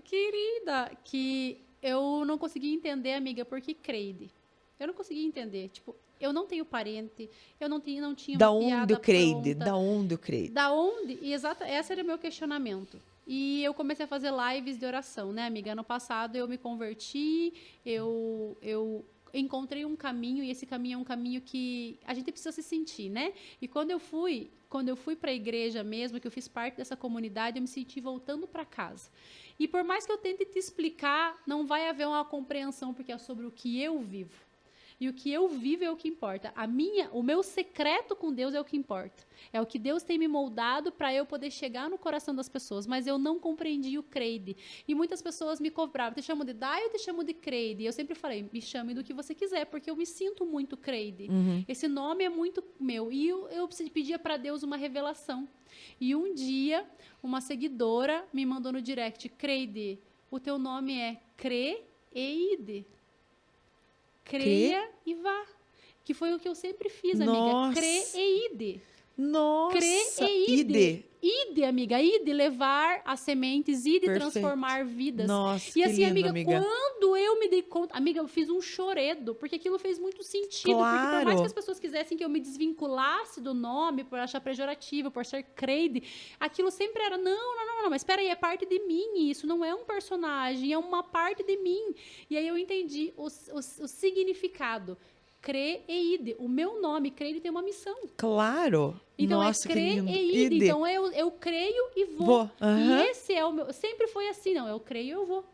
Querida, que eu não consegui entender, amiga, por que Creide? Eu não consegui entender. Tipo, eu não tenho parente, eu não tinha uma piada Da onde o Creide? Da onde o Creide? Da onde? E esse era o meu questionamento. E eu comecei a fazer lives de oração, né, amiga? Ano passado eu me converti, eu encontrei um caminho, e esse caminho é um caminho que a gente precisa se sentir, né? E quando eu fui para a igreja mesmo, que eu fiz parte dessa comunidade, eu me senti voltando para casa. E por mais que eu tente te explicar, não vai haver uma compreensão, porque é sobre o que eu vivo. E o que eu vivo é o que importa. O meu secreto com Deus é o que importa. É o que Deus tem me moldado para eu poder chegar no coração das pessoas. Mas eu não compreendi o Creide. E muitas pessoas me cobravam. Te chamo de Dai ou te chamo de Creide? E eu sempre falei, me chame do que você quiser, porque eu me sinto muito Creide. Esse nome é muito meu. E eu pedia para Deus uma revelação. E um dia, uma seguidora me mandou no direct, Creide, o teu nome é Creide. Creia e vá. que foi o que eu sempre fiz, Nossa. amiga. Crer e ide. Nossa, Crer e ide. Ide, amiga, ide levar as sementes, ide Perfeito. transformar vidas. Nossa, E que assim, lindo, amiga, quando eu me dei conta, amiga, eu fiz um choredo, porque aquilo fez muito sentido. Claro. Porque por mais que as pessoas quisessem que eu me desvinculasse do nome, por achar pejorativo, por ser Creide, aquilo sempre era, não, mas espera aí, é parte de mim isso, não é um personagem, é uma parte de mim. E aí eu entendi o significado. Crer e ide. O meu nome, Creide, tem uma missão. Claro. Então Nossa, é crer que lindo. e ide. Então eu creio e vou. Aham. E esse é o meu. Sempre foi assim, não. Eu creio e eu vou.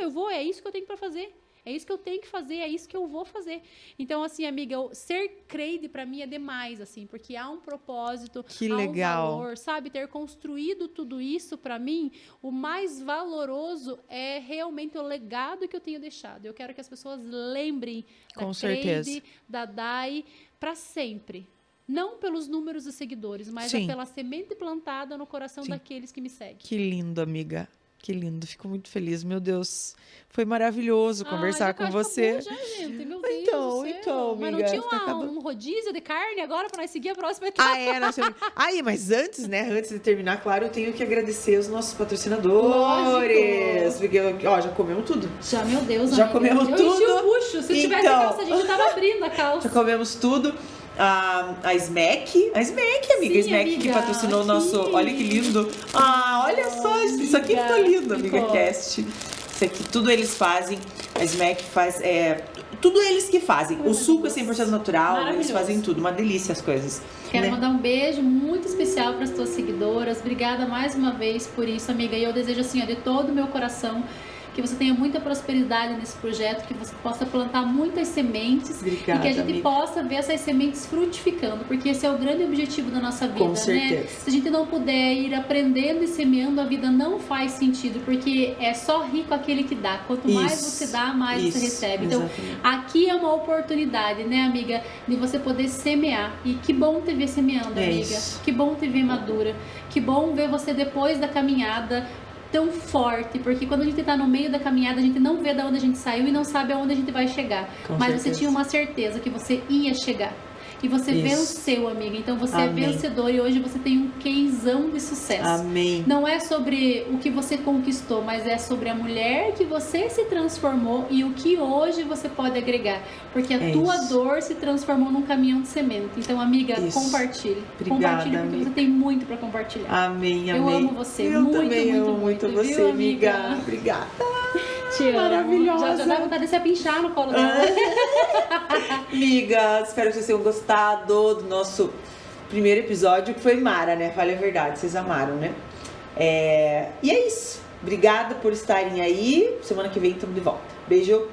Eu vou. É isso que eu tenho para fazer. É isso que eu tenho que fazer, é isso que eu vou fazer. Então, assim, amiga, ser Creide pra mim é demais, assim, porque há um propósito, Que há legal. um valor, sabe? Ter construído tudo isso, pra mim, o mais valoroso é realmente o legado que eu tenho deixado. Eu quero que as pessoas lembrem Com da certeza. Creide, da Dai, pra sempre. Não pelos números de seguidores, mas Sim. pela semente plantada no coração Sim. daqueles que me seguem. Que lindo, amiga. Que lindo. Fico muito feliz. Meu Deus. Foi maravilhoso conversar com você. Já, gente. Meu Deus Então, do céu. então, Mas não amiga, tinha tá acabando. um rodízio de carne agora para nós seguir a próxima etapa? Ah, é, nós temos... Aí, mas antes, né, antes de terminar, claro, eu tenho que agradecer os nossos patrocinadores. Lógico. Porque, ó, já comemos tudo. Já, meu Deus, Já amiga. comemos eu tudo. enchi o bucho. Se eu tivesse Então. calça, a gente tava abrindo a calça. Já comemos tudo. A Smack, amiga. Sim, Smack que amiga, patrocinou o aqui. nosso. Olha que lindo. Ah, olha só, isso aqui ficou lindo, amiga. Ficou. Cast. Isso aqui, tudo eles fazem. A Smack faz. Tudo eles que fazem. O suco é 100% natural, eles Maravilhoso. fazem tudo. Uma delícia as coisas. Quero né? mandar um beijo muito especial para as tuas seguidoras. Obrigada mais uma vez por isso, amiga. E eu desejo, assim, ó, de todo o meu coração, que você tenha muita prosperidade nesse projeto, que você possa plantar muitas sementes Obrigada, e que a gente amiga. possa ver essas sementes frutificando, porque esse é o grande objetivo da nossa vida, Com certeza. né? Se a gente não puder ir aprendendo e semeando, a vida não faz sentido, porque é só rico aquele que dá. Quanto mais Isso, você dá, mais isso, você recebe. Então, exatamente. aqui é uma oportunidade, né, amiga, de você poder semear. E que bom te ver semeando, É amiga. isso. Que bom te ver madura. Que bom ver você depois da caminhada tão forte, porque quando a gente tá no meio da caminhada, a gente não vê de onde a gente saiu e não sabe aonde a gente vai chegar. Com Mas certeza. você tinha uma certeza que você ia chegar. E você Isso. venceu, amiga. Então você Amém. é vencedor e hoje você tem um queizão de sucesso. Amém. Não é sobre o que você conquistou, mas é sobre a mulher que você se transformou e o que hoje você pode agregar. Porque a É tua isso. dor se transformou num caminhão de semente. Então, amiga, Isso. compartilhe. Obrigada, Compartilhe porque amiga. você tem muito pra compartilhar. Amém, Eu amém. amo você. Eu Muito, também muito, amo muito muito, você, viu, amiga. amiga? Obrigada. Te amo. Maravilhosa. Já dá vontade de se apinchar no colo dela. Amiga, espero que vocês tenham gostado do nosso primeiro episódio, que foi Mara, né? Fale a verdade, vocês amaram, né? E é isso. Obrigada por estarem aí. Semana que vem estamos de volta. Beijo.